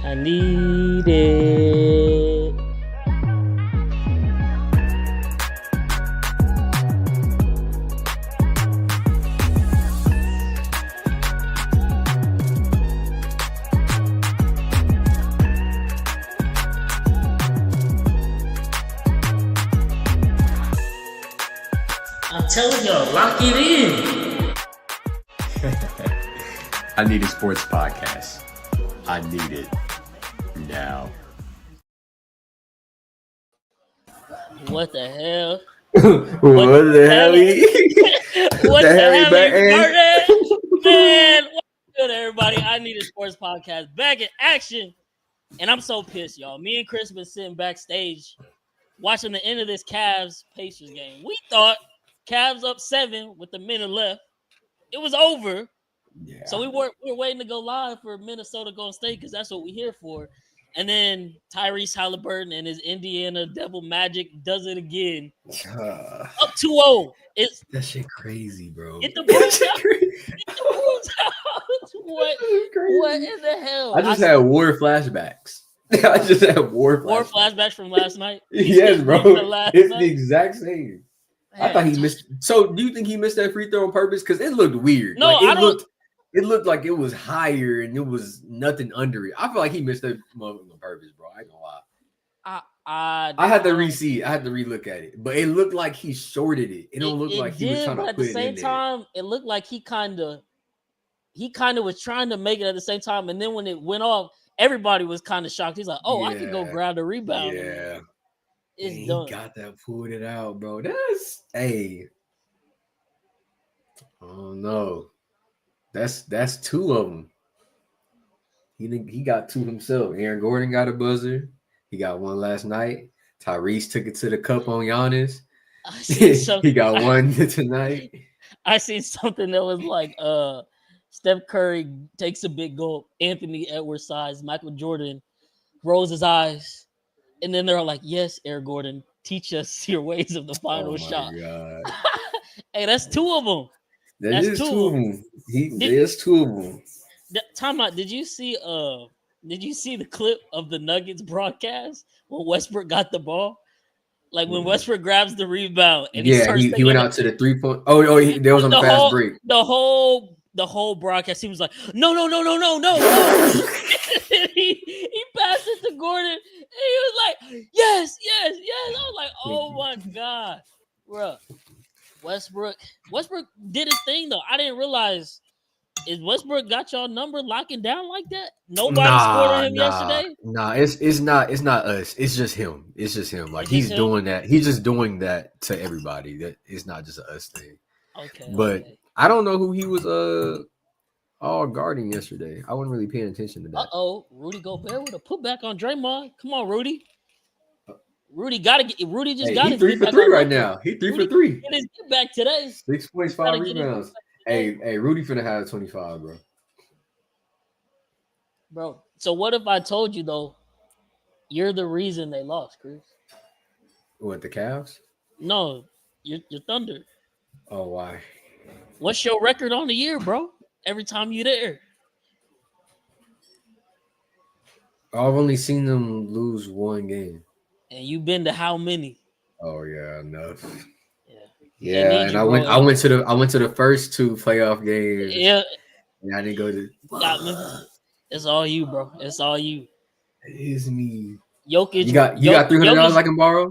I need it. I'm telling y'all, lock it in. INISPod podcast. I need it now. What the hell? What the hell? What the hell, man? Man, what's good, everybody? INISPod podcast back in action, and I'm so pissed, y'all. Me and Chris been sitting backstage watching the end of this Cavs Pacers game. We thought Cavs up 7 with a minute left. It was over. Yeah. So we were waiting to go live for Minnesota Golden State because that's what we're here for. And then Tyrese Halliburton and his Indiana Devil Magic does it again. Up 2-0. That shit crazy, bro. Get the Bulls out. Get the Bulls out. What in the hell? I just had war flashbacks. I just had war flashbacks from last night. Yes, bro. It's the exact same. I thought he missed. So, do you think he missed that free throw on purpose? Because it looked weird. No, I don't. It looked like it was higher and it was nothing under it. I feel like he missed that moment on purpose, bro. I ain't gonna lie. I had to re-see it. I had to re-look at it. But it looked like he shorted it. It don't look like he was trying to put it in there. At the same time, it looked like he kind of was trying to make it at the same time. And then when it went off, everybody was kind of shocked. He's like, oh, yeah. I can go grab the rebound. Yeah. It's done. He got that, pulled it out, bro. That's, hey. Oh, no. That's two of them. He got two himself. Aaron Gordon got a buzzer. He got one last night. Tyrese took it to the cup on Giannis. He got one tonight. I seen something that was like Steph Curry takes a big gulp. Anthony Edwards size. Michael Jordan rolls his eyes. And then they're like, yes, Aaron Gordon, teach us your ways of the final shot. God. Hey, that's two of them. That's two of them. There's two of them. Time out. Did you see the clip of the Nuggets broadcast when Westbrook got the ball? Like when Westbrook grabs the rebound and he went out to the 3-point. There was on the fast break. The whole broadcast, he was like, no. he passed it to Gordon and he was like, yes. I was like, oh my God, bro. Westbrook did his thing though. I didn't realize. Is Westbrook got y'all number locking down like that? Nobody scored on him yesterday. It's not us. It's just him. Like he's doing that. He's just doing that to everybody. That it's not just an us thing. Okay. But I don't know who he was all guarding yesterday. I wasn't really paying attention to that. Rudy Gobert with a putback on Draymond. Come on, Rudy. Rudy got to get. Rudy just got. He's 3 for 3 right now. He's 3 for 3. Get his get back today. 6 points, 5 rebounds. Hey, Rudy finna have 25, bro. Bro, so what if I told you though, you're the reason they lost, Chris? What, the Cavs? No, you're Thunder. Oh, why? What's your record on the year, bro? Every time you're there. I've only seen them lose one game. And you've been to how many? Oh yeah, enough. Yeah, and I went to the first two playoff games. Yeah, and I didn't go to. It's all you, bro. It's all you. It is me. Jokic. You got $300 I can borrow.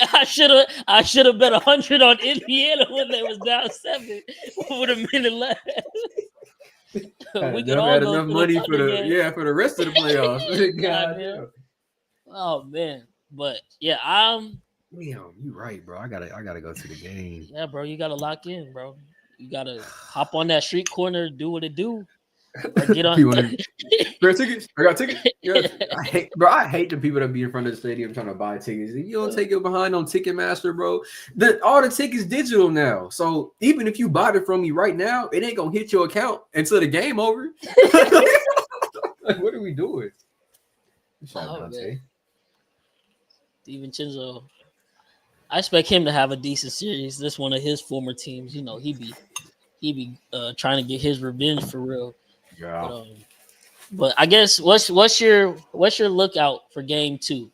I should have bet 100 on Indiana when they was down 7 with a minute left. We could all have enough money for the rest of the playoffs. God. Oh man, but yeah, Damn, you right, bro. I gotta go to the game. Yeah, bro, you gotta lock in, bro. You gotta hop on that street corner, do what it do. Get on. Tickets? I got tickets. Yeah. I hate the people that be in front of the stadium trying to buy tickets. You don't take it behind on Ticketmaster, bro. All the tickets digital now. So even if you bought it from me right now, it ain't gonna hit your account until the game over. Like, what are we doing? DiVincenzo. I expect him to have a decent series. This one of his former teams, he be trying to get his revenge for real. Yeah. But, But I guess what's your lookout for game 2?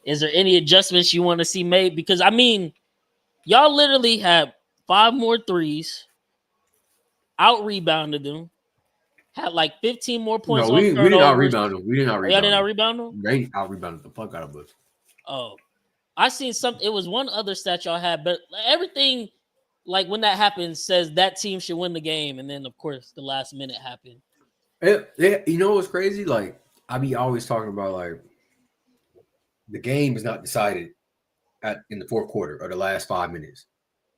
Is there any adjustments you want to see made? Because I mean, y'all literally had 5 more threes, out rebounded them, had like 15 more points No, on we did not turnovers. rebound them. We did not Oh, y'all did rebound not them. rebound them? They out rebounded the fuck out of us. Oh, I seen something. It was one other stat y'all had, but everything, like when that happens, says that team should win the game, and then of course the last minute happened. You know what's crazy? Like I be always talking about like the game is not decided in the fourth quarter or the last 5 minutes.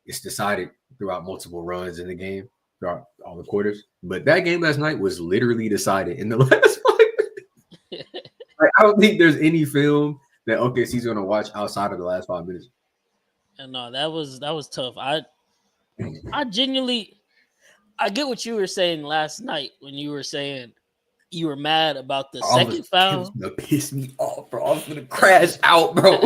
It's decided throughout multiple runs in the game, throughout all the quarters. But that game last night was literally decided in the last 5 minutes. Like, I don't think there's any film that OKC's going to watch outside of the last 5 minutes. And no, that was tough. I genuinely, I get what you were saying last night when you were saying you were mad about the second foul. It was gonna piss me off, bro. I was gonna crash out, bro.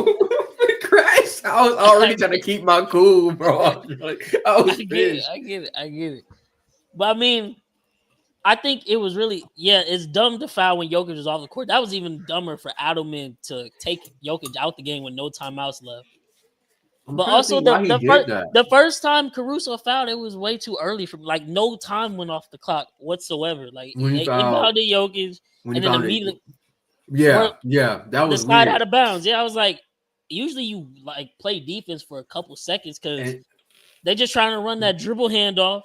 Crash. I was already trying to keep my cool, bro. I get it. But I mean, I think it was really, it's dumb to foul when Jokic was off the court. That was even dumber for Adelman to take Jokic out the game with no timeouts left. But also the first time Caruso fouled, it was way too early. From like no time went off the clock whatsoever. Like they fouled Jokic, and then immediately, that was the side weird. out of bounds. Yeah, I was like, usually you like play defense for a couple seconds because they're just trying to run that dribble handoff.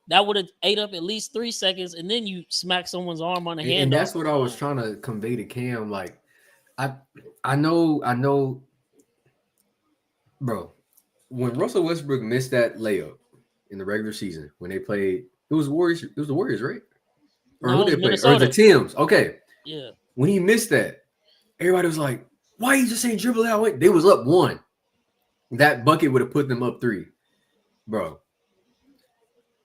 That would have ate up at least 3 seconds, and then you smack someone's arm on a handoff. And that's what I was trying to convey to Cam. Like, I know. Bro, when Russell Westbrook missed that layup in the regular season, when they played, it was Warriors. It was the Warriors, right? Or who they played? Or the Timbs. Okay. Yeah. When he missed that, everybody was like, "Why you just ain't dribble out?" They was up 1. That bucket would have put them up 3, bro.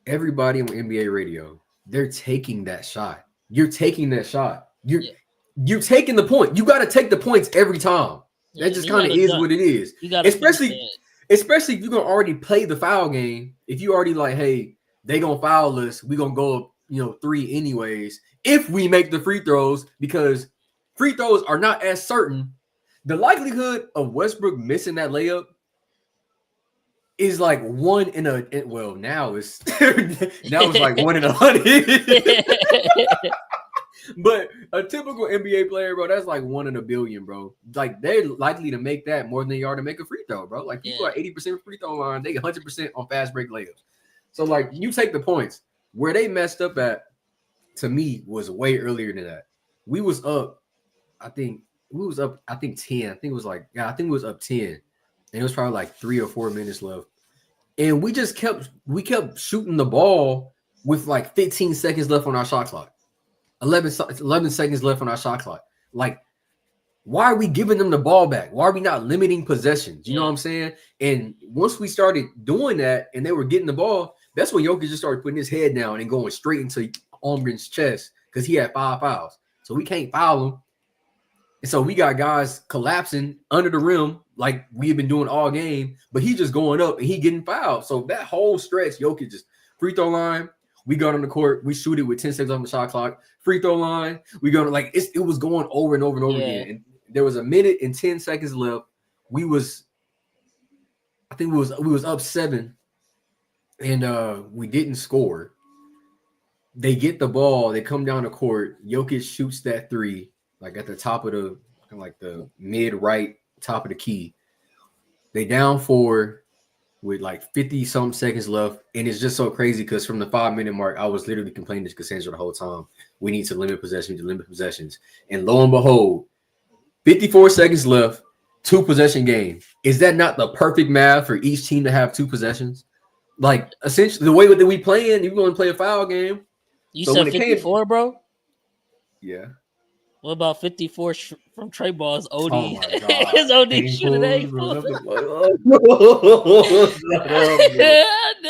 Everybody on NBA radio, they're taking that shot. You're taking that shot. You're taking the point. You got to take the points every time. That just kind of is what it is. Especially if you're gonna already play the foul game. If you already like, hey, they gonna foul us, we gonna go up, 3 anyways. If we make the free throws, because free throws are not as certain. The likelihood of Westbrook missing that layup is like 1 in a. Well, now it's like 1 in 100. But a typical NBA player, bro, that's like 1 in a billion, bro. Like they're likely to make that more than they are to make a free throw, bro. Like people are 80% free throw line, they 100% on fast break layups. So like you take the points. Where they messed up at, to me, was way earlier than that. We was up, I think 10. I think it was we was up 10. And it was probably like 3 or 4 minutes left. And we kept shooting the ball with like 15 seconds left on our shot clock. 11 seconds left on our shot clock. Like, why are we giving them the ball back? Why are we not limiting possessions? You know what I'm saying? And once we started doing that and they were getting the ball, that's when Jokic just started putting his head down and going straight into Holmgren's chest because he had 5 fouls. So we can't foul him. And so we got guys collapsing under the rim like we've been doing all game, but he just going up and he getting fouled. So that whole stretch, Jokic just free throw line. We got on the court. We shoot it with 10 seconds on the shot clock. Free throw line. We go to it was going over and over and over again. And there was 1 minute and 10 seconds left. We was up 7, and we didn't score. They get the ball. They come down the court. Jokic shoots that 3, like at the top of the mid right top of the key. They down 4. With like 50 some seconds left. And it's just so crazy because from the 5-minute mark, I was literally complaining to Cassandra the whole time. We need to limit possessions. And lo and behold, 54 seconds left, 2 possession game. Is that not the perfect math for each team to have 2 possessions? Like essentially the way that we playing, you're going to play a foul game. You said 54, bro? Yeah. What about 54 from Trey Ball's OD? Oh my God. His OD shooting at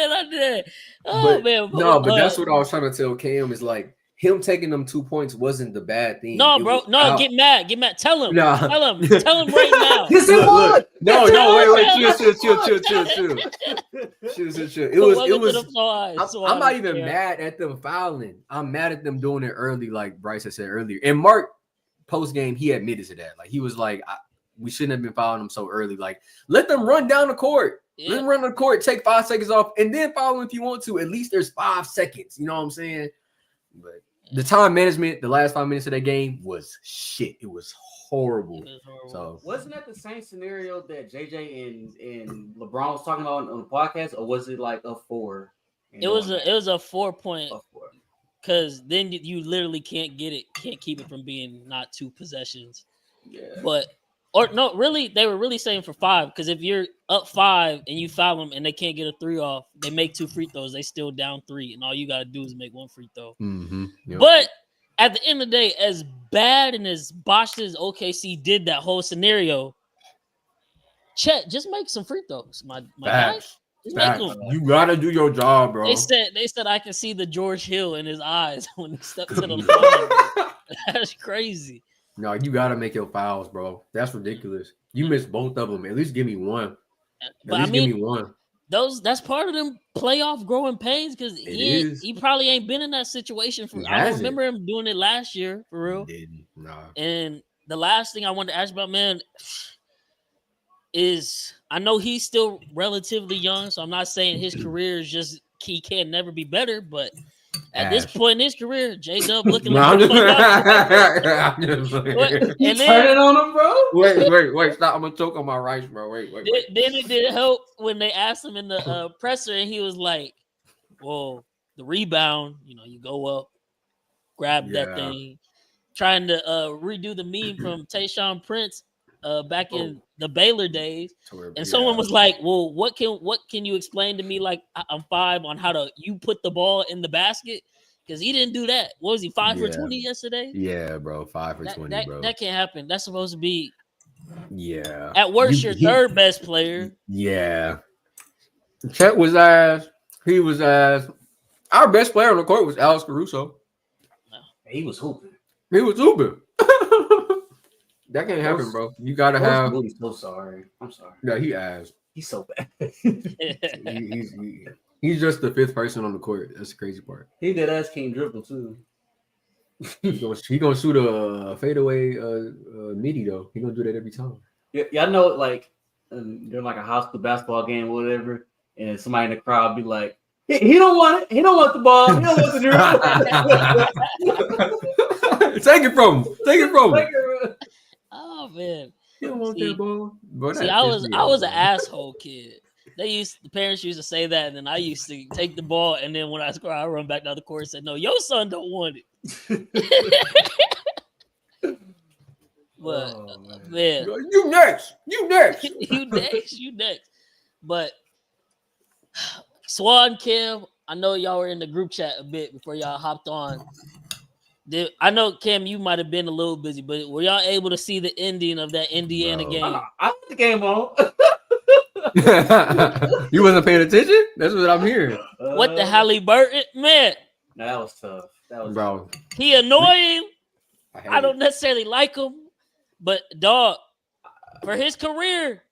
I did. Oh, but, man. No, but that's what I was trying to tell Cam is like him taking them 2 points wasn't the bad thing. No, It bro. was No, out. get mad. Tell him. Nah. Tell him right now. Yes, it was. No, wait, chill. It Welcome was. to the fly. I'm not even mad at them fouling. I'm mad at them doing it early, like Bryce had said earlier. And Mark, post game, he admitted to that. Like he was like, we shouldn't have been fouling them so early. Like let them run down the court. Yeah. Let them run the court. Take 5 seconds off, and then foul them if you want to. At least there's 5 seconds. You know what I'm saying? But the time management, the last 5 minutes of that game was shit. It was horrible. So wasn't that the same scenario that JJ and LeBron was talking about on the podcast, or was it like a 4? It was a 4 point. Because then you literally can't keep it from being not 2 possessions. Yeah. Really, they were really saying for 5. Because if you're up 5 and you foul them and they can't get a 3 off, they make 2 free throws. They still down 3, and all you gotta do is make 1 free throw. Mm-hmm. Yep. But at the end of the day, as bad and as botched as OKC did that whole scenario, Chet, just make some free throws, my guy. Just make them. You gotta do your job, bro. They said I can see the George Hill in his eyes when he steps to the line. That's crazy. No, you gotta make your fouls, bro. That's ridiculous. You missed both of them. At least give me one. Give me one. That's part of them playoff growing pains because he probably ain't been in that situation for. I don't remember him doing it last year for real. He didn't. Nah. And the last thing I wanted to ask about, man, is I know he's still relatively young, so I'm not saying his career is just he can never be better, but at this point in his career, J-Dub looking like I'm just turning on him, bro. Wait, stop! I'm gonna choke on my rice, bro. Wait. Then it did help when they asked him in the presser, and he was like, "Well, the rebound, you go up, grab that thing." Trying to redo the meme from Tayshaun Prince back in the Baylor days, and someone was like, "Well, what can you explain to me? Like I'm 5 on how you put the ball in the basket because he didn't do that. What was he 5 for 20 yesterday? Yeah, bro, 5 for 20, bro. That can't happen. That's supposed to be at worst your third best player. Yeah, Chet was ass. He was ass. Our best player on the court was Alex Caruso. He was hooping. That can't happen, bro. You gotta have. He's so sorry. I'm sorry. Yeah, he asked. He's so bad. He's just the 5th person on the court. That's the crazy part. He did ass King dribble too. He gonna shoot a fadeaway midi though. He gonna do that every time. Yeah, I know. Like during like a high school basketball game or whatever, and somebody in the crowd be like, "He don't want it. He don't want the ball. He don't want the dribble." Take it from him. Oh man, you don't want that ball. Bro, I was an asshole kid. The parents used to say that, and then I used to take the ball, and then when I score, I run back down the court and say, "No, your son don't want it." But man, you next. you next. But Swan, Kim, I know y'all were in the group chat a bit before y'all hopped on. I know, Cam, you might have been a little busy, but were y'all able to see the ending of that Indiana game? I put the game on. You wasn't paying attention? That's what I'm hearing. What the Halliburton? Man. No, that was tough. Bro. He annoying. I don't necessarily like him, but dog, for his career,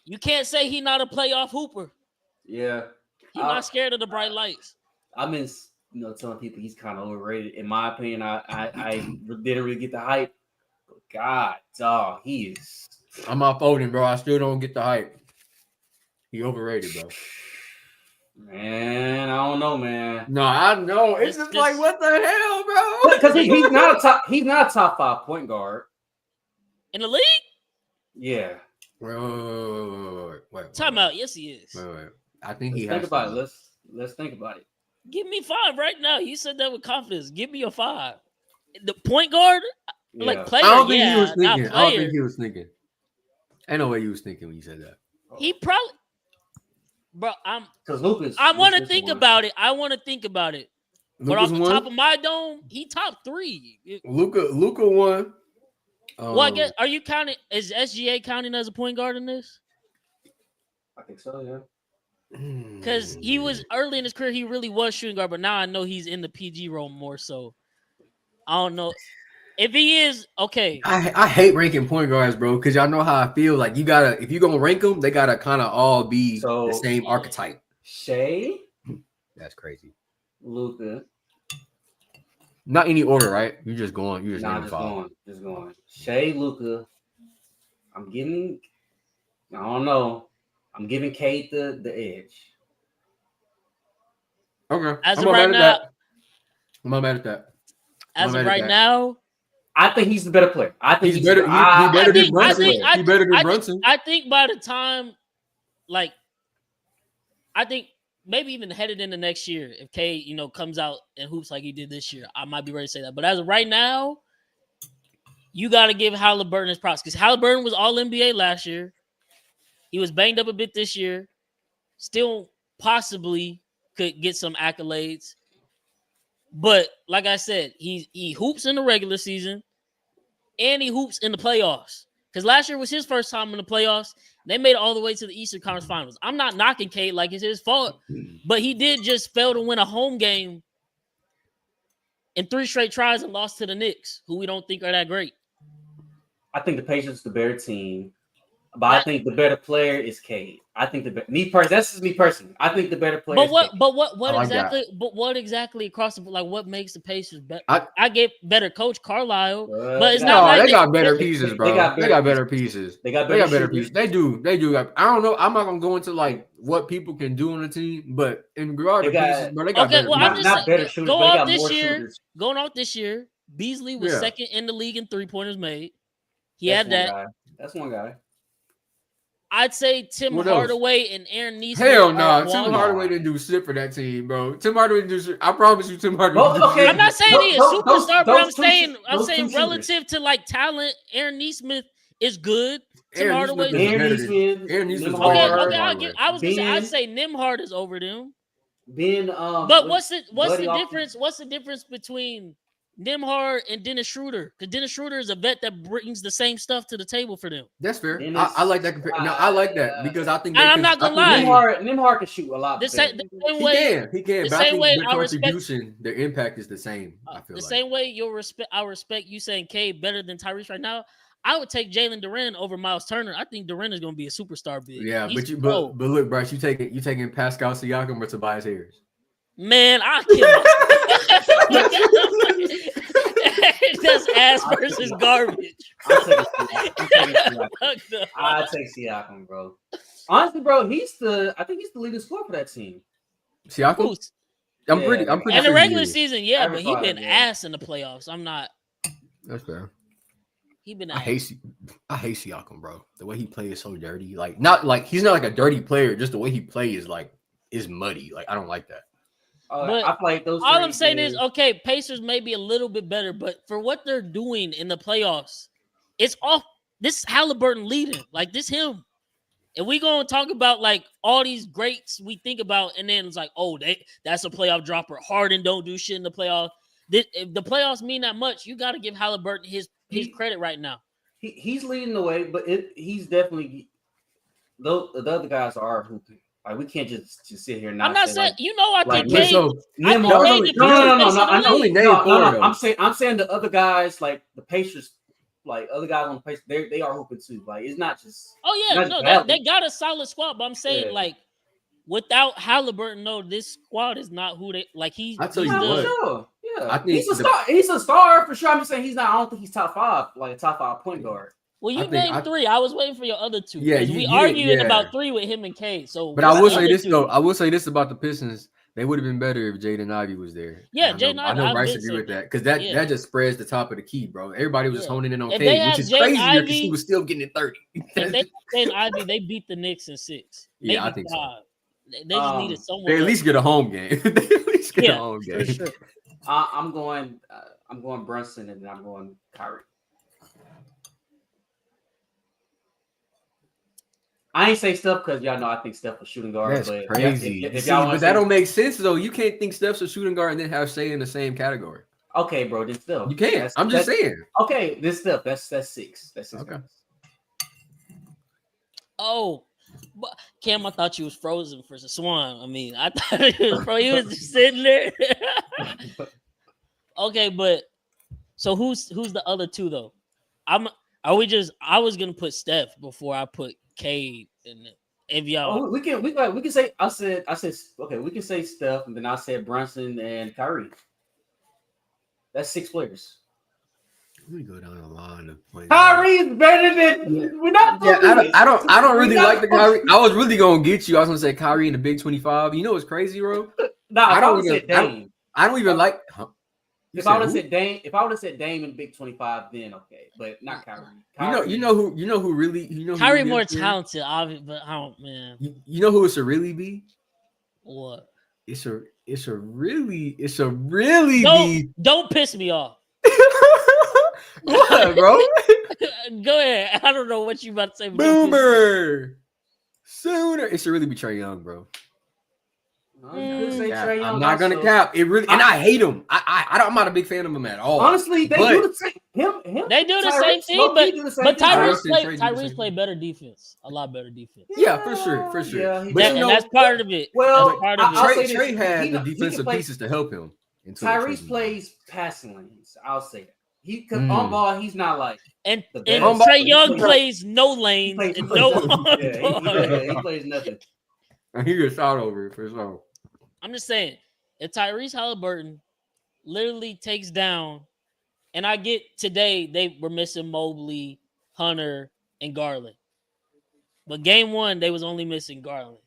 you can't say he's not a playoff hooper. Yeah. He's not scared of the bright lights. I've been telling people he's kind of overrated. In my opinion, I didn't really get the hype. But God, dog, he is. I'm not voting, bro. I still don't get the hype. He overrated, bro. Man, I don't know, man. No, I know. It's just like, what the hell, bro? Because he's not a top 5 point guard in the league. Yeah. Wait. Time out. Yes, he is. Wait. I think he has. Think about it. Let's think about it. Give me 5 right now. You said that with confidence. Give me a 5. The point guard, like player. I don't think he was thinking. Not player. I don't think he was thinking. Ain't no way he was thinking when you said that. He probably, bro. Because Lucas. I want to think about it. But off the top of my dome, he top 3. Luka won. Well, I guess, are you counting? Is SGA counting as a point guard in this? I think so. Yeah. Because he was early in his career, he really was shooting guard, but now I know he's in the PG role more so. I don't know if he is okay. I hate ranking point guards, bro, because y'all know how I feel. Like you gotta, if you gonna rank them, they gotta kind of all be the same archetype. Shea, That's crazy. Luka. Not any order, right? You just going. You just just going. Shea, Luka. I'm giving. I don't know. I'm giving Kate the edge. Okay. As I'm of not right mad now, at that. I'm not mad at that. as of right now, I think he's the better player. I think he's better. He better than Brunson. He better than Brunson. I think by the time, like, I think maybe even headed into next year, if K, comes out and hoops like he did this year, I might be ready to say that. But as of right now, you got to give Halliburton his props because Halliburton was All NBA last year. He was banged up a bit this year. Still possibly could get some accolades. But like I said, he hoops in the regular season and he hoops in the playoffs. Because last year was his first time in the playoffs. They made it all the way to the Eastern Conference Finals. I'm not knocking Cade like it's his fault, but he did just fail to win a home game in 3 straight tries and lost to the Knicks, who we don't think are that great. I think the Pacers the better team, but I think the better player is Cade. I think that's just me personally. I think the better player. But what exactly across the like what makes the Pacers better? I get better coach Carlisle, but it's not like they got better pieces, bro. They got better pieces. They got better pieces. They do. I don't know. I'm not gonna go into like what people can do on the team, but in regard to pieces, bro, they got better. Well, I'm just not better shooters. Going off this year, Beasley was second in the league in 3-pointers made. He had that. That's one guy. I'd say Tim Hardaway and Aaron Nesmith. Hell no, Tim Hardaway didn't do shit for that team, bro. Tim Hardaway didn't do shit. I promise you, Tim Hardaway. Okay. I'm not saying he's a superstar, but I'm saying relative to like talent, Aaron Nesmith is good. Tim Hardaway. Aaron Nesmith. Okay. I'd say Nembhard is over them. But what's the difference? What's the difference between Nembhard and Dennis Schroeder? Because Dennis Schroeder is a vet that brings the same stuff to the table for them. That's fair. I like that. No, I like that because I think I'm not gonna lie. Nembhard can shoot a lot. He can. But I think their contribution, their impact is the same. I feel same way I respect you saying Cade better than Tyrese right now. I would take Jalen Duren over Miles Turner. I think Duren is going to be a superstar big. Yeah, but look, Bryce, you taking Pascal Siakam or Tobias Harris? Man, I'll kill That's ass versus garbage. I'll take Siakam, bro. Honestly, bro, I think he's the leading scorer for that team. Siakam? I'm pretty in the regular season, but he been ass in the playoffs. I'm not. That's fair. I hate Siakam, bro. The way he plays is so dirty. Like, not like he's not like a dirty player. Just the way he plays is muddy. Like, I don't like that. But I played those. All I'm saying is, okay, Pacers may be a little bit better, but for what they're doing in the playoffs, it's off. This Halliburton leading, like this him. And we gonna talk about like all these greats we think about, and then it's like, oh, that's a playoff dropper. Harden don't do shit in the playoffs. If the playoffs mean that much, you got to give Halliburton his credit right now. He's leading the way, but he's definitely the other guys are hooping. Like we can't just sit here and I'm not saying I think Cade. I'm saying the other guys like the Pacers, like other guys on the Pacers, they are hooping too. Like it's not just. They got a solid squad, but I'm saying like without Halliburton, this squad is not who they like. I tell you what. Sure. Yeah, I think he's a star for sure. I'm just saying he's not. I don't think he's top 5, like a top 5 point guard. Well, you named 3. I was waiting for your other 2. Yeah, we argued about 3 with him and Cade. So, but I will say this though. I will say this about the Pistons. They would have been better if Jaden Ivey was there. Yeah, Jaden Ivey. I know Bryce agree with that because that just spreads the top of the key, bro. Everybody was just honing in on Cade, which is crazy because he was still getting it 30. If they Jaden Ivey, they beat the Knicks in 6. Yeah, I think 5. So. They just needed someone. They at least get a home game. A home game. For sure. I'm going Brunson and then I'm going Kyrie. I ain't say Steph because y'all know I think Steph was shooting guard. That's but crazy. But that don't make sense though. You can't think Steph's a shooting guard and then have Shea in the same category. Okay, bro, then Steph. You can't. I'm just saying. Okay, this Steph. That's 6. That's 6. Okay. Oh. Cam, I thought you was frozen for the Swan. I mean, I thought he was just sitting there. Okay, but So who's the other two though? I was gonna put Steph before I put Cade in it. If y'all, we can say I said okay. We can say Steph, and then I said Brunson and Kyrie. That's 6 players. Let me go down the line of players. Kyrie is better than we're not. Yeah, I don't really like the Kyrie. I was really gonna get you. I was gonna say Kyrie in the Big 25. You know what's crazy, bro? Nah, I don't even like. Huh? If I would have said Dame in Big 25, then okay, but not Kyrie. You know who really Kyrie more talented, obviously, but I don't, man. You know who it's a really be? What? It's a really Don't piss me off. What, bro? Go ahead. I don't know what you about to say. Boomer. Sooner. It's a really be Trae Young, bro. I'm not gonna cap. It really, and I hate him. I'm not a big fan of him at all. Honestly, they do the same. They do the same thing, but Tyrese play better defense, a lot better defense. Yeah, for sure. Yeah, but and that's part of it. Well, Trae had the defensive pieces to help him. Tyrese plays passing lanes. I'll say that. On ball, he's not like and Trae Young plays no lanes and no on ball. He plays nothing. And he gets shot over it for sure. I'm just saying, if Tyrese Halliburton literally takes down, and I get today they were missing Mobley, Hunter, and Garland. But game 1, they was only missing Garland.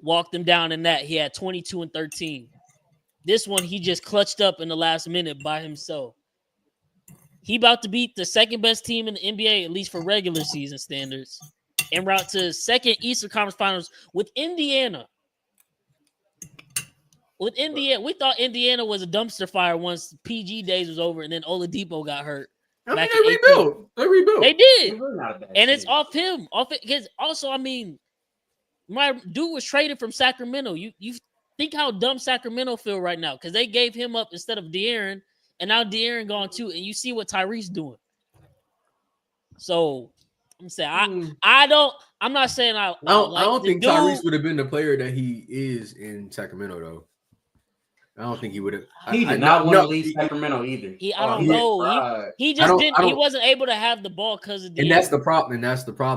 Walked him down in that. He had 22 and 13. This one, he just clutched up in the last minute by himself. He about to beat the second best team in the NBA, at least for regular season standards, en route to second Eastern Conference Finals with Indiana. We thought Indiana was a dumpster fire once PG days was over, and then Oladipo got hurt. I mean, they rebuilt. They did, and it's off him. Because also, I mean, my dude was traded from Sacramento. You think how dumb Sacramento feel right now because they gave him up instead of De'Aaron, and now De'Aaron gone too, and you see what Tyrese doing. So I'm saying I'm not saying I don't think Tyrese would have been the player that he is in Sacramento though. I don't think he would have. He did not want to leave Sacramento either. I don't know. He just didn't. He wasn't able to have the ball because of. And that's the problem.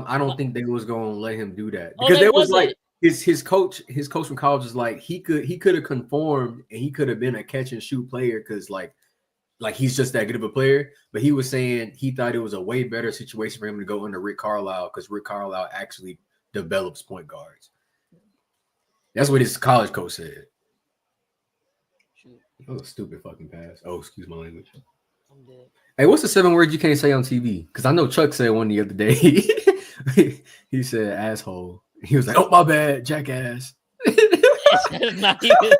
I don't think they was going to let him do that because there was like his coach from college was like he could have conformed and he could have been a catch and shoot player because like he's just that good of a player. But he was saying he thought it was a way better situation for him to go under Rick Carlisle because Rick Carlisle actually develops point guards. That's what his college coach said. Oh, stupid fucking pass. Oh, excuse my language. I'm dead. Hey, what's the 7 words you can't say on TV? Because I know Chuck said one the other day. He said asshole. He was like, oh, my bad, jackass. Not even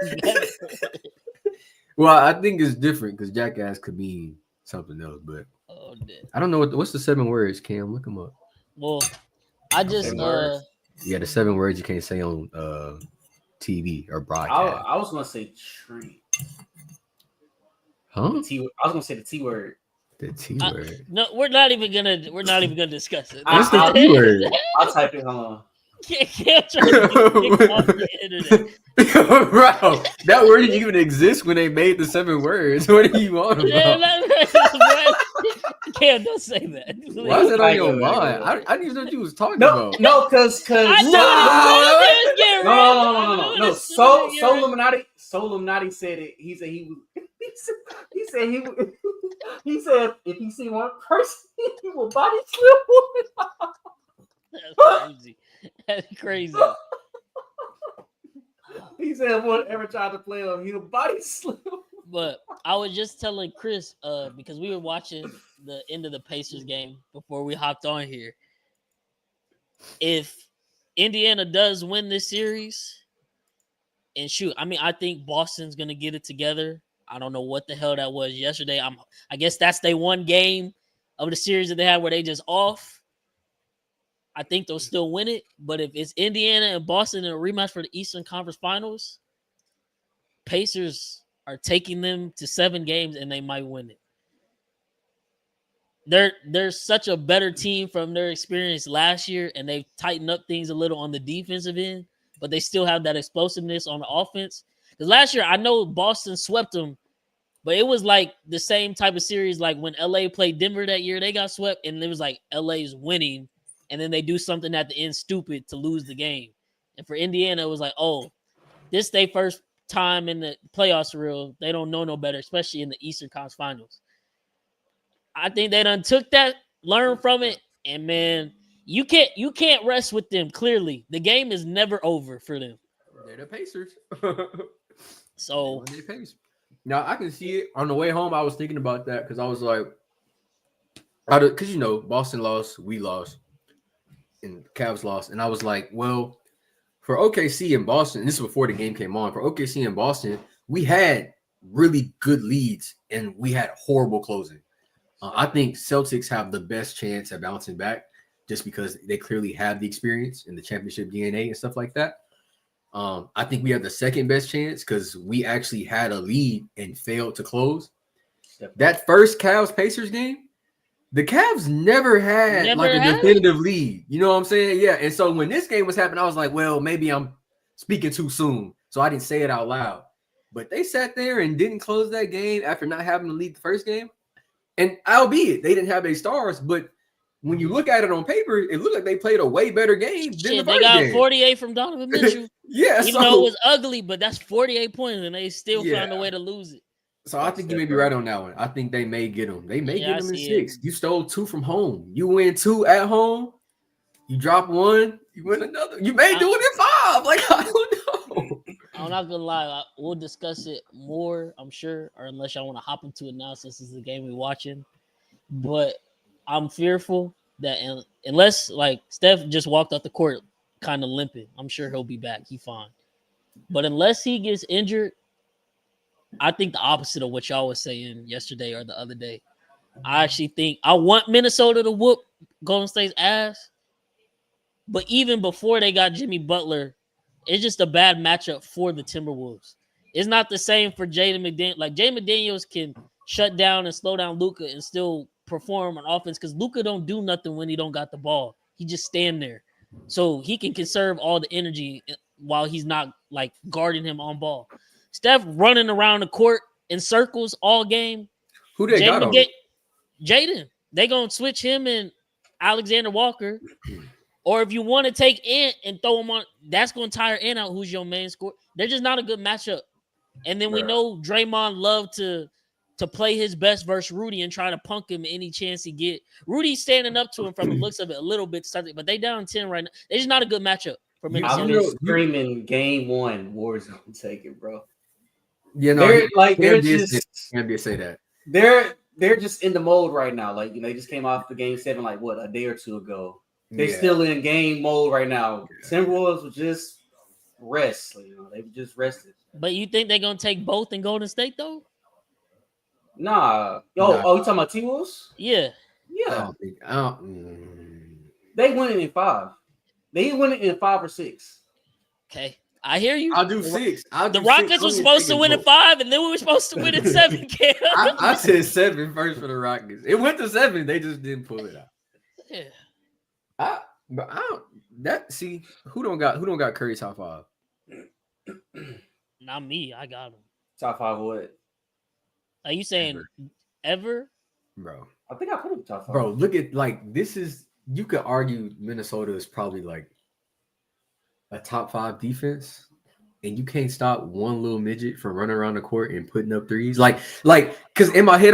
well, I think it's different because jackass could mean something else. But I don't know what's the 7 words, Cam? Look them up. Well, I just... the 7 words you can't say on TV or broadcast. I was going to say tree. Huh? I was gonna say the T word. The T word. No, we're not even gonna discuss it. What's the T word? I'll type it on. Can't try to get off the internet. Bro, that word didn't even exist when they made the 7 words. What are you on about? Cam, don't say that. Why is that on your mind? I didn't even know what you was talking about. No, because no. So Illuminati said it. He said if he see one person, he will body slam. That's crazy. That's crazy. He said if one ever tried to play him, he'll body slam. But I was just telling Chris, because we were watching the end of the Pacers game before we hopped on here. If Indiana does win this series, and shoot, I mean, I think Boston's gonna get it together. I don't know what the hell that was yesterday. I guess that's their one game of the series that they had where they just off. I think they'll still win it. But if it's Indiana and Boston in a rematch for the Eastern Conference Finals, Pacers are taking them to 7 games and they might win it. They're such a better team from their experience last year, and they've tightened up things a little on the defensive end, but they still have that explosiveness on the offense. Because last year, I know Boston swept them, But it was like the same type of series like when LA played Denver that year, they got swept, and it was like LA's winning, and then they do something at the end stupid to lose the game. And for Indiana, it was like, oh, this they first time in the playoffs for real. They don't know no better, especially in the Eastern Conference Finals. I think they done took that, learned from it, and man, you can't rest with them. Clearly, the game is never over for them. They're the Pacers. So they pace. Now I can see it on the way home. I was thinking about that because I was like, because Boston lost, we lost, and Cavs lost, and I was like, well, for OKC and Boston, and this is before the game came on. For OKC and Boston, we had really good leads, and we had horrible closing. I think Celtics have the best chance at bouncing back just because they clearly have the experience and the championship DNA and stuff like that. I think we have the second best chance because we actually had a lead and failed to close. That first Cavs-Pacers game, the Cavs never had a definitive lead. You know what I'm saying? Yeah. And so when this game was happening, I was like, well, maybe I'm speaking too soon. So I didn't say it out loud. But they sat there and didn't close that game after not having to lead the first game. And albeit they didn't have their stars, but when you look at it on paper, it looked like they played a way better game than the first game. They got 48 from Donovan Mitchell. Yeah, even though it was ugly, but that's 48 points, and they still found a way to lose it. So I think you may be right on that one. I think they may get them. They may get them in 6. You stole 2 from home. You win 2 at home. You drop 1. You win another. You may do it in 5. Like, I don't know. I'm not gonna lie. We'll discuss it more, I'm sure, or unless y'all want to hop into it now, since this is the game we're watching. But I'm fearful that unless like Steph just walked off the court kind of limping, I'm sure he'll be back. He's fine. But unless he gets injured, I think the opposite of what y'all was saying yesterday or the other day. I actually think I want Minnesota to whoop Golden State's ass. But even before they got Jimmy Butler, it's just a bad matchup for the Timberwolves. It's not the same for Jaden McDaniels. Like, Jaden McDaniels can shut down and slow down Luka and still perform on offense because Luka don't do nothing when he don't got the ball. He just stand there. So he can conserve all the energy while he's not, like, guarding him on ball. Steph running around the court in circles all game. Who they got on? Jaden. They going to switch him and Alexander Walker. Or if you want to take Ant and throw him on, that's going to tire Ant out, who's your main scorer. They're just not a good matchup. And then we know Draymond loved to play his best versus Rudy and try to punk him any chance he get. Rudy's standing up to him from the looks of it a little bit, but they down 10 right now. They're just not a good matchup for me. I've been screaming game 1, Warzone, take it, bro. Yeah, no, they're just can't be say that. They're just in the mode right now. Like, they just came off the game 7, like what, a day or 2 ago. They're still in game mode right now. Timberwolves were just rest. They just rested. But you think they're gonna take both in Golden State though? Nah. Oh, you talking about T-Wolves? Yeah. Yeah. They win it in 5. They win it in 5 or 6. Okay. I hear you. I'll do 6. The Rockets were supposed to win in 5, and then we were supposed to win in 7. I said 7 first for the Rockets. It went to 7. They just didn't pull it out. Yeah. Who don't got Curry top 5? Not me. I got him. Top 5 what? Are you saying ever? Bro. I think I put him top 5. Bro, look at you could argue Minnesota is probably like a top 5 defense, and you can't stop one little midget from running around the court and putting up threes. Like, because in my head,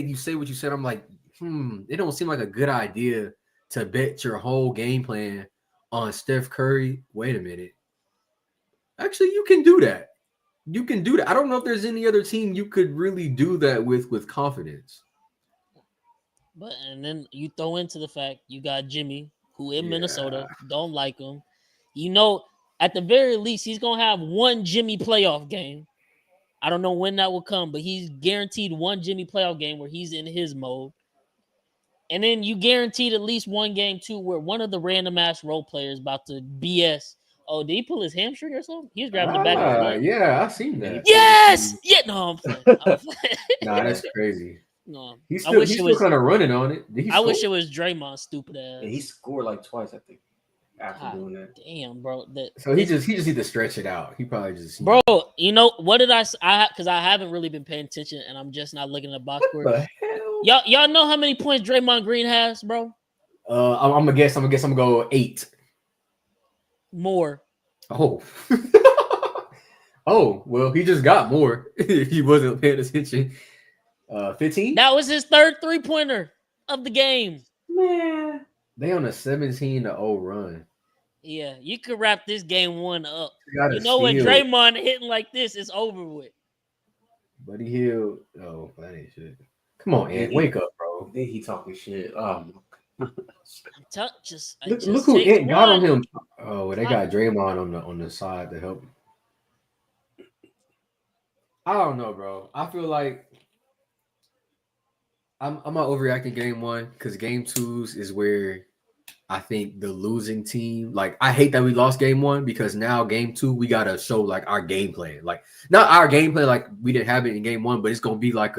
you say what you said. I'm like, it don't seem like a good idea to bet your whole game plan on Steph Curry. Wait a minute. Actually, you can do that. I don't know if there's any other team you could really do that with confidence. But and then you throw into the fact you got Jimmy, who in Minnesota, don't like him. At the very least, he's gonna have one Jimmy playoff game. I don't know when that will come, but he's guaranteed one Jimmy playoff game where he's in his mode. And then you guaranteed at least one game too, where one of the random ass role players about to BS. Oh, did he pull his hamstring or something? He was grabbing the back of his leg. Yeah, I've seen that. Yes! Yeah, no, I'm playing. Nah, that's crazy. No, he's still kind of running on it. I wish it was Draymond stupid ass. Yeah, he scored like twice, I think. after God doing that. damn, bro. So he just need to stretch it out. He probably just bro. You know what did I? Because I haven't really been paying attention, and I'm just not looking at the box score. the hell? Y'all know how many points Draymond Green has, bro? I'm gonna guess. I'm gonna go 8. More. Oh. Oh, well, he just got more if he wasn't paying attention. 15? That was his third 3-pointer of the game. Man, They on a 17-0 run. Yeah, you could wrap this game 1 up. Got You know when steal. Draymond hitting like this, it's over with. Buddy Hield. Oh, that ain't shit. Come on, Ant. Wake up, bro. then he talking shit. Just Look who Ant got on one. him. Oh, they got Draymond on the side to help him. I don't know, bro. I feel like I'm not overreacting game 1 because game 2s is where I think the losing team, like I hate that we lost game 1 because now game 2 we gotta show like our game plan, like not our game plan like we didn't have it in game 1, but it's gonna be like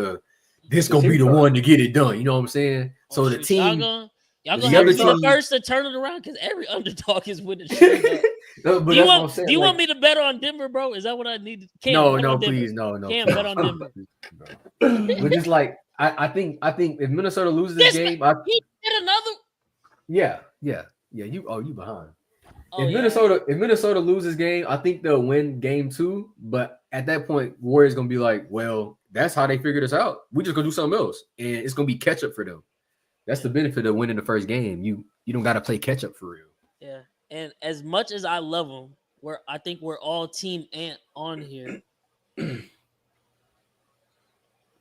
this gonna be the one to get it done. You know what I'm saying? So the team, y'all gonna have to be the first to turn it around because every underdog is winning. No, but do you want me to bet on Denver, bro? Is that what I need? No, please, no. Can't bet on Denver. But just like I think if Minnesota loses this game, he did another. Yeah. You behind. Oh, If Minnesota loses game, I think they'll win game 2. But at that point, Warriors gonna be like, well, that's how they figured us out. We just gonna do something else, and it's gonna be catch up for them. That's the benefit of winning the first game. You don't got to play catch up for real. Yeah, and as much as I love them, I think we're all team Ant on here.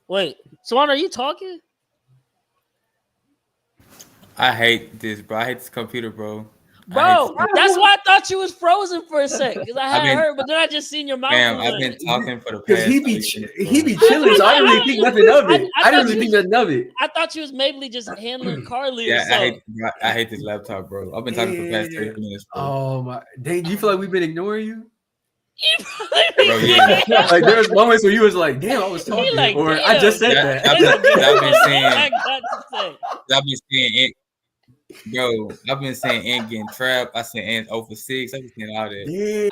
Wait, Swan, are you talking? I hate this, bro. I hate this computer, bro. Bro, that's why I thought you was frozen for a sec because I hadn't heard, but then I just seen your mouth. Damn, I've been talking for the past. Because he be chilling, so I didn't really think nothing of it. I didn't really think nothing of it. I thought you was maybe just handling Carly or something. I hate this laptop, bro. I've been talking for the past 30 minutes. Bro. Oh my! Dang, do you feel like we've been ignoring you? Bro, yeah. Like there's moments where you was like, "Damn, I was talking," like, or damn. I just said that. I've been saying. Bro, I've been saying Ant getting trapped. I said Ant 0 for 6. I've been saying all that. Yeah.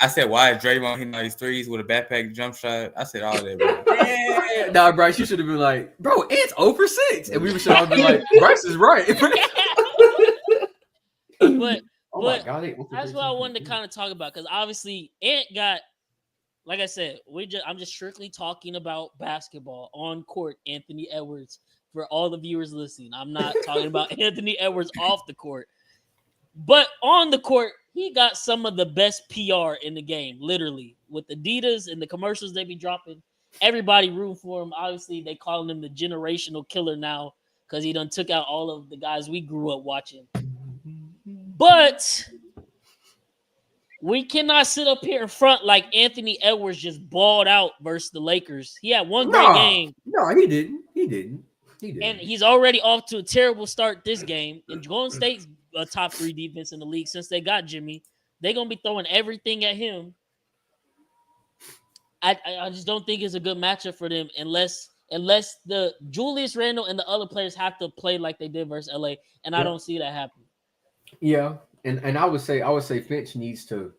I said why is Draymond hitting all these threes with a backpack jump shot? I said all that, bro. Yeah. Nah, Bryce, you should have been like, bro, Ant's 0 for 6. And we should all be like, Bryce is right. But my God, that's what I wanted to kind of talk about because obviously Ant got, like I said, I'm just strictly talking about basketball on court. Anthony Edwards. For all the viewers listening, I'm not talking about Anthony Edwards off the court. But on the court, he got some of the best PR in the game, literally. With Adidas and the commercials they be dropping, everybody rooting for him. Obviously, they calling him the generational killer now because he done took out all of the guys we grew up watching. But we cannot sit up here in front like Anthony Edwards just balled out versus the Lakers. He had one great game. No, he didn't. And he's already off to a terrible start this game. And Golden State's a top 3 defense in the league since they got Jimmy. They're going to be throwing everything at him. I just don't think it's a good matchup for them unless the Julius Randle and the other players have to play like they did versus LA. And I don't see that happening. Yeah. And I would say Finch needs to.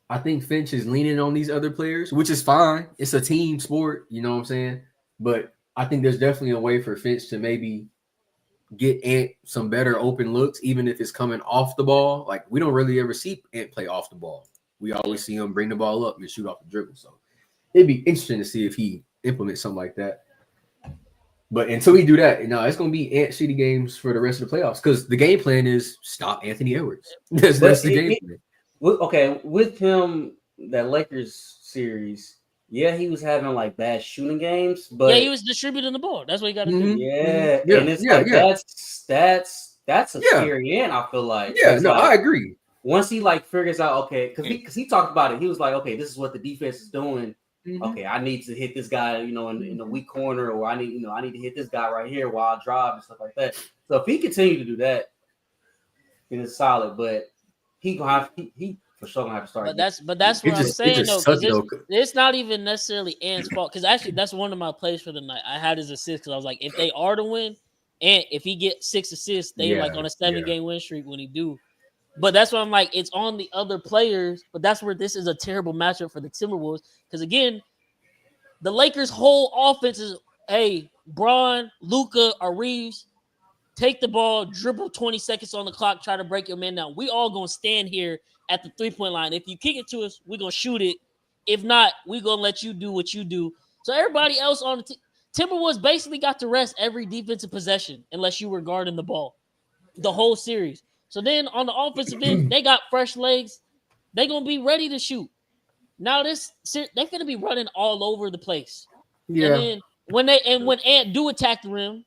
I think Finch is leaning on these other players, which is fine. It's a team sport, you know what I'm saying? But I think there's definitely a way for Finch to maybe get Ant some better open looks, even if it's coming off the ball. Like, we don't really ever see Ant play off the ball. We always see him bring the ball up and shoot off the dribble. So it'd be interesting to see if he implements something like that. But until we do that, it's going to be Ant shitty games for the rest of the playoffs because the game plan is stop Anthony Edwards. That's the game plan. With him, that Lakers series, yeah, he was having like bad shooting games, but he was distributing the ball. That's what he got to do. Yeah, and it's that's a scary end. I feel like. Yeah, no, I agree. Once he like figures out, because he talked about it, he was like, okay, this is what the defense is doing. Mm-hmm. Okay, I need to hit this guy, in the weak corner, or I need to hit this guy right here while I drive and stuff like that. So if he continue to do that, then it's solid. But he for sure gonna have to start. But that's what I'm saying though. It's not even necessarily Ant's fault. Because actually, that's one of my plays for the night. I had his assist because I was like, if they are to win, And if he gets 6 assists, they like on a 7-game win streak when he do. But that's why I'm like, it's on the other players. But that's where this is a terrible matchup for the Timberwolves. Because again, the Lakers' whole offense is, hey, Braun, Luka, or Reeves, take the ball, dribble 20 seconds on the clock, try to break your man down. We all gonna stand here at the 3-point line. If you kick it to us, we're gonna shoot it. If not, we're gonna let you do what you do. So everybody else on the Timberwolves basically got to rest every defensive possession unless you were guarding the ball the whole series. So then on the offensive end, they got fresh legs. They gonna be ready to shoot. Now they're gonna be running all over the place. Yeah. And then when Ant do attack the rim,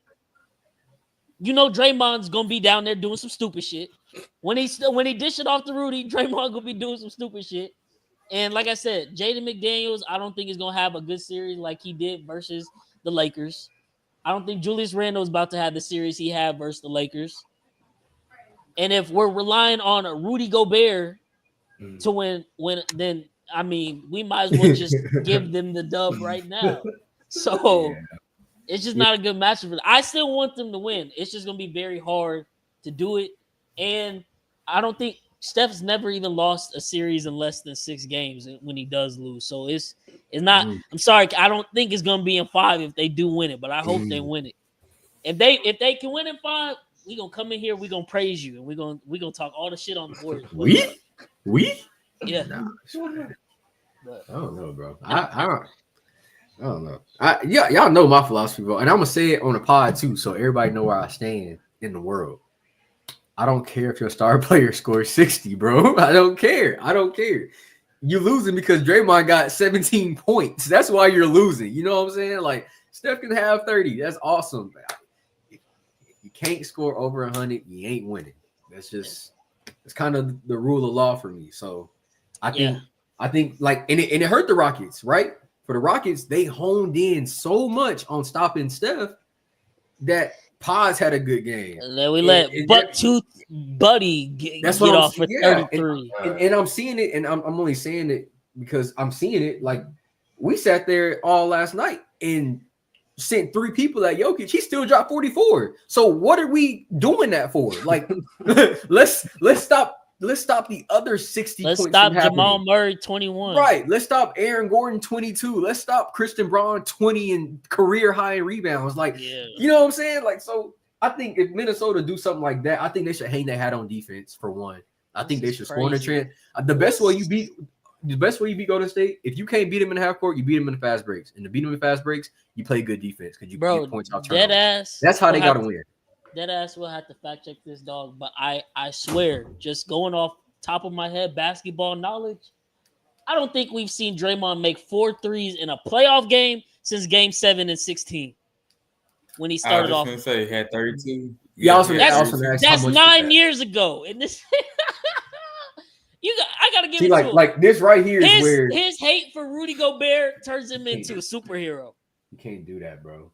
you know Draymond's gonna be down there doing some stupid shit. When he dish it off to Rudy, Draymond gonna be doing some stupid shit. And like I said, Jaden McDaniels, I don't think is gonna have a good series like he did versus the Lakers. I don't think Julius Randle is about to have the series he had versus the Lakers. And if we're relying on a Rudy Gobert to win, then I mean we might as well just give them the dub right now. So it's just not a good matchup for them. I still want them to win. It's just gonna be very hard to do it. And I don't think Steph's never even lost a series in less than 6 games when he does lose. So it's not. I'm sorry, I don't think it's gonna be in 5 if they do win it, but I hope they win it. If they can win in 5, we gonna come in here, we gonna praise you, and we gonna talk all the shit on the board. We? Yeah. Nah, I don't know, bro. I don't know. Y'all know my philosophy, bro, and I'm gonna say it on the pod too, so everybody know where I stand in the world. I don't care if your star player scores 60, bro. I don't care. You're losing because Draymond got 17 points. That's why you're losing. You know what I'm saying? Like Steph can have 30. That's awesome. If you can't score over 100, you ain't winning. It's kind of the rule of law for me. So I think like and it hurt the Rockets, right? For the Rockets, they honed in so much on stopping Steph that Paz had a good game. And then we let Bucktooth Buddy get off for 33. And I'm seeing it, and I'm only saying it because I'm seeing it. Like we sat there all last night and sent 3 people at Jokic. He still dropped 44. So what are we doing that for? Like let's stop the other 60 Let's points. Let's stop Jamal Murray 21. Right. Let's stop Aaron Gordon 22. Let's stop Christian Braun 20 and career high in rebounds. Like, you know what I'm saying? Like, so I think if Minnesota do something like that, I think they should hang their hat on defense for one. I think they should score on the trend. The best way you beat Golden State, if you can't beat them in the half court, you beat them in the fast breaks. And to beat them in fast breaks, you play good defense because you get points out turnovers. That's how they got to win. That ass will have to fact check this, dog. But I swear, just going off top of my head, basketball knowledge, I don't think we've seen Draymond make 4 threes in a playoff game since Game 7 and 16 when he started off. I was going to say he had 32. That's 9 years ago. And this, I gotta give it to him. Like this right here is where his hate for Rudy Gobert turns him into a superhero. You can't do that, bro.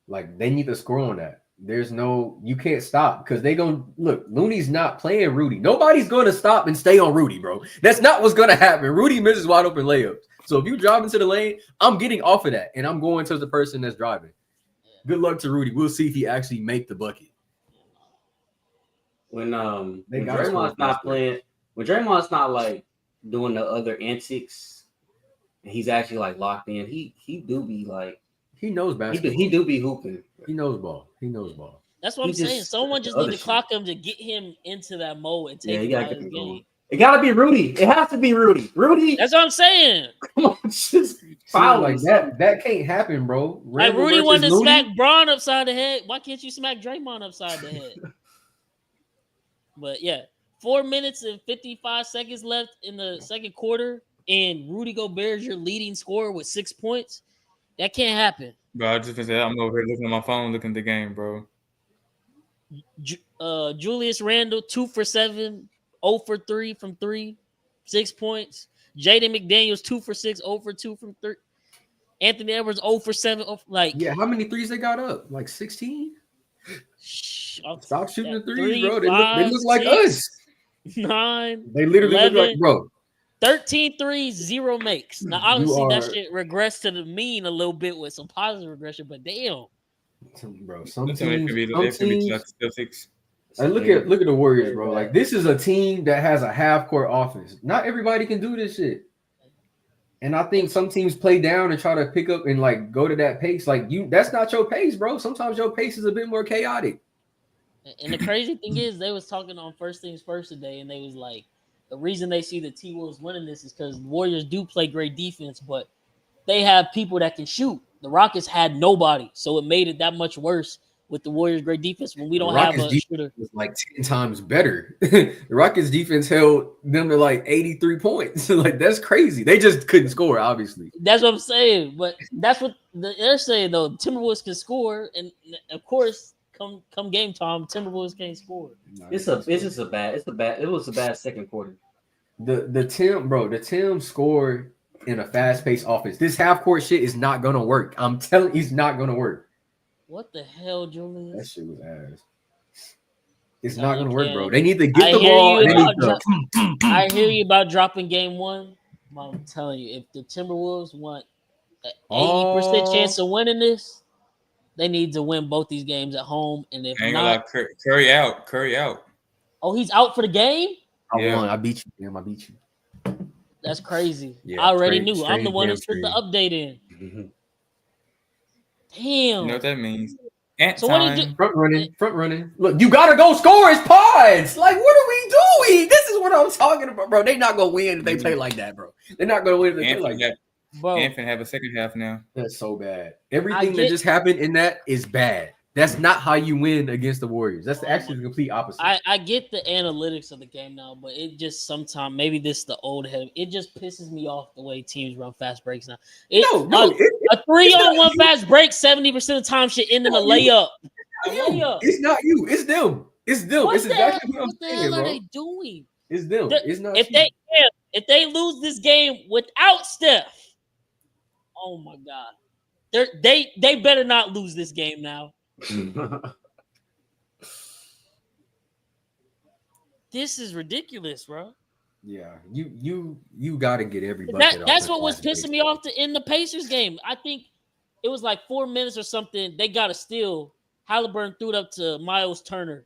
Like they need to score on that. You can't stop because they gonna look. Looney's not playing Rudy. Nobody's gonna stop and stay on Rudy, bro. That's not what's gonna happen. Rudy misses wide open layups. So if you drive into the lane, I'm getting off of that and I'm going to the person that's driving. Good luck to Rudy. We'll see if he actually make the bucket. When Draymond's not playing, when Draymond's not like doing the other antics, and he's actually like locked in, he do be like. He knows basketball. He do be hooping. He knows ball. That's what I'm saying. Someone just need to clock him to get him into that mode and take him out of the game. It gotta be Rudy. It has to be Rudy. That's what I'm saying. Come on, just foul like that. That can't happen, bro. Like Rudy wanted to smack Braun upside the head. Why can't you smack Draymond upside the head? But yeah, 4 minutes and 55 seconds left in the second quarter, and Rudy Gobert is your leading scorer with 6 points. That can't happen. Bro, I just said I'm over here looking at my phone, looking at the game, bro. Julius Randle 2 for 7, 0 for 3 from 3, 6 points. Jaden McDaniels 2 for 6, 0 for 2 from 3. Anthony Edwards 0 for 7. How many threes they got up? Like 16? Stop shooting the threes, 3, bro. They look like us. 9. They literally 11, look like, bro. 13 threes, 0 makes. Now, obviously, that shit regressed to the mean a little bit with some positive regression, but damn. Bro, some It could teams, be like Celtics. like, look at the Warriors, bro. Like this is a team that has a half court offense. Not everybody can do this shit. And I think some teams play down and try to pick up and like go to that pace. Like that's not your pace, bro. Sometimes your pace is a bit more chaotic. And the crazy thing is, they was talking on First Things First today, and they was like, the reason they see the T-Wolves winning this is because Warriors do play great defense, but they have people that can shoot. The Rockets had nobody, so it made it that much worse with the Warriors' great defense when we don't have a shooter. Was like 10 times better. The Rockets defense held them to like 83 points. Like that's crazy. They just couldn't score, obviously. That's what I'm saying. But that's what they're saying though. Timberwolves can score, and of course, come game time, Timberwolves can't score. It was a bad second quarter. The Tim score in a fast-paced offense. This half-court shit is not gonna work. I'm telling you, it's not gonna work. What the hell, Julius? That shit was ass. It's not gonna work, bro. can't. They need to get the ball. I hear you about dropping game one. But I'm telling you, if the Timberwolves want an 80% chance of winning this, they need to win both these games at home. And if not, Curry out. Oh, he's out for the game? I won. I beat you. Damn, I beat you. That's crazy. Yeah, I already knew. I'm the one who put the update in. Mm-hmm. Damn. You know what that means? So what did you front running? Look, you gotta go score his pods. Like, what are we doing? This is what I'm talking about, bro. They not gonna win if they play like that, bro. They're not gonna win if they play like that. Bro, Anthony have a second half now. That's so bad. Everything that just happened in that is bad. That's not how you win against the Warriors. That's actually the complete opposite. I get the analytics of the game now, but it just sometimes, maybe this is the old head. It just pisses me off the way teams run fast breaks now. A 3-on-1 fast break 70% of the time should end in a layup. It's not you. It's them. It's them. It's exactly what I'm saying, hell bro. are they doing? It's them. It's not if they lose this game without Steph, oh my God. They better not lose this game now. This is ridiculous, bro. Yeah, you got to get everybody. That's what was pissing me off in the Pacers game. I think it was like 4 minutes or something. They got a steal. Halliburton threw it up to Miles Turner,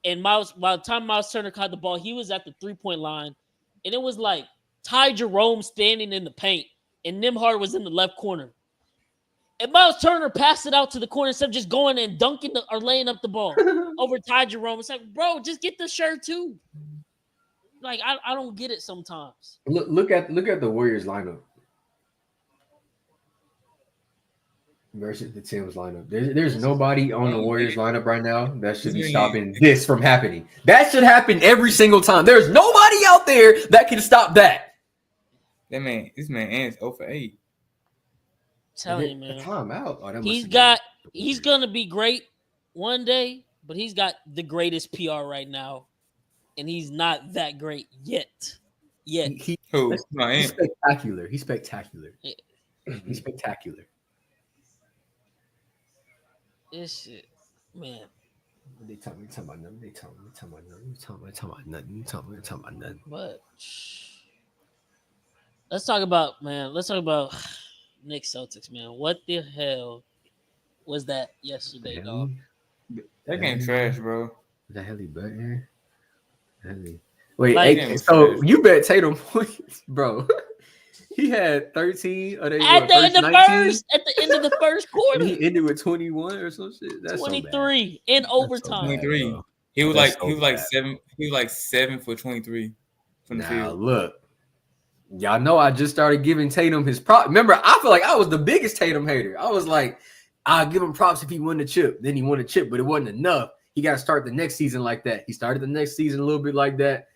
and by the time Miles Turner caught the ball, he was at the 3-point line, and it was like Ty Jerome standing in the paint, and Nembhard was in the left corner. And Miles Turner passed it out to the corner instead of just going and dunking or laying up the ball over Ty Jerome. It's like, bro, just get the shirt too. Like, I don't get it sometimes. Look at the Warriors lineup versus the Tim's lineup. There's nobody on the Warriors lineup right now that should be stopping this from happening. That should happen every single time. There's nobody out there that can stop that. This man ends 0 for 8. Telling you, man. Time out. He's gonna be great one day, but he's got the greatest PR right now, and he's not that great yet. He's spectacular. He's spectacular. He's spectacular. This shit, man. They talking about nothing. But let's talk about Knicks Celtics, man. What the hell was that yesterday, dog? That game trash, bro. Is that Helly Butler? Wait, so you bet Tatum points, bro? He had 13. At the end of the first quarter. He ended with 21 or some shit. That's 23 so in overtime. 23. He was like 7. He was like 7 for 23 from the field. Look. Y'all know I just started giving Tatum his props. Remember, I feel like I was the biggest Tatum hater. I was like, I'll give him props if he won the chip. Then he won the chip, but it wasn't enough. He got to start the next season like that. He started the next season a little bit like that.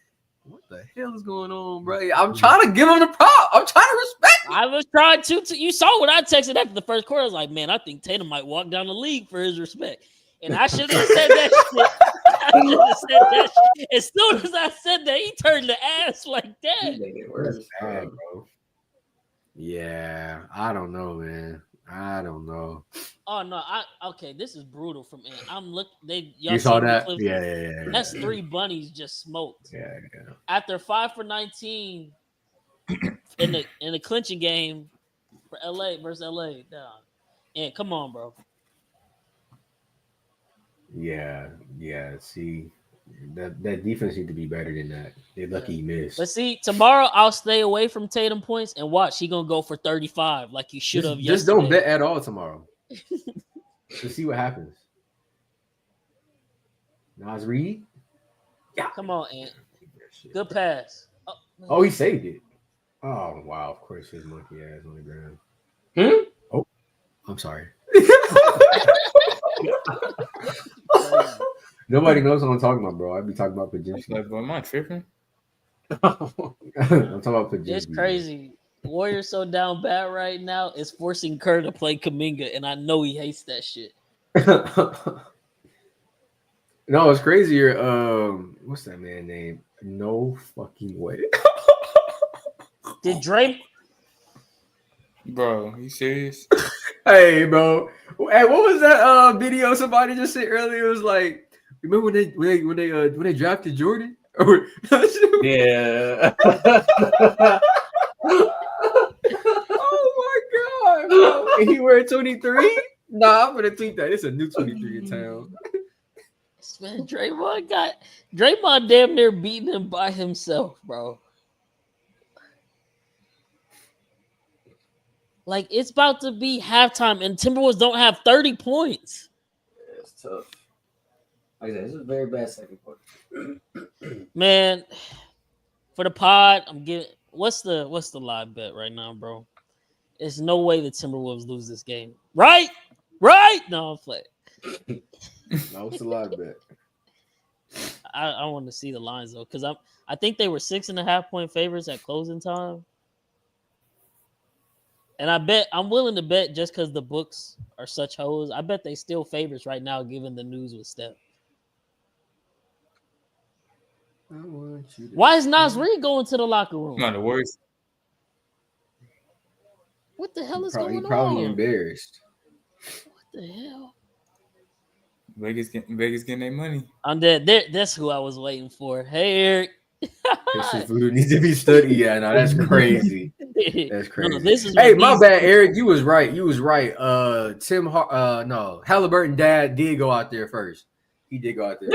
What the hell is going on, bro? I'm trying to give him the prop. I'm trying to respect him. I was trying to. You saw what I texted after the first quarter. I was like, man, I think Tatum might walk down the league for his respect. And I should have said that shit. I should have said that shit. As soon as I said that, he turned the ass like that. That's bad, bro. Yeah, I don't know, man. I don't know. Oh no, okay. This is brutal from Ant. I'm looking. You saw that? Yeah. That's 3 bunnies just smoked. Yeah. After 5 for 19 in the clinching game for LA versus LA. And come on, bro. Yeah. See, that defense need to be better than that. They're lucky he missed. But see, tomorrow I'll stay away from Tatum points and watch. He gonna go for 35 like he should have Just yesterday. don't bet at all tomorrow. To see what happens. Nas Reed. Yeah. Come on, Ant. Good pass. Oh, he saved it. Oh wow! Of course, his monkey ass on the ground. Oh, I'm sorry. Nobody knows what I'm talking about, bro. I be talking about Pajinski. Like, bro, am I tripping? I'm talking about Pajinski. It's crazy. Warriors so down bad right now. It's forcing Kerr to play Kuminga, and I know he hates that shit. No, it's crazier. What's that man name? No fucking way. Did Dre? Bro, you serious? Hey, bro. Hey, what was that video somebody just said earlier? It was like, remember when they drafted Jordan? Yeah. Oh my god, bro. And he wearing 23? Nah, I'm gonna tweet that. It's a new 23 in town. Man, Draymond damn near beating him by himself, bro. Like, it's about to be halftime, and Timberwolves don't have 30 points. It's tough. Like I said, this is a very bad second quarter. Man, for the pod, I'm giving. What's the live bet right now, bro? There's no way the Timberwolves lose this game. Right? No, I'm playing. No, what's the live bet? I want to see the lines though, because I think they were 6.5 point favorites at closing time. And I'm willing to bet just because the books are such hoes. I bet they still favorites right now, given the news with Steph. Why is Nas Reed going to the locker room? Not the worst. What the hell is going on? He's probably embarrassed. What the hell? Vegas getting their money. I'm dead. That's who I was waiting for. Hey, Eric. This voodoo needs to be studied. Yeah, no, that's crazy. That's crazy. No, this is hey, my bad, Eric. You was right. Halliburton dad did go out there first. He did go out there.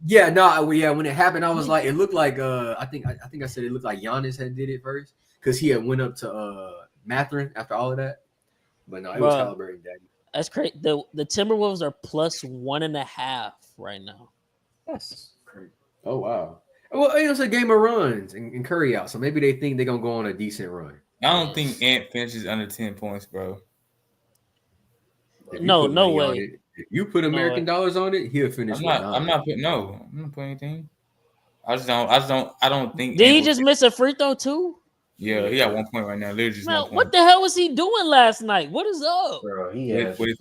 Yeah, when it happened, I was like, it looked like I think I said it looked like Giannis had did it first because he had went up to Matherin after all of that. But no, it was Halliburton daddy. That's crazy. The Timberwolves are plus 1.5 right now. That's crazy. Oh wow. Well, it was a game of runs and Curry out, so maybe they think they're gonna go on a decent run. I don't think Ant finishes under 10 points, bro. No way. If you put American dollars on it, he'll finish. I'm not putting anything. I don't think. Did he just miss a free throw too? Yeah, he got 1 point right now. Literally just 1 point. What the hell was he doing last night? What is up? Bro, he has Lakers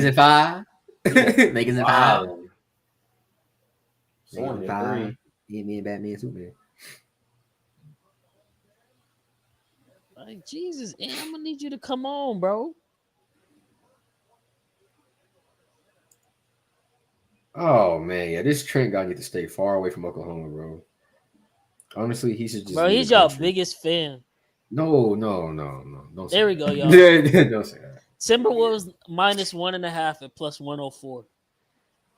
in 5. Lakers in 5. Lakers in 5. Yeah, me and Batman Superman. Like, Jesus, I'm gonna need you to come on, bro. Oh man, yeah, this Trent guy need to stay far away from Oklahoma, bro. Honestly, he should just. Bro, he's y'all biggest fan. No. Don't there we go, y'all. Don't say that. Timberwolves minus 1.5 at plus 104.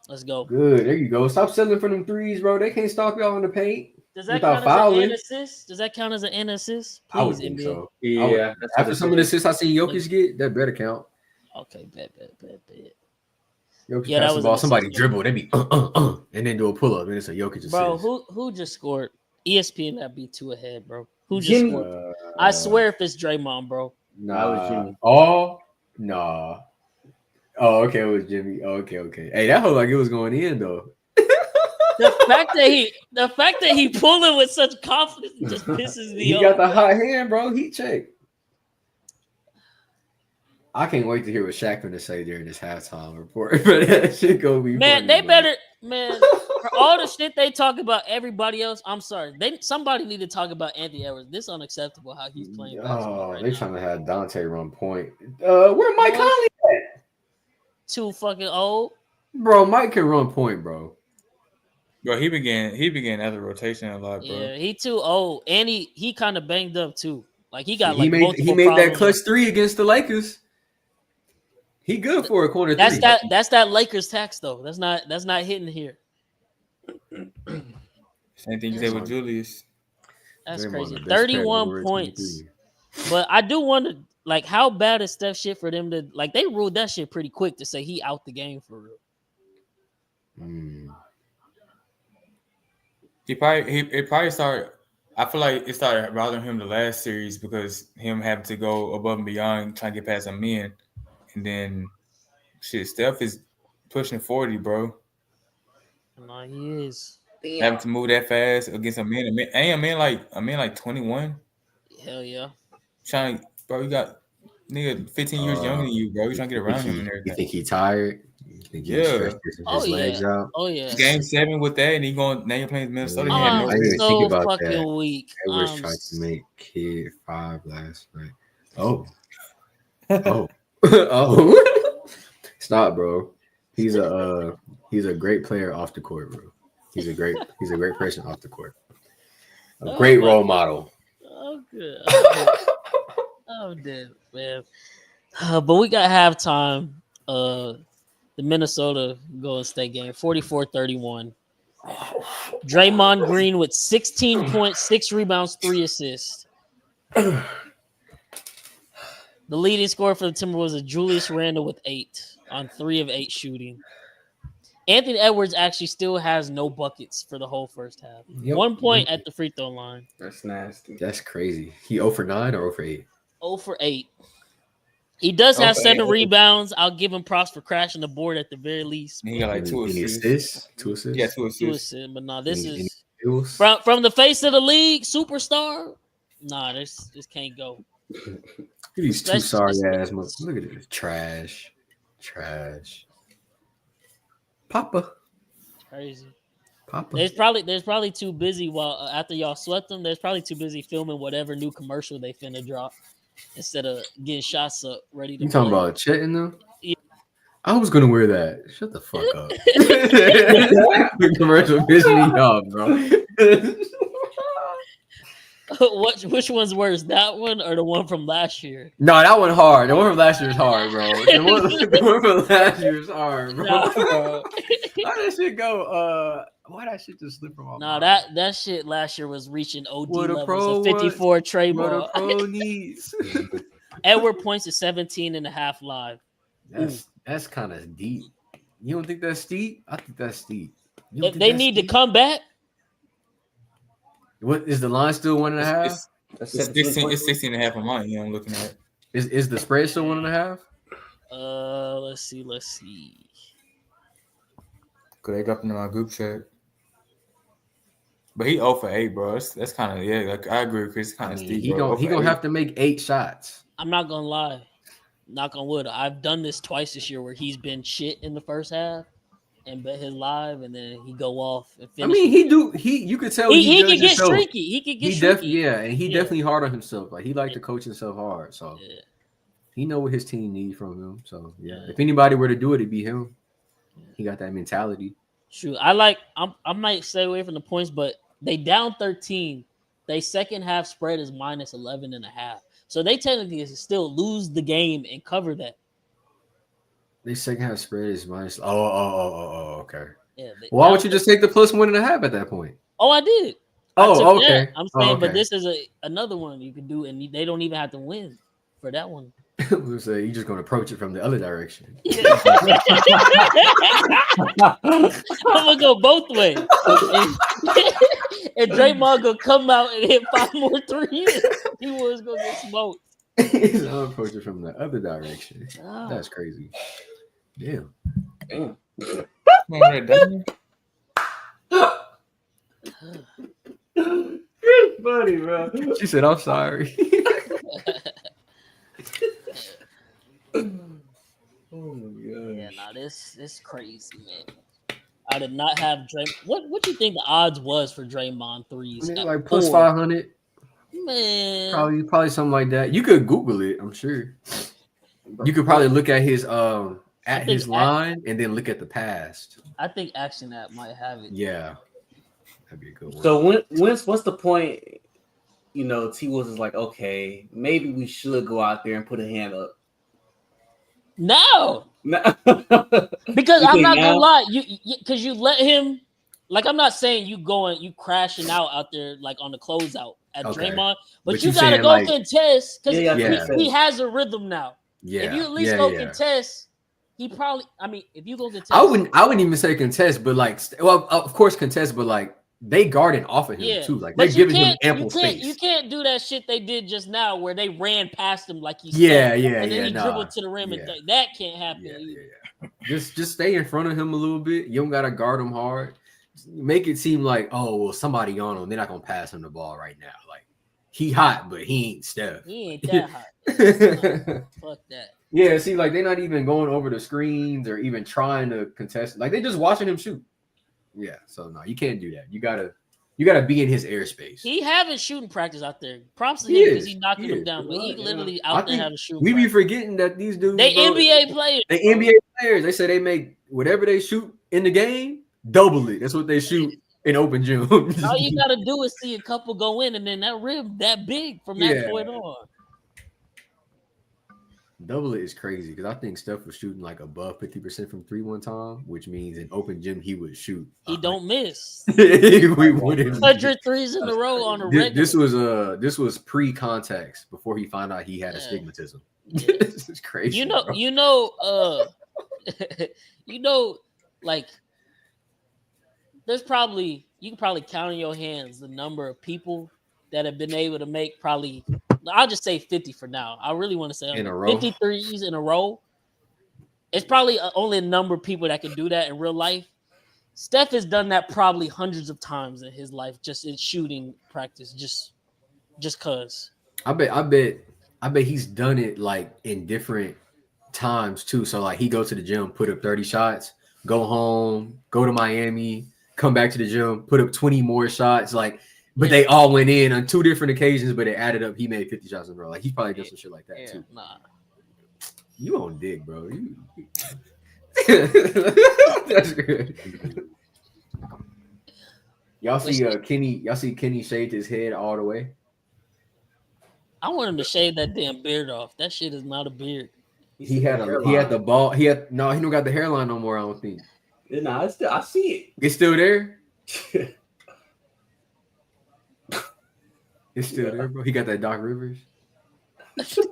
Let's go. Good. There you go. Stop settling for them threes, bro. They can't stop y'all in the paint. Does that count as an assist? Does that count as an assist? Please, I would think so. Yeah. After some of the assists I seen Jokic get, that better count. Okay, bet. Jokic pass the ball. Somebody dribble. They be and then do a pull up, and it's a Jokic assist. Bro, who just scored? ESPN that be 2 ahead, bro. Who just scored? I swear if it's Draymond, bro. Nah. Oh, nah. Oh, okay, it was Jimmy. Okay. Hey, that looked like it was going in though. The fact that he pulling with such confidence just pisses me off. He got the hot hand, bro. He checked. I can't wait to hear what Shaq gonna say during this halftime report. But that shit gonna be funny, they bro. better for all the shit they talk about everybody else. I'm sorry. Somebody need to talk about Anthony Edwards. This is unacceptable how he's playing basketball right they now. trying to have Dante run point. Where Mike Conley at? Too fucking old. Bro, Mike can run point, bro. Bro, he began as a rotation a lot, bro. Yeah, he too old. And he kind of banged up too. Like he got he made that clutch 3 against the Lakers. He good for a corner That's three. that's that Lakers tax though. That's not hitting here. Same thing you said with Julius. That's Draymond, crazy. the best player 31 ever at points. 23. But I do wonder, like, how bad is Steph shit for them to like? They ruled that shit pretty quick to say he out the game for real. It probably started. I feel like it started bothering him the last series because him having to go above and beyond trying to get past a man, and then shit. Steph is pushing 40, bro. No, he is. Having to move that fast against a man, a man like 21. Hell yeah. Trying, bro, you got nigga 15 years younger than you, bro. You trying to get around him and You everything. think he tired? You think he stretched his legs out? Oh yeah. Game 7 with that, and he going now you're playing Minnesota. Yeah, I'm I didn't even think about fucking that. weak. I was trying to make Kid 5 last night. Oh. Stop, bro. He's a great player off the court, bro. He's a great person off the court. A great role model. Oh good. I'm dead, man. But we got halftime. The Minnesota Golden State game, 44-31. Draymond Green with 16 points, 6 rebounds, 3 assists. The leading scorer for the Timberwolves is Julius Randle with 8 on 3 of 8 shooting. Anthony Edwards actually still has no buckets for the whole first half. Yep. 1 point at the free throw line. That's nasty. That's crazy. He 0 for 9 or 0 for 8? 0 for 8. He does have 7 8. rebounds. I'll give him props for crashing the board at the very least. He got like 2 assists. 2 assists? Yeah, 2 2 assists. assists. But no, this Any is steals? from the face of the league, superstar. Nah, this can't go. Look at these 2 sorry ass motherfuckers. Look at this. Trash. Papa. Crazy. Papa. There's probably too busy while after y'all swept them. There's probably too busy filming whatever new commercial they finna drop instead of getting shots up ready to. You talking play. about Chet in them? Yeah. I was gonna wear that. Shut the fuck up. The commercial pissing me off, bro. Which one's worse, that one or the one from last year? No, that one hard. The one from last year is hard, bro. The one from last year is hard, bro. Nah, bro. How did that shit go? Why that shit just slip from my Nah, mind? that shit last year was reaching OD What a levels pro of 54 trade What ball. a pro needs. Edward points to 17 and a half live. That's kind of deep. You don't think that's steep? I think that's steep. If they need to come back, what is the line still 1.5? That's It's 16 and a half on mine. I'm looking at. Is the spread still 1.5? Let's see. Cause they dropped into my group chat. But he 0 for 8, bro. That's kind of like I agree with Chris. It's kind of steep. He gonna have to make 8 shots. I'm not gonna lie. Knock on wood. I've done this twice this year where he's been shit in the first half and bet his live, and then he go off and finish. I mean, you could tell he could get streaky. He could get streaky. And he definitely hard on himself. Like he liked to coach himself hard. So he know what his team needs from him. So if anybody were to do it, it'd be him. He got that mentality. Shoot, I might stay away from the points, but they down 13. They second half spread is minus 11 and a half. So they technically still lose the game and cover that. They second half spread is minus. Okay. Yeah. Why would you just take the plus 1.5 at that point? Oh, I did. Oh, okay. That. I'm saying, but this is another one you can do, and they don't even have to win for that one. We'll say you're just gonna approach it from the other direction. I'm gonna go both ways. And Draymond gonna come out and hit 5 more threes. He was gonna get smoked. He's gonna approach it from the other direction. Oh. That's crazy. Damn. Buddy, bro. She said, "I'm sorry." Oh my god. Yeah, nah, this crazy, man. I did not have Draymond. What you think the odds was for Draymond threes? Like plus 500. Man, Probably something like that. You could Google it. I'm sure. You could probably look at his his line and then look at the past. I think Action App might have it. Yeah, that'd be a good one. So what's the point? You know, T Wolves is like, okay, maybe we should go out there and put a hand up. Now, No. because You I'm think not now? gonna lie, because you let him. Like, I'm not saying you crashing out there like on the closeout at Okay. Draymond, but But you you gotta saying, go like- contest because Yeah, Yeah. he has a rhythm now. Yeah. If you at least go contest, he probably. I mean, if you go contest, I wouldn't even say contest, but like, well, of course contest, but like they guarding off of him Yeah, too. Like they're but you giving him can't, ample space. you can't do that shit they did just now where they ran past him like he Yeah, said, yeah, and then yeah. he Nah. dribbled to the rim and Yeah. that can't happen. Yeah, either. yeah. Just stay in front of him a little bit. You don't gotta guard him hard. Make it seem like, oh well, somebody on him. They're not gonna pass him the ball right now. Like he hot, but he ain't Steph. He ain't that hot. Nah, fuck that. Yeah, see, like they're not even going over the screens or even trying to contest. Like they just watching him shoot. Yeah, so no, you can't do that. You gotta be in his airspace. He having shooting practice out there. Props to He him because is. he's knocking He him is. down, but he Yeah. literally I out there think having shooting. we be practice. forgetting that these dudes, They bro, NBA players. they bro. NBA players. They say they make whatever they shoot in the game double it. That's what they shoot in open gym. All you gotta do is see a couple go in, and then that rim that big from that Yeah. point on. Double it is crazy because I think Steph was shooting like above 50% from 3 one time, which means in open gym he would shoot. He don't miss. we wouldn't. 100 threes in a row on a regular. This was pre-context before he found out he had Yeah. astigmatism. Yeah. This is crazy. You know, bro. like there's probably you can probably count on your hands the number of people that have been able to make probably I'll just say 50 for now. I really want to say In a row? 53s in a row. It's probably only a number of people that can do that in real life. Steph has done that probably hundreds of times in his life, just in shooting practice, just cause. I bet he's done it like in different times too. So like he go to the gym, put up 30 shots, go home, go to Miami, come back to the gym, put up 20 more shots. Like, but they all went in on 2 different occasions, but it added up. He made 50 shots in a row. Like he probably does some shit like that too. Nah. You on dick, bro. That's good. Y'all see Kenny? Y'all see Kenny shaved his head all the way? I want him to shave that damn beard off. That shit is not a beard. He had the ball. He don't got the hairline no more. I don't think. Nah, I see It's still there. it. It's still there, bro. He got that Doc Rivers.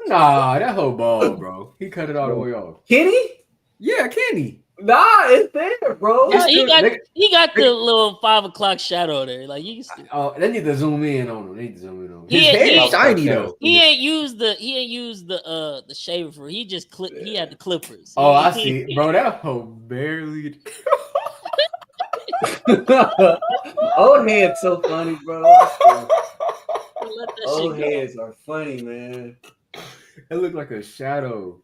Nah, that whole ball, bro. He cut it all the way off. Kenny? Yeah, Kenny. Nah, it's there, bro. Yeah, It's he got the little 5 o'clock shadow there. Like you can see. Oh, they need to zoom in on him. They need to zoom in on him. He His ain't- hair is shiny he- though. He ain't used the shaver for. He just he had the clippers. Oh, I see, bro. That whole barely. Old heads so funny, bro. Let that Old shit go. heads are funny, man. It looked like a shadow.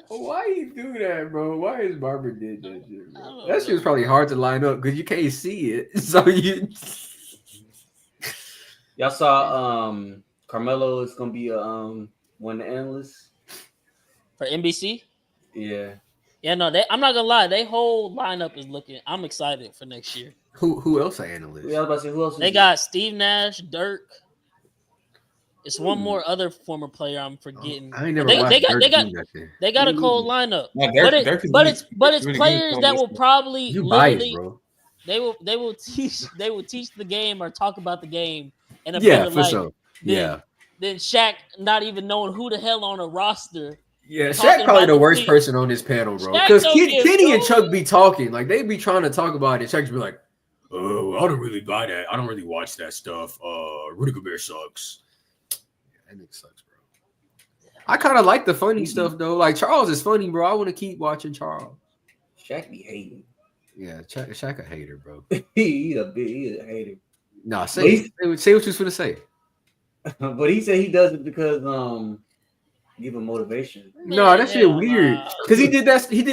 Why you do that, bro? Why his barber did that shit, bro? That shit was probably hard to line up because you can't see it. So you. Y'all saw Carmelo is gonna be one of the analysts. For NBC. Yeah. Yeah, no, I'm not gonna lie. They whole lineup is looking. I'm excited for next year. Who else are analysts? Yeah, I was about to say who else? They got Steve Nash, Dirk. It's one more other former player I'm forgetting. I ain't never They- watched they got- Dirk they got- do nothing. They got a cold lineup, Yeah, Dirk is but really- it's really good players that will combination. probably You biased, literally bro. they will teach the game or talk about the game in a Yeah, better for light sure. Yeah. than Shaq not even knowing who the hell on a roster. Yeah, Talking Shaq probably about the the worst team. person on this panel, bro. Shaq Because don't give Kenny and no- Chuck be talking. Like, they be trying to talk about it. Shaq just be like, oh, I don't really buy that. I don't really watch that stuff. Rudy Gobert sucks. Yeah, that nigga sucks, bro. I kind of like the funny stuff, though. Like, Charles is funny, bro. I want to keep watching Charles. Shaq be hating. Yeah, Shaq a hater, bro. He a hater. Nah, say what you was going to say. But he said he does it because give him motivation. No, that shit hell weird. nah. Because he did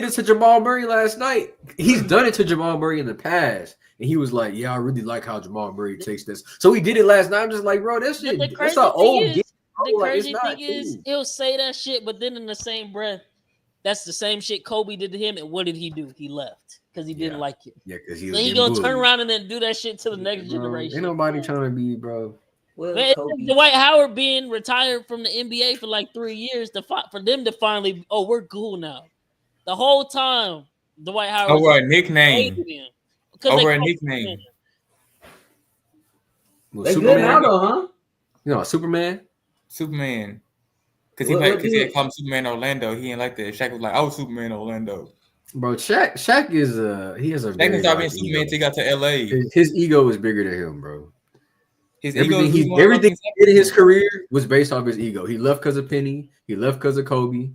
it to Jamal Murray last night. He's done it to Jamal Murray in the past. And he was like, yeah, I really like how Jamal Murray takes this. So he did it last night. I'm just like, bro, that shit, The that's crazy an old thing is, game. the Like, it's crazy not thing is, cool. he'll say that shit, but then in the same breath, that's the same shit Kobe did to him. And what did he do? He left because he didn't like it. Yeah, because So he gonna turn around and then do that shit to the next generation. Ain't nobody trying to be, bro. Well, Man, Kobe. Dwight Howard being retired from the NBA for like 3 years for them to finally, we're cool now. The whole time, Dwight Howard Over a was nickname. hating him because Over a called nickname. him. Well, They good now Superman, though, huh? you know, Superman. Superman. Because What he did- called him Superman Orlando. He ain't like that. Shaq was like, I was Superman Orlando. Bro, Shaq is he has a Shaq very didn't start being large Superman ego. until he got to LA. His ego is bigger than him, bro. His ego Everything is he more everything like he did in his career was based off his ego. He left because of Penny. He left because of Kobe.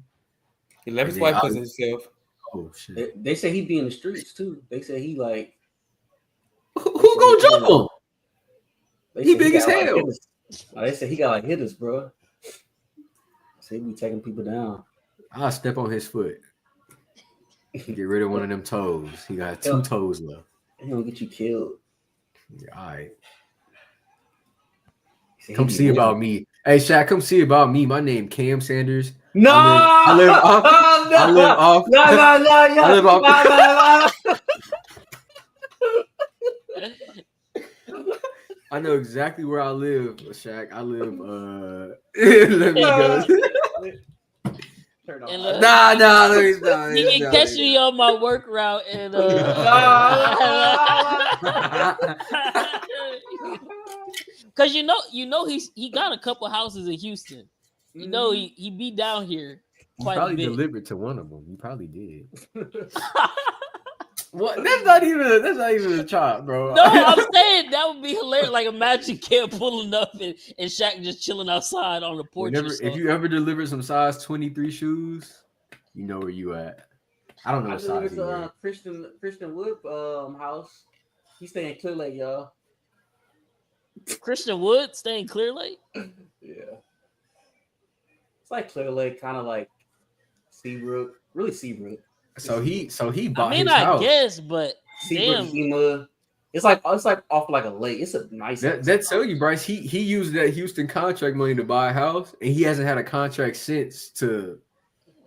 He left his And wife then because of himself. Oh shit! They say he be in the streets too. They say he like. Who gonna jump him? They He say big as got, like, hell. hitters. They say he got like hitters, bro. So he be taking people down. I'll step on his foot. Get rid of one of them toes. He got 2 toes left. He gonna get you killed. Yeah, all right. He Come be see winning. about me. Hey, Shaq, come see about me. My name Cam Sanders. No, I live off. no, I live off. No, I live off. no. I know exactly where I live, Shaq. I live. Let me go. Turn And off. look, Nah. Let me stop. you can catch me on my work route and because you know he got a couple houses in Houston. You know he be down here You quite a probably bit. delivered to one of them. You probably did. What? That's not even a chop, bro. No, I'm saying that would be hilarious. Like imagine Cam pulling up and Shaq just chilling outside on the porch. If you ever deliver some size 23 shoes, you know where you at. I don't know I what delivered size you wear. to Christian Wood house. He stay in Clear Lake, y'all. Christian Wood staying Clear Lake. Yeah. It's like Clear Lake, kind of like Seabrook. Really Seabrook. So he bought I mean, his I house. guess, but Seabrook, damn. Hema. It's like off like a lake. It's a nice. That tell you, Bryce. He used that Houston contract money to buy a house, and he hasn't had a contract since to.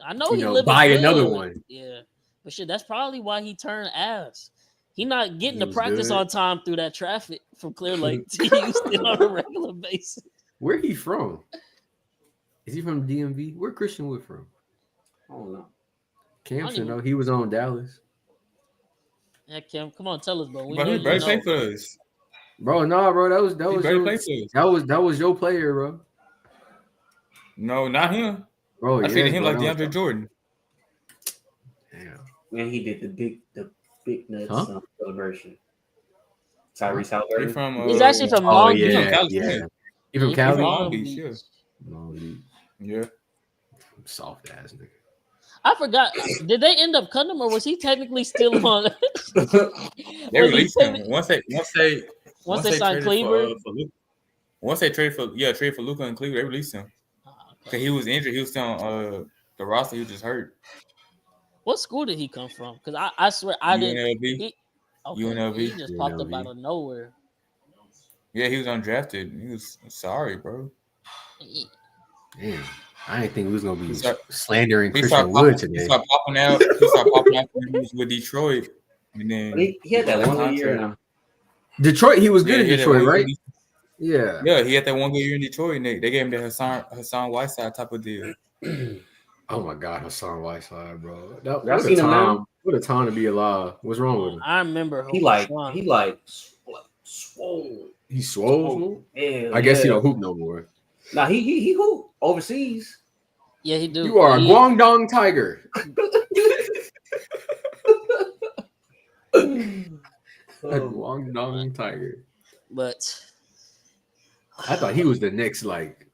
I know he buy good. another one. Yeah, but shit, that's probably why he turned ass. He not getting He to was practice good. on time through that traffic from Clear Lake to Houston on a regular basis. Where he from? Is he from DMV? Where Christian Wood from? I don't know. Cam should even- know. He was on Dallas. Yeah, Kim, come on, tell us, bro. We But know he you barely know. played for us. Bro, that was He barely played for us. that was your player, bro. No, not him. Bro, I treated yes, him bro, like that was DeAndre Jordan. Damn. Man, he did the big nuts Huh? celebration. Tyrese He Halliburton. from He's actually from Oh Long Beach. yeah, California. yeah. You from He Cali? from Long Beach, yeah. Long Beach. Yeah. Soft ass nigga. I forgot. Did they end up cutting him, or was he technically still on? They Was he released him technically- once they signed traded Cleaver? for Luka. Once they traded for Luka and Cleaver, they released him because he was injured. He was still on the roster. He was just hurt. What school did he come from? Because I swear I didn't. UNLV. UNLV. He just popped up UNLV. out of nowhere. Yeah, he was undrafted. He was sorry, bro. Damn. I didn't think we was gonna be He start- slandering He Christian started Wood popping, today. he started popping out. He started popping out when he was with Detroit, and then he had that got 1 good year contract. now. Detroit, he was good Yeah, in he had that Detroit, one right? good- Yeah. Yeah, he had that one good year in Detroit, and they gave him the Hassan Whiteside type of deal. Oh my God, Hassan Whiteside, bro. Y'all What a seen him now? time! What a time to be alive. What's wrong with him? I remember He swole. He's swole. Yeah, I guess he don't hoop no more. Nah, he hoop overseas. Yeah, he do. You are a He- Guangdong Tiger. A Guangdong Tiger. But I thought he was the next like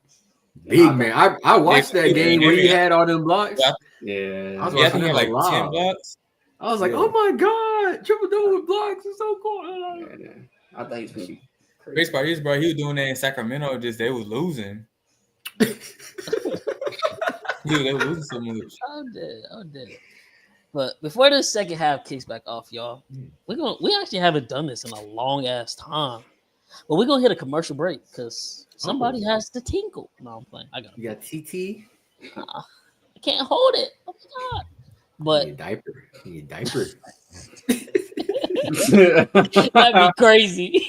big man. I watched that game where he had all them blocks. Yeah. I was Yeah, I watching think he him had like live. 10 blocks. I was like, Yeah. oh my God, triple double with blocks is so cool. Yeah. I think he's gonna be crazy. Based by his, bro, he was doing that in Sacramento. Just they was losing. They was losing so much. I'm dead. But before this second half kicks back off, y'all, we actually haven't done this in a long ass time. But we're gonna hit a commercial break because somebody has to tinkle. No, I'm playing. I got it. You got TT. I can't hold it. Oh my God. But Need a diaper. Need a diaper. That'd be crazy.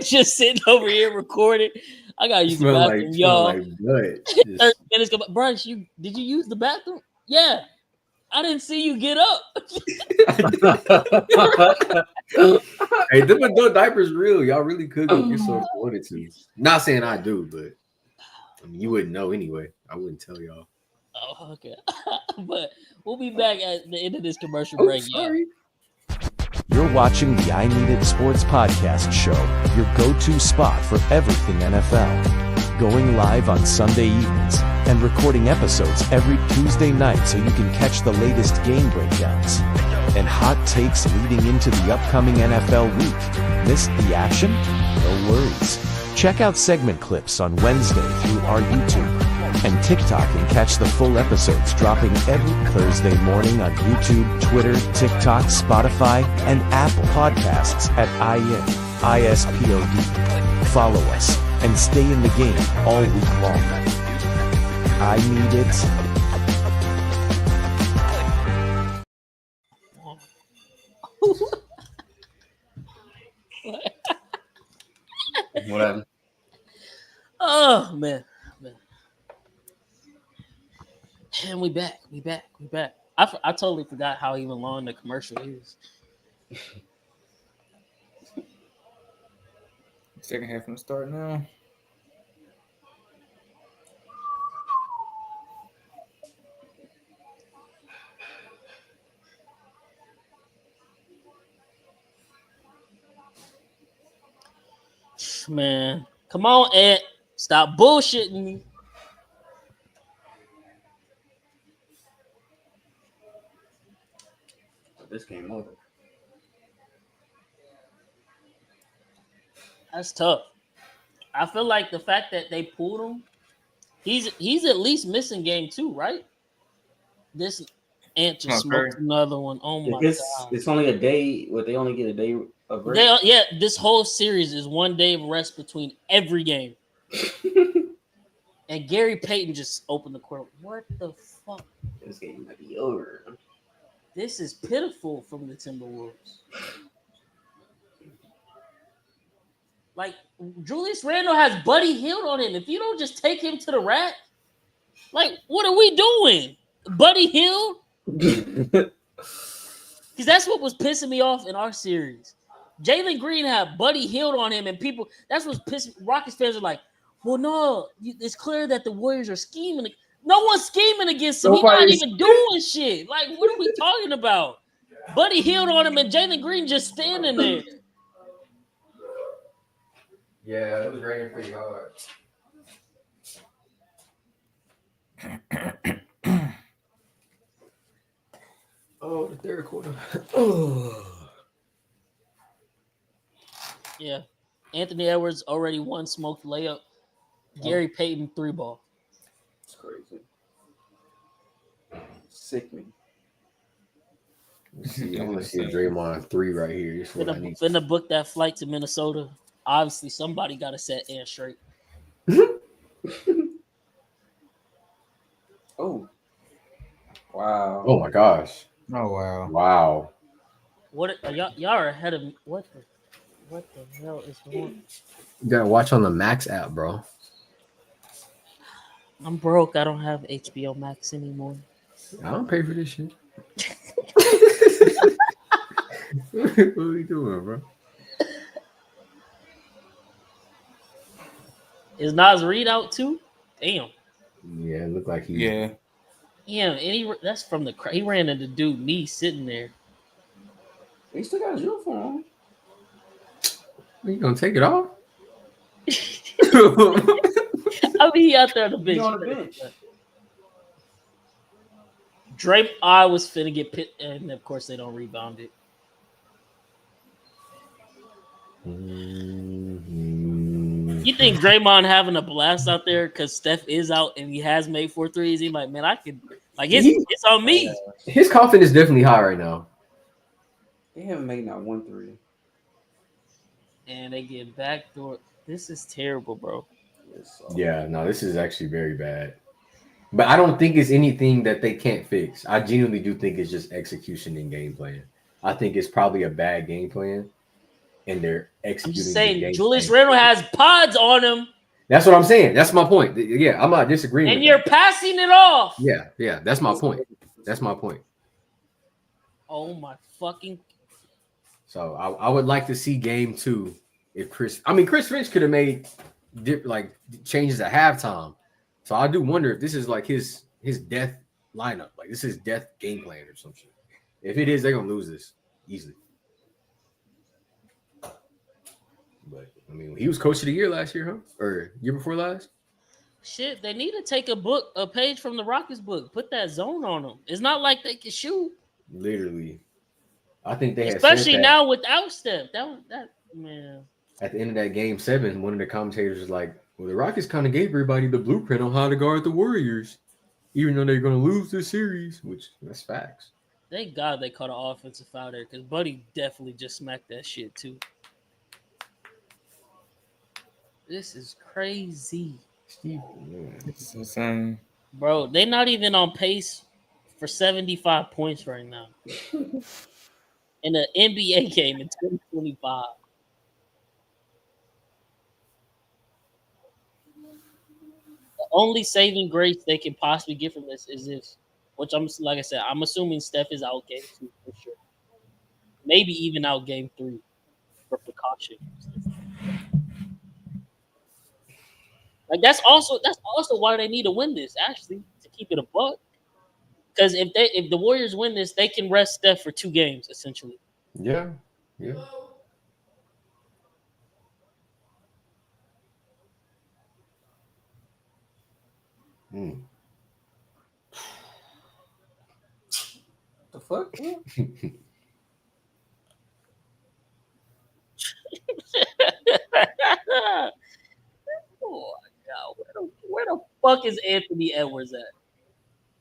Just sitting over here recording. I gotta use the Smell bathroom, like y'all. blood. 30 minutes go by. Bryce, did you use the bathroom? Yeah. I didn't see you get up. Hey, them adult diapers real. Y'all really could go get some if you wanted to. Not saying I do, but I mean, you wouldn't know anyway. I wouldn't tell y'all. Oh, okay. But we'll be back at the end of this commercial Oh, break. sorry. You're watching the I Need It Sports Podcast Show, your go-to spot for everything NFL. Going live on Sunday evenings and recording episodes every Tuesday night so you can catch the latest game breakdowns and hot takes leading into the upcoming NFL week. Missed the action? No worries. Check out segment clips on Wednesday through our YouTube and TikTok and catch the full episodes dropping every Thursday morning on YouTube, Twitter, TikTok, Spotify, and Apple Podcasts at INISPod. Follow us and stay in the game all week long. I need it. What happened? Oh man. And we back. I totally forgot how even long the commercial is. Second half gonna start now. Man, come on, Ed. Stop bullshitting me. This came over. That's tough. I feel like the fact that they pulled him, he's at least missing game 2, right? This Ant just smoked another one. Oh my god! It's only a day. What they only get a day of rest. This whole series is 1 day of rest between every game. And Gary Payton just opened the court. What the fuck? This game might be over. This is pitiful from the Timberwolves. Like, Julius Randle has Buddy Hield on him. If you don't just take him to the rack, like, what are we doing? Buddy Hield? Because that's what was pissing me off in our series. Jalen Green had Buddy Hield on him, and people, that's what's pissing. Rockets fans are like, well, no, it's clear that the Warriors are scheming. No one's scheming against him. He's not even doing shit. Like, what are we talking about? Buddy Hield on him, and Jalen Green just standing there. Yeah, it was raining pretty hard. Oh, the third quarter. Oh. Yeah. Anthony Edwards already one smoked layup. Gary Payton 3-ball. It's crazy. Sickening. Let's see, I want to see a Draymond 3 right here. This is what I need. Finna book that flight to Minnesota. Obviously, somebody got to set Ant straight. Oh. Wow. Oh my gosh. Oh wow. Wow. What y'all are ahead of me. What the hell is going on? You gotta watch on the Max app, bro. I'm broke. I don't have HBO Max anymore. I don't pay for this shit. What are we doing, bro? Is Nas Reed out too? Damn. Yeah, it looked like he. Yeah. Yeah, and that's from the he ran into dude knee sitting there. He still got his uniform. You gonna take it off? I mean, he out there on the bench. On the bench. I was finna get pit, and of course they don't rebound it. Mm-hmm. You think Draymond having a blast out there because Steph is out and he has made 4 threes? He's like, man, I could, like, it's on me. His confidence is definitely high right now. They haven't made not 1 3. And they get backdoor. This is terrible, bro. Yeah, no, this is actually very bad. But I don't think it's anything that they can't fix. I genuinely do think it's just execution and game plan. I think it's probably a bad game plan, and they're executing. I'm just the saying, game Julius plan. Randle has pods on him. That's what I'm saying. That's my point. Yeah, I'm not disagreeing. And with you're that. passing it off. Yeah. That's my point. That's my point. Oh my fucking. So I would like to see game 2. If Chris Finch could have made changes at halftime. So I do wonder if this is like his death lineup. Like this is death game plan or some shit. If it is, they're gonna lose this easily. But I mean, he was coach of the year last year, huh? Or year before last? Shit, they need to take a page from the Rockets book. Put that zone on them. It's not like they can shoot. Literally. I think they especially had now without Steph. That man. At the end of that game 7, one of the commentators was like, well, the Rockets kind of gave everybody the blueprint on how to guard the Warriors, even though they're going to lose this series, which that's facts. Thank God they caught an offensive foul there because Buddy definitely just smacked that shit too. This is crazy. Steve, It's insane. Bro, they're not even on pace for 75 points right now. In an NBA game in 2025. The only saving grace they can possibly get from this is this, which like I said, I'm assuming Steph is out game 2 for sure. Maybe even out game 3 for precaution. Like that's also why they need to win this, actually, to keep it a buck. Because if the Warriors win this, they can rest Steph for 2 games, essentially. Yeah. The fuck? Oh my God, where the fuck is Anthony Edwards at?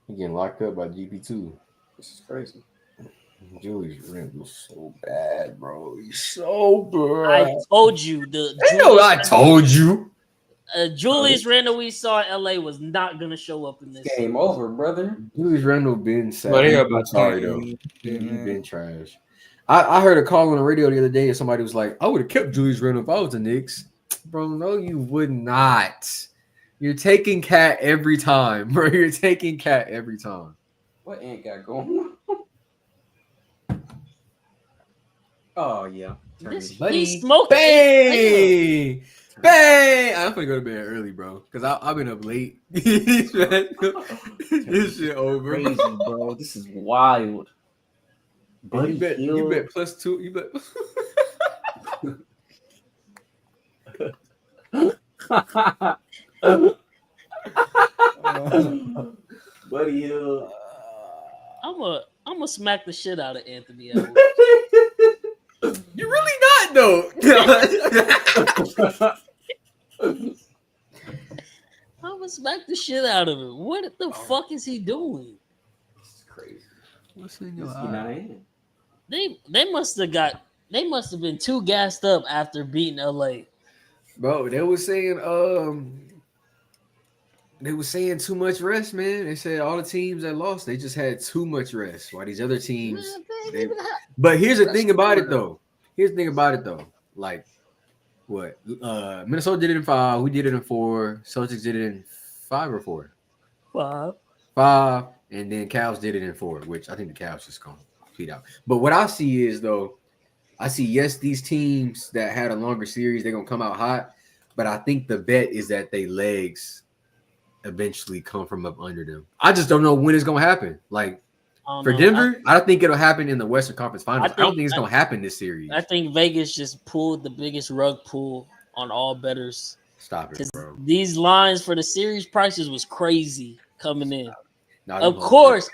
He getting locked up by GP2. This is crazy. Julius Randle's so bad, bro. He's so bad. I told you I told you. Julius Randle we saw in LA was not gonna show up in this. Game over, brother. Julius Randle been sad. But yeah, but sorry though. He been trash. I heard a call on the radio the other day and somebody was like, I would have kept Julius Randle if I was the Knicks. Bro, no, you would not. You're taking Cat every time, bro. You're taking Cat every time. What Ant got going on? Oh, yeah. He's smoking. Bang! Bang! I'm gonna go to bed early, bro, because I've been up late. This shit over. Crazy, bro. This is wild. Buddy, you bet +2. You bet. Buddy Hill. I'm gonna smack the shit out of Anthony Edwards. You're really not though. I'm gonna smack the shit out of him. What the fuck is he doing? This is crazy. What's in your eye? They must have been too gassed up after beating LA. Bro, they were saying too much rest, man. They said all the teams that lost, they just had too much rest. While these other teams, but here's the thing about it though. Like, what? Minnesota did it in 5. We did it in 4. Celtics did it in 5 or 4. 5, and then Cavs did it in 4, which I think the Cavs just gonna feed out. But what I see is though, yes, these teams that had a longer series, they're gonna come out hot. But I think the bet is that they legs eventually come from up under them. I just don't know when it's gonna happen. Like for Denver, I don't think it'll happen in the Western Conference Finals. I don't think it's gonna happen this series. I think Vegas just pulled the biggest rug pull on all bettors. Stop it, bro. These lines for the series prices was crazy coming in. Of course.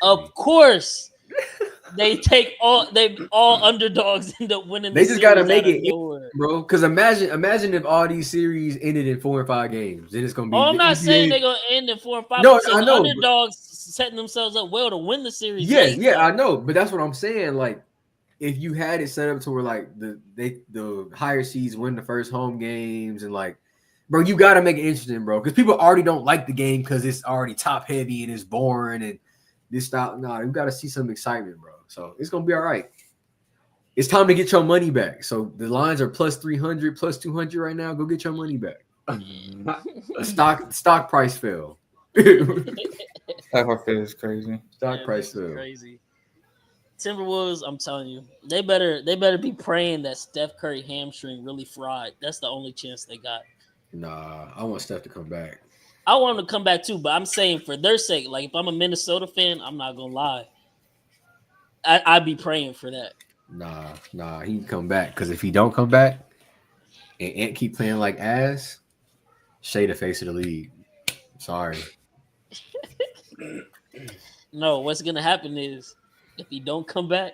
They all underdogs end up winning. They just gotta make it, bro. Because imagine if all these series ended in 4 and 5 games. Then it's gonna be. I'm not saying they're gonna end in 4 and 5. No, I know. Underdogs setting themselves up well to win the series. Yeah, I know. But that's what I'm saying. Like, if you had it set up to where like the higher seeds win the first home games and like, bro, you gotta make it interesting, bro. Because people already don't like the game because it's already top heavy and it's boring and this style. No, you gotta see some excitement, bro. So it's gonna be all right. It's time to get your money back. So the lines are plus 300, plus 200 right now. Go get your money back. Stock price fell. Stock is crazy. Stock price fell. Crazy. Timberwolves, I'm telling you, they better be praying that Steph Curry hamstring really fried. That's the only chance they got. Nah, I want Steph to come back. I want him to come back too, but I'm saying for their sake, like if I'm a Minnesota fan, I'm not gonna lie. I'd be praying for that. Nah, he can come back. Because if he don't come back and Ant keep playing like ass, Shea the face of the league. Sorry. No, what's gonna happen is if he don't come back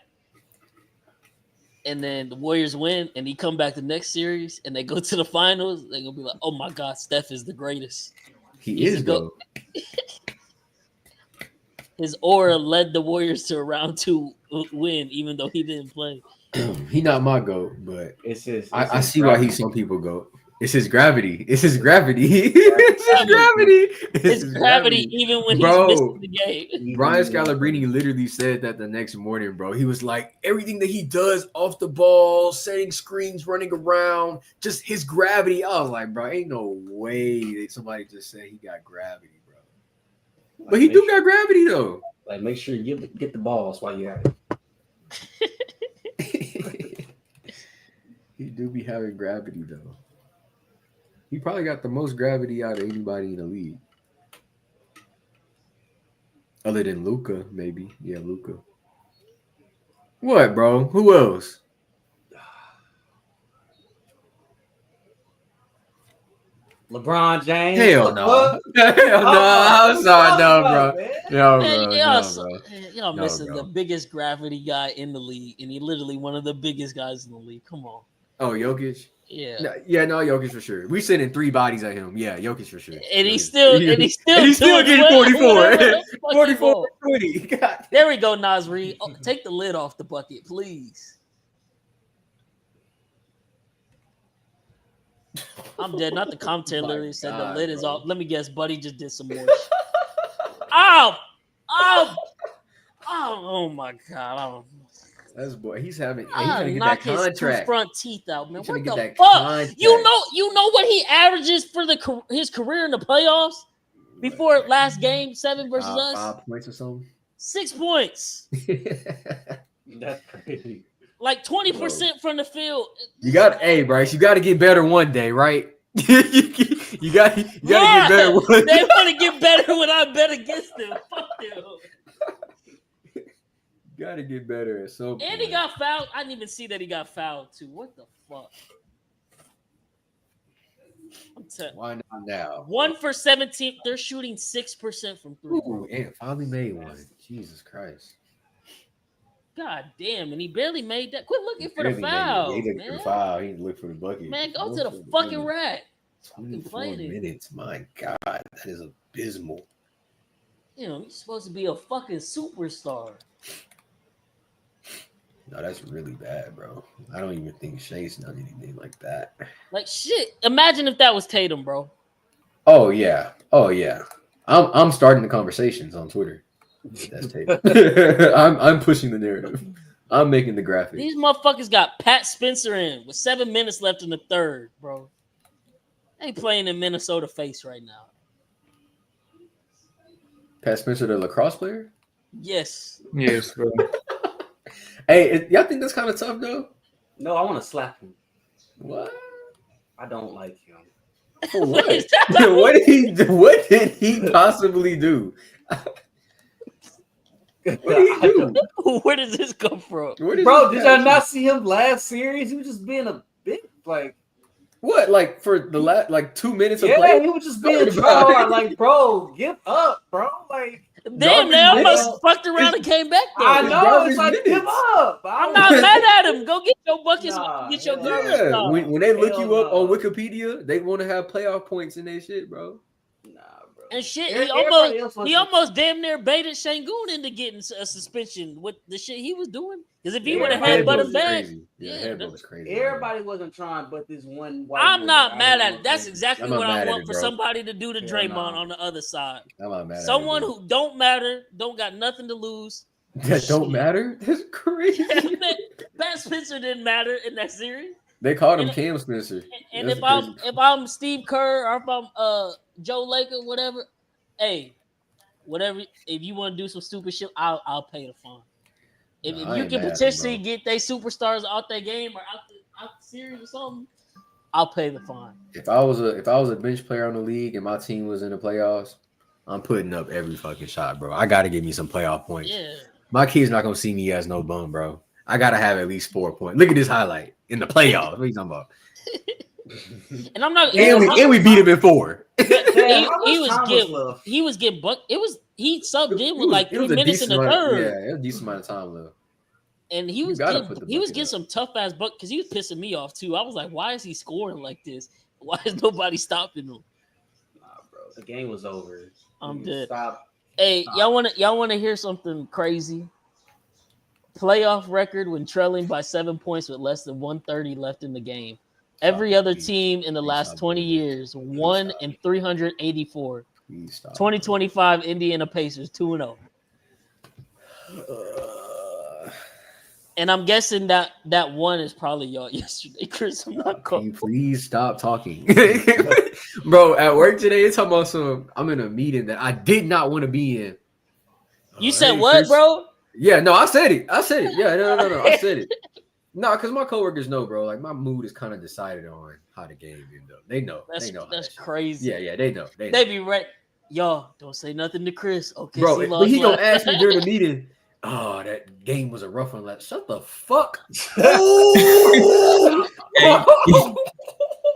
and then the Warriors win and he come back the next series and they go to the finals, they're gonna be like, oh my God, Steph is the greatest. He is though. His aura led the Warriors to a round 2 win, even though he didn't play. He not my GOAT, but I see why he's some people GOAT. It's his gravity. It's his gravity. His gravity, even when he's missing the game. Brian Scalabrine literally said that the next morning, bro. He was like, everything that he does off the ball, setting screens, running around, just his gravity. I was like, bro, ain't no way that somebody just said he got gravity, bro. But he do got gravity though. Like, make sure you get the balls while you're at it. He do be having gravity though. He probably got the most gravity out of anybody in the league. Other than Luka, maybe. Yeah, Luka. What, bro? Who else? LeBron James. Hell no. Hell no. I'm sorry, no, bro. No, Man, bro. y'all missing the biggest gravity guy in the league, and he literally one of the biggest guys in the league. Come on. Oh, Jokic? Yeah. No, Jokic for sure. We sending 3 bodies at him. Yeah, Jokic for sure. And he's still getting 44. 44 20. God. There we go, Nasri. Oh, take the lid off the bucket, please. I'm dead. Not the commentator literally said the lid is off. Let me guess, Buddy just did some more. Oh my God. That's boy. He's trying to get that contract. His front teeth out, man. What the fuck? Contract. You know what he averages for his career in the playoffs before last game 7 versus us? 5 points or something. 6 points. That's crazy. Like 20% from the field. Bryce, you got to get better one day, right? you got to get better one day. They want to get better when I bet against them. Fuck them. Got to get better at some point. And he got fouled. I didn't even see that he got fouled too. What the fuck? Why not now? 1 for 17. They're shooting 6% from 3. Ooh, and finally made one. Jesus Christ. God damn, and he barely made that. Quit looking for the foul. He looked for the foul. He didn't look for the bucket. Man, go to the fucking rack. 24 minutes. My God, that is abysmal. You know, you're supposed to be a fucking superstar. No, that's really bad, bro. I don't even think Shea's done anything like that. Like shit. Imagine if that was Tatum, bro. Oh yeah. I'm starting the conversations on Twitter. That's Tatum. I'm pushing the narrative. I'm making the graphic. These motherfuckers got Pat Spencer in with 7 minutes left in the third, bro. They playing in Minnesota face right now. Pat Spencer, the lacrosse player? Yes, bro. Hey, y'all think that's kind of tough though? No, I want to slap him. What? I don't like him. For what? What did he possibly do? What did he do? Where does this come from? Bro, did I not see him last series? He was just being a bit like what? Like for the last 2 minutes of play? play? He was just being trolled. Like, bro, give up, bro. Like, damn, they almost fucked around and came back though. I know. It's like, give up. I'm not mad at him. Go get your buckets. Get your garbage. Yeah. When they look you up on Wikipedia, they want to have playoff points in their shit, bro. Nah, bro. And shit, he almost damn near baited Şengün into getting a suspension with the shit he was doing. Because if he would have had but him back, that was crazy. Everybody wasn't trying, but this one white. I'm not mad at it. That's exactly what I want for somebody to do to Draymond on the other side. I'm not mad at someone who don't matter, don't got nothing to lose. That don't matter. That's crazy. Pat Spencer didn't matter in that series. They called him Cam Spencer. And if I'm Steve Kerr or if I'm Joe Laker, whatever, hey, whatever. If you want to do some stupid shit, I'll pay the fine. If you can potentially get their superstars out that game or out the series or something, I'll pay the fine. If I was a bench player on the league and my team was in the playoffs, I'm putting up every fucking shot, bro. I gotta give me some playoff points. Yeah. My kid's not gonna see me as no bum, bro. I gotta have at least 4 points. Look at this highlight in the playoffs. What are you talking about? And I'm not. And we beat him in 4. He was getting bucked. He subbed in with like 3 minutes in the third. Yeah, it was a decent amount of time left. And he was getting some tough ass buck because he was pissing me off too. I was like, why is he scoring like this? Why is nobody stopping him? Nah, bro, the game was over. I'm dead. Stop. Hey, y'all wanna hear something crazy? Playoff record when trailing by 7 points with less than 130 left in the game. Every other team in the last 20 years won in 384. 2025 Indiana Pacers 2-0. And I'm guessing that one is probably y'all yesterday, Chris. I'm not Can you please stop talking? Bro, at work today, it's talking about I'm in a meeting that I did not want to be in. You said what, Chris? Bro? Yeah, no, I said it. Yeah, no. I said it. No, because my coworkers know, bro. Like, my mood is kind of decided on how the game ended up. They know. That's crazy. Yeah, they know. They be right. Y'all, don't say nothing to Chris. Okay, bro, but he gonna ask me during the meeting, oh, that game was a rough one. Like, shut the fuck.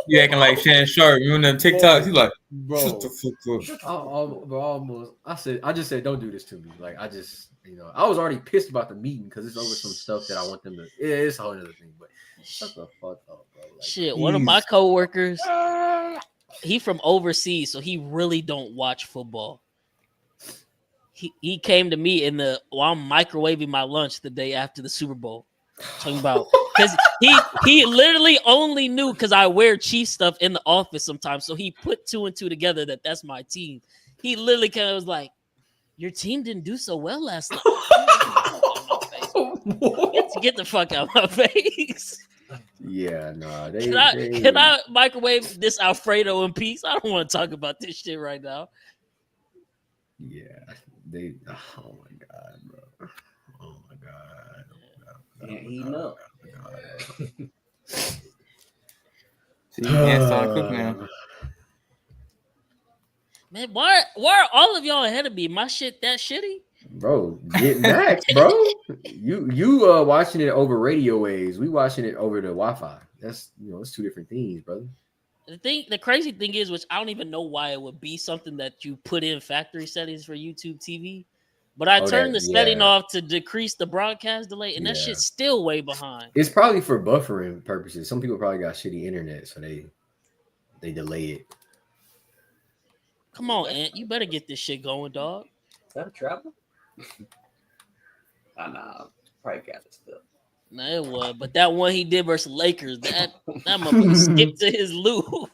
You acting like Shannon Sharp. You in them TikToks? He's like, bro, shut the fuck up. Almost. I just said, don't do this to me. Like, I just, I was already pissed about the meeting because it's over some stuff that I want them to. Yeah, it's a whole other thing. But shut the fuck up, bro. Like, shit, one of my coworkers, he from overseas, so he really don't watch football. He came to me while I'm microwaving my lunch the day after the Super Bowl, talking about because he literally only knew because I wear Chiefs stuff in the office sometimes, so he put 2 and 2 together that's my team. He literally kind of was like, "Your team didn't do so well last night." Get the fuck out of my face. Yeah, no. Can I microwave this Alfredo in peace? I don't want to talk about this shit right now. Yeah, oh my god, bro. Oh my god. Can't eat up. So you can't start cooking now. Man, why are all of y'all ahead of me? My shit that shitty? Bro, get max, bro. You watching it over radio waves. We watching it over the Wi-Fi. That's it's 2 different things, brother. The crazy thing is, which I don't even know why it would be something that you put in factory settings for YouTube TV, but I turned the setting off to decrease the broadcast delay, and that shit's still way behind. It's probably for buffering purposes. Some people probably got shitty internet, so they delay it. Come on, Ant, you better get this shit going, dog. Is that a travel? Nah, probably got it still. Nah, it was, but that one he did versus Lakers, that motherfucker skipped to his loop.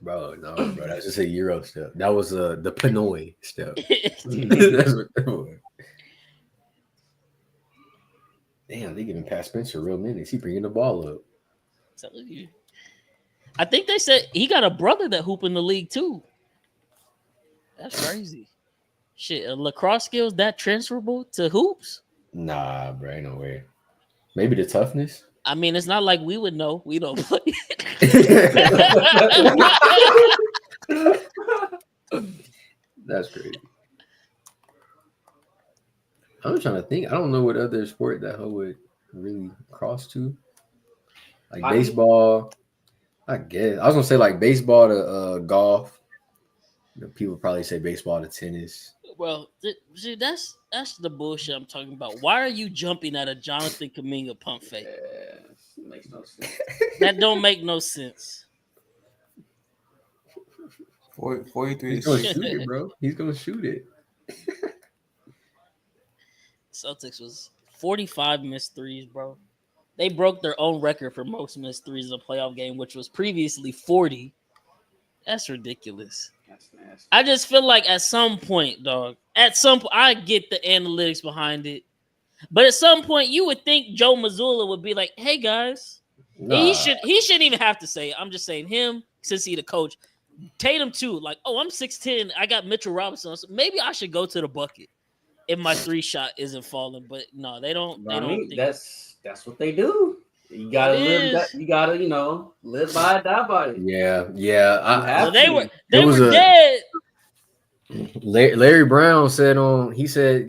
Bro, no, bro, that's just a Euro step. That was the Pinoy step. That's what that was. Damn, they giving Pat Spencer real minutes. He bringing the ball up. Telling you. I think they said he got a brother that hoop in the league too. That's crazy. Shit, lacrosse skills that transferable to hoops? Nah, bro, ain't no way. Maybe the toughness. I mean, it's not like we would know. We don't play. That's crazy. I'm trying to think. I don't know what other sport that would really cross to. Like baseball, I guess. I was gonna say like baseball to golf. People probably say baseball to tennis. Well, see, that's the bullshit I'm talking about. Why are you jumping at a Jonathan Kuminga pump fake? Yeah, makes no sense. That don't make no sense. 43. He's gonna shoot it, bro. He's gonna shoot it. Celtics was 45 missed threes, bro. They broke their own record for most missed threes in a playoff game, which was previously 40. That's ridiculous. That's nasty. I just feel like at some point, dog, I get the analytics behind it. But at some point, you would think Joe Mazzulla would be like, "Hey guys," he shouldn't even have to say it. I'm just saying him since he's the coach. Tatum too. Like, oh, I'm 6'10". I got Mitchell Robinson. So maybe I should go to the bucket if my 3 shot isn't falling. But no, they don't. They I don't. mean, Think that's what they do. You gotta live. You gotta live by it, die by it. Yeah. well, they were a- dead. Larry Brown said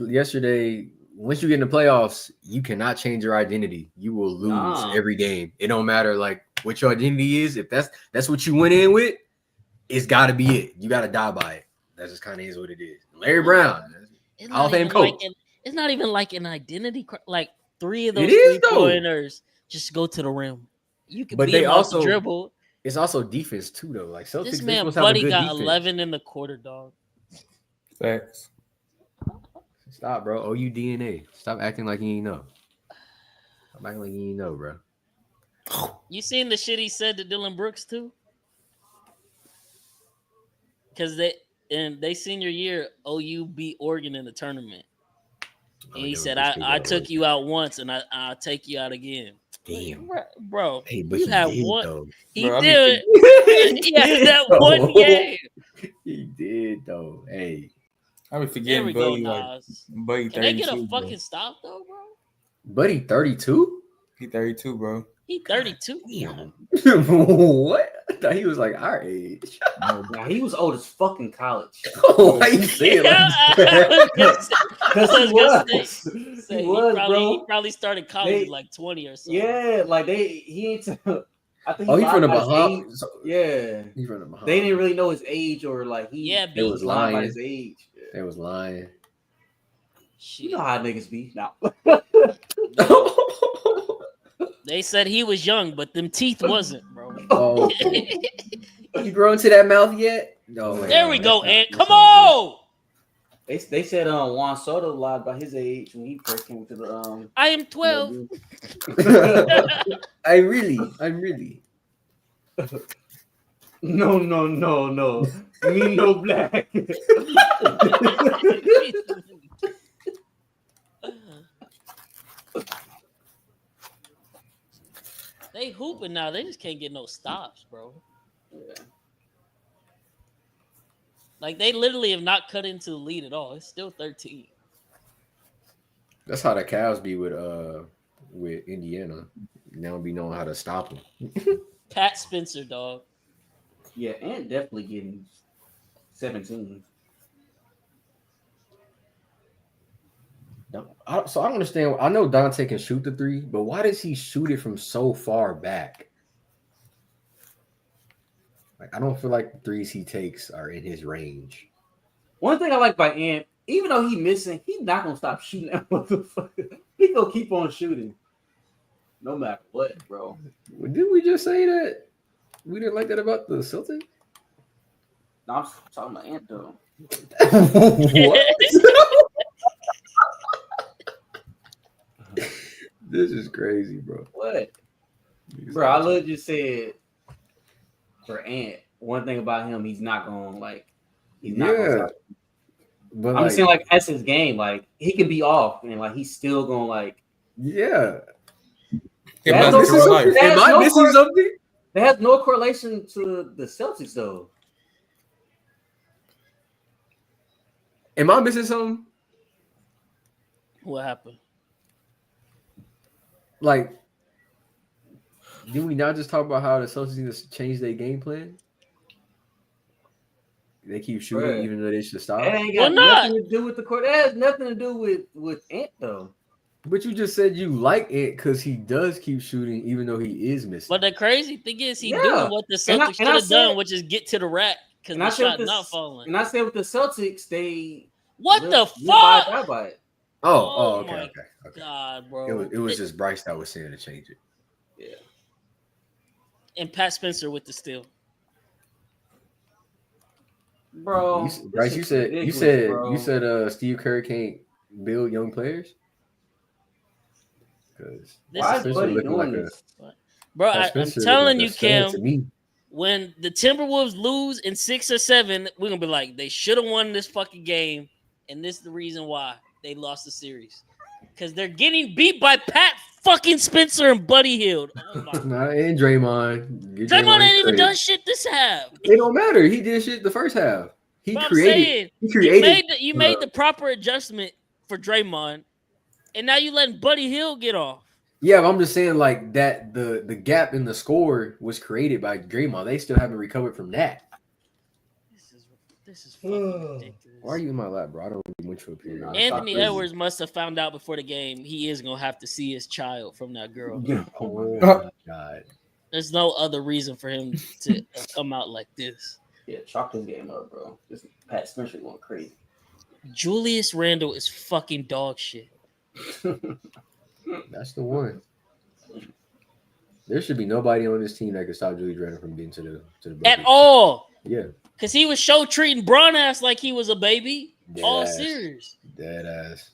yesterday, once you get in the playoffs, you cannot change your identity. You will lose every game. It don't matter like what your identity is. If that's what you went in with, it's got to be it. You got to die by it. That just kind of is what it is. Larry Brown, Hall of Fame coach. It's not even like an identity. Like 3 of those 3-pointers just go to the rim. You can be off the dribble. It's also defense too, though. Like Celtics, this man Buddy got defense. 11 in the quarter, dog. Facts. Stop, bro. OUDNA. Stop acting like you ain't know. Stop acting like you ain't know, bro. You seen the shit he said to Dylan Brooks too? Because they senior year, OU beat Oregon in the tournament. And he said, I took you out once and I'll take you out again. Damn. Bro, hey, but you had did, one. Though. He did. He had that one game. He did, though. Hey. I be forgetting Buddy. Buddy 32. Can they get a fucking stop, though, bro? Buddy 32? He 32, bro. He 32. Damn. What? I thought he was like our age. No, he was old as fucking college. Why you say it like that? Because he probably started college like 20 or something. Yeah, like he ain't. I think he's from the Bahamas. So, yeah, he's from the Bahamas. They didn't really know his age or like they was lying by his age. Yeah. They was lying. You know how niggas be now. They said he was young, but them teeth wasn't, bro. Oh, you grown to that mouth yet? No. There we go, Ant. Come on. They said Juan Soto lied about his age when he first came to the I am 12. I'm really. No. Me no black. They hooping now. They just can't get no stops, bro. Yeah. Like they literally have not cut into the lead at all. It's still 13. That's how the Cavs be with Indiana. They don't be knowing how to stop them. Pat Spencer, dog. Yeah, and definitely getting 17. So I don't understand. I know Dante can shoot the 3, but why does he shoot it from so far back? Like I don't feel like the threes he takes are in his range. One thing I like by Ant, even though he's missing, he's not gonna stop shooting that motherfucker. He gonna keep on shooting, no matter what, bro. Didn't we just say that we didn't like that about the Celtics? No, I'm talking about Ant though. What? This is crazy, bro. What? Bro, I literally just said for Ant, one thing about him, he's not gonna like. He's not gonna stop. But I'm saying like that's his game. Like he can be off and like he's still gonna like. Yeah. Am I missing something? That has no correlation to the Celtics though. Am I missing something? What happened? Like, did we not just talk about how the Celtics need to change their game plan? They keep shooting even though they should stop. That ain't got nothing to do with the court. That has nothing to do with Ant though. But you just said you like Ant because he does keep shooting even though he is missing. But the crazy thing is he doing what the Celtics should have done, which is get to the rack because the shot not falling. And I said with the Celtics, they the fuck? Okay. God, bro. It was just Bryce that was saying to change it. Yeah. And Pat Spencer with the steal. Bro, Bryce, you said Steve Kerr can't build young players? Because I'm telling you, Cam, when the Timberwolves lose in 6 or 7, we're gonna be like, they should have won this fucking game, and this is the reason why they lost the series. Because they're getting beat by Pat fucking Spencer and Buddy Hield. Oh my. Nah, and Draymond. Get Draymond ain't even straight. done shit this half. It don't matter. He did shit the first half. But I'm saying, you made the proper adjustment for Draymond, and now you letting Buddy Hield get off. Yeah, but I'm just saying like that the gap in the score was created by Draymond. They still haven't recovered from that. This is fucking ridiculous. Why are you in my lap, bro? I don't really want you up here. Anthony Edwards must have found out before the game he is gonna have to see his child from that girl. Oh my god. There's no other reason for him to come out like this. Yeah, chalk this game up, bro. This Pat Spencer going crazy. Julius Randle is fucking dog shit. That's the one. There should be nobody on this team that can stop Julius Randle from getting to the bucket. At all. Yeah. Because he was treating Braun ass like he was a baby. Dead all ass. serious. Dead ass.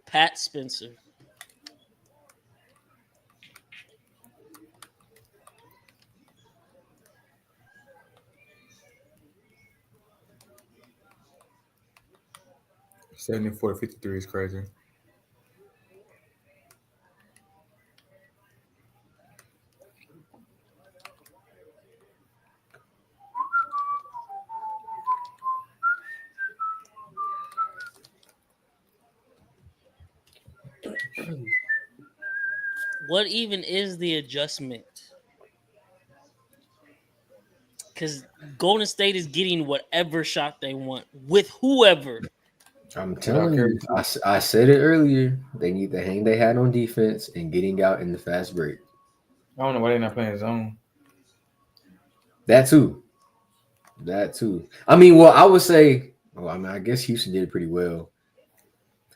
Pat Spencer. $74-53 is crazy. What even is the adjustment? Because Golden State is getting whatever shot they want with whoever. I'm telling you, I said it earlier. They need to hang their hat on defense and getting out in the fast break. I don't know why they're not playing zone. That too. I mean, well, I would say, I guess Houston did it pretty well.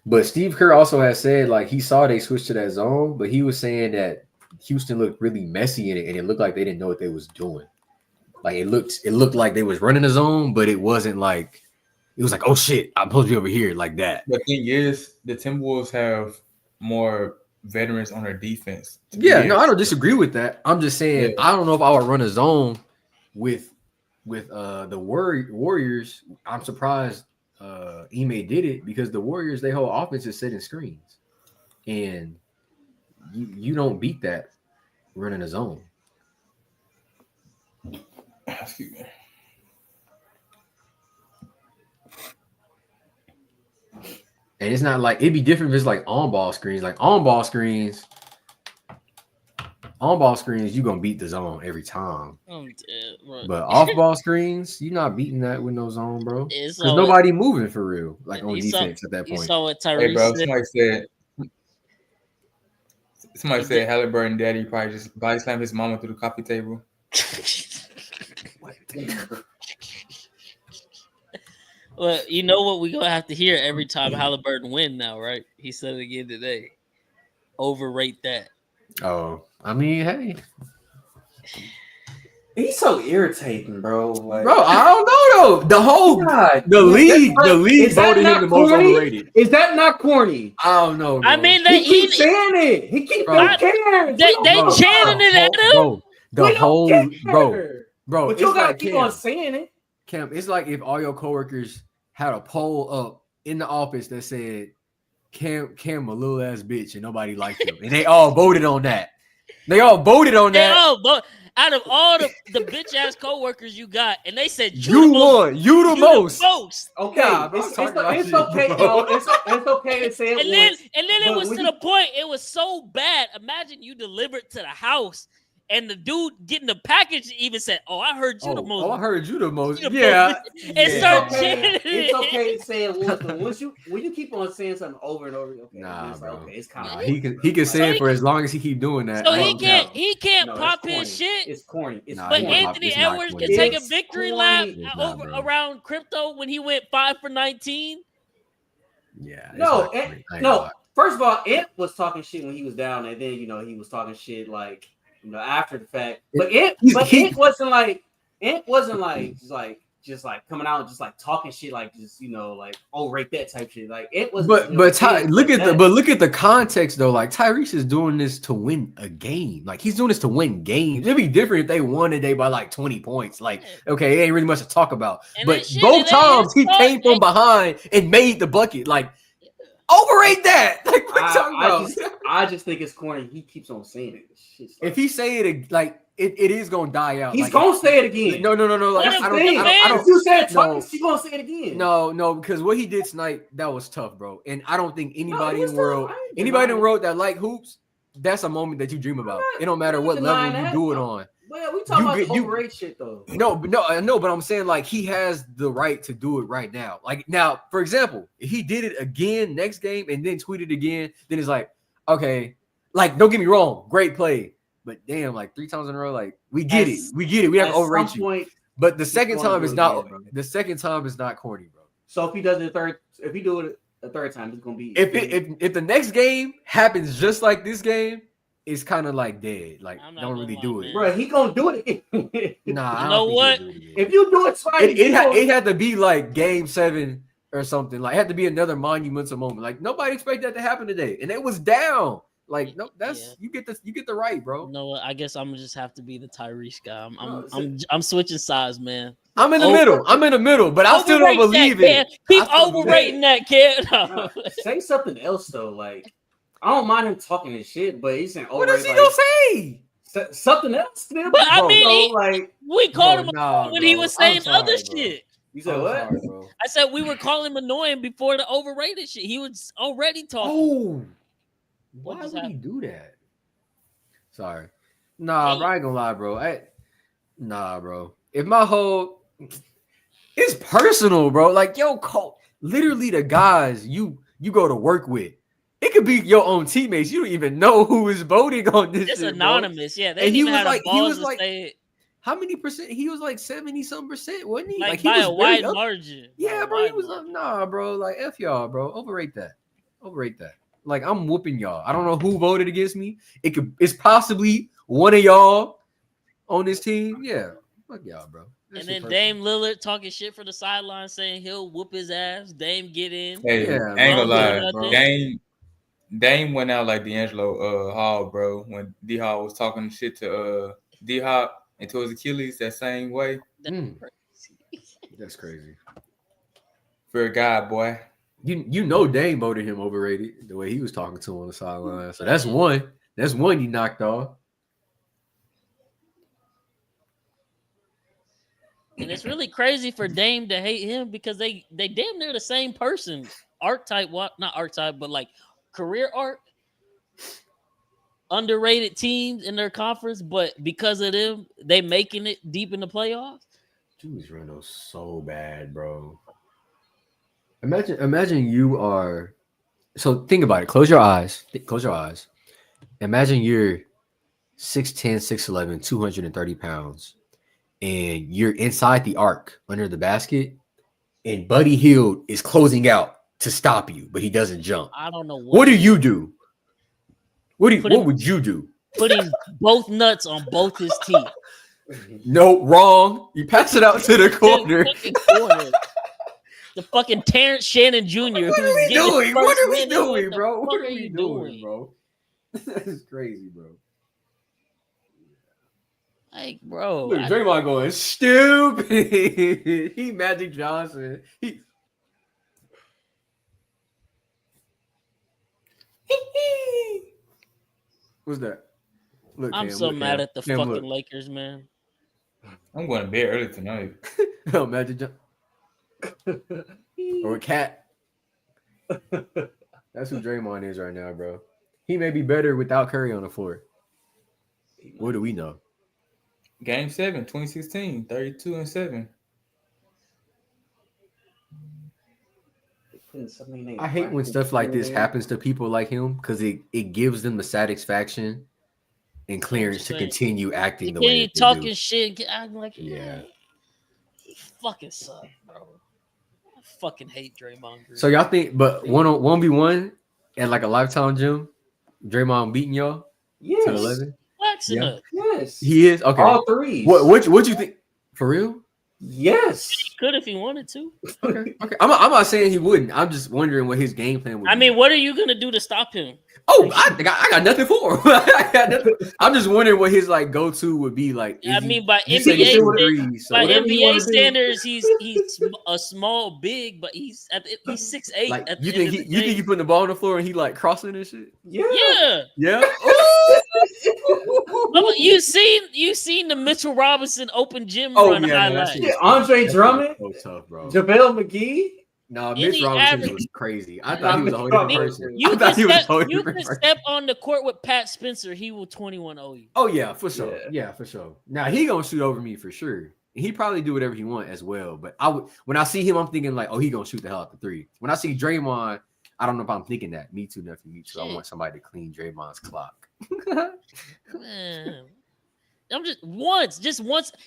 But Steve Kerr also has said, like, he saw they switched to that zone, but he was saying that Houston looked really messy in it, and it looked like they didn't know what they was doing. Like, it looked like they was running a zone, but it wasn't like, it was like, oh shit, I'm supposed to be over here like that. The thing is, the Timberwolves have more veterans on their defense. Yeah, no, I don't disagree with that. I'm just saying, I don't know if I would run a zone with the Warriors. I'm surprised Ime did it because the Warriors, their whole offense is setting screens, and you don't beat that running a zone. Excuse me. And it's not like it'd be different if it's like on-ball screens. Like on-ball screens, you're gonna beat the zone every time. I'm dead, bro. But off-ball screens, you're not beating that with no zone, bro. Because So nobody moving for real, like on defense at that You point. saw what Hey, Tyrese bro, said. somebody said Halliburton daddy probably just body slammed his mama through the coffee table. Well, you know what we're gonna have to hear every time Halliburton win now, right? He said it again today. Overrate that. Oh, I mean, hey, He's so irritating, bro. Like, bro, I don't know though. The league voted him the most overrated. Is that not corny? I don't know. Bro. I mean, He keeps saying it. He keeps Bro. caring. they Bro. chanting it at him. Bro, We don't care. bro. But It's you gotta like keep Cam. on saying it. Cam, it's like if all your coworkers had a poll up in the office that said Cam a little ass bitch and nobody liked him, and they all voted on that. They all voted on They that. all vote out of all the bitch ass coworkers you got, and they said You won. You the most. Okay, Nah, bro, I'm it's talking about okay. shit, No, bro. it's okay to say it And then once. it but was when to the point. It was so bad. Imagine you delivered to the house, and the dude getting the package even said, "Oh, I heard you the most." Oh, I heard you the most. You the Yeah. most. And start chanting It's it. okay to say it once, but when you keep on saying something over and over, okay, Nah, it's bro. okay, it's kind Nah, of he can say it for as long as he keep doing that. So I he don't can't count. he can't No, pop it's corny. his shit. It's corny. It's Nah, But he corny. not- Anthony it's not Edwards corny. can take a It's victory corny. lap It's not, bro. around crypto when he went 5 for 19. Yeah. it's No, not corny. I ain't gonna no. lie. First of all, Ant was talking shit when he was down, and then he was talking shit like after the fact. But Ant wasn't like just like just like coming out, just like talking shit, like just like rate that type shit. Like it was. But look at the context though. Like Tyrese is doing this to win a game. Like he's doing this to win games. It'd be different if they won today by like 20 points. Like okay, it ain't really much to talk about. And but both times he came from behind and made the bucket. Like overrate that. Like what talking about? I just think it's corny. He keeps on saying it. If he say it like. It is gonna die out. He's like, gonna say it again. No. Like, I don't. If you said it twice, he's gonna say it again. No, because what he did tonight, that was tough, bro. And I don't think anybody in the world that like hoops, that's a moment that you dream about. It don't matter what level you do it on. Well, we talking about the overrated shit though. No, I know, but I'm saying like he has the right to do it right now. Like now, for example, if he did it again next game and then tweeted again, then it's like, okay, like don't get me wrong, great play. But damn, like 3 times in a row, like we get it. We have to overrate you. But the second time is not. The second time is not corny, bro. So if he does it if he do it a third time, it's gonna be. If the next game happens just like this game, it's kind of like dead. Like don't really do it, bro. He gonna do it again. Nah, you know what? If you do it twice, it had to be like Game 7 or something. Like it had to be another monumental moment. Like nobody expected that to happen today, and it was down. Like no, you get the right, bro. You know what? I guess I'm gonna just have to be the Tyrese guy. I'm switching sides, man. I'm in the middle, but I still don't believe it. Keep overrating that kid. No, say something else though. Like I don't mind him talking his shit, but he's saying what is he gonna say? Something else. But I mean, we called him when he was saying other bro. shit. You said what? Sorry, I said we were calling him annoying before the overrated shit. He was already talking. Oh. Why would he do that? Sorry. Nah, bro, I ain't gonna lie, bro. Nah, bro. If my whole it's personal, bro. Like, yo, literally the guys you go to work with. It could be your own teammates. You don't even know who is voting on this. It's shit, anonymous, bro. Yeah. They and even had a balls to say it. How many percent? He was like 70-some%, wasn't he? Like he by was a wide margin. Yeah, bro. He was nah, bro. Like F y'all, bro. Overrate that. Like I'm whooping y'all. I don't know who voted against me. It's possibly one of y'all on this team. Yeah, fuck y'all, bro. And then Dame Lillard talking shit for the sideline, saying he'll whoop his ass. Dame get in. Hey, yeah, I ain't gonna lie, bro. Dame went out like D'Angelo Hall, bro. When D Hall was talking shit to D Hop and to his Achilles that same way. That's crazy. For a guy, boy. You know Dame voted him overrated the way he was talking to him on the sideline. So that's one. That's one you knocked off. And it's really crazy for Dame to hate him because they damn near the same person. Archetype, not archetype, but like career arc. Underrated teams in their conference, but because of them, they making it deep in the playoffs. Julius Randle's so bad, bro. Imagine you are. So think about it. Close your eyes. Imagine you're 6'10", 6'11", 230 pounds, and you're inside the arc under the basket, and Buddy Hield is closing out to stop you, but he doesn't jump. I don't know what do you do? What would you do? Putting both nuts on both his teeth. No, wrong. You pass it out to the corner. The fucking Terrence Shannon Jr. What are we doing? What are we doing, bro? What are we doing, bro? That's crazy, bro. Like, bro. Look, Draymond going stupid. He Magic Johnson. What's that? Look, I'm so mad at the fucking Lakers, man. I'm going to bed early tonight. Oh, Magic Johnson. Or a cat. That's who Draymond is right now, bro. He may be better without Curry on the floor. What do we know? Game 7, 2016, 32-7. I hate when stuff like this happens to people like him because it gives them the satisfaction and clearance to continue acting the way they talking shit, acting like he fucking suck, bro. I fucking hate Draymond Green. So y'all think, but 1v1 at like a Lifetime gym, Draymond beating y'all? Yes. To 11? Flexing up. Yes. He is? Okay. All three. What you think? For real? Yes. He could if he wanted to. Okay. I'm not saying he wouldn't. I'm just wondering what his game plan would be. I mean, what are you gonna do to stop him? Oh, I got nothing for him. I got nothing. I'm just wondering what his like go-to would be like. I mean, by you say NBA, he's 6'3", so by whatever you NBA wanna do. standards, he's a small big, but he's 6'8". like at you the think end of the you think day. you putting the ball on the floor and he like crossing and shit? Yeah. Yeah. You seen the Mitchell Robinson open gym Oh, run yeah, no, that highlights. shit- Yeah, Andre That Drummond, shit was so tough, bro. JaVale McGee. No, Any Mitch Robinson average- was crazy. I thought he was a whole I different mean, person. You I can thought he was a step, whole you different can person. step on the court with Pat Spencer. He will 21-0 you. Oh yeah, for sure. Yeah. Yeah, for sure. Now he gonna shoot over me for sure. He probably do whatever he want as well. But when I see him, I'm thinking like, oh, he gonna shoot the hell out the three. When I see Draymond, I don't know if I'm thinking that. Me too, nephew. Me too. I Shit. want somebody to clean Draymond's clock. Man. I'm just once.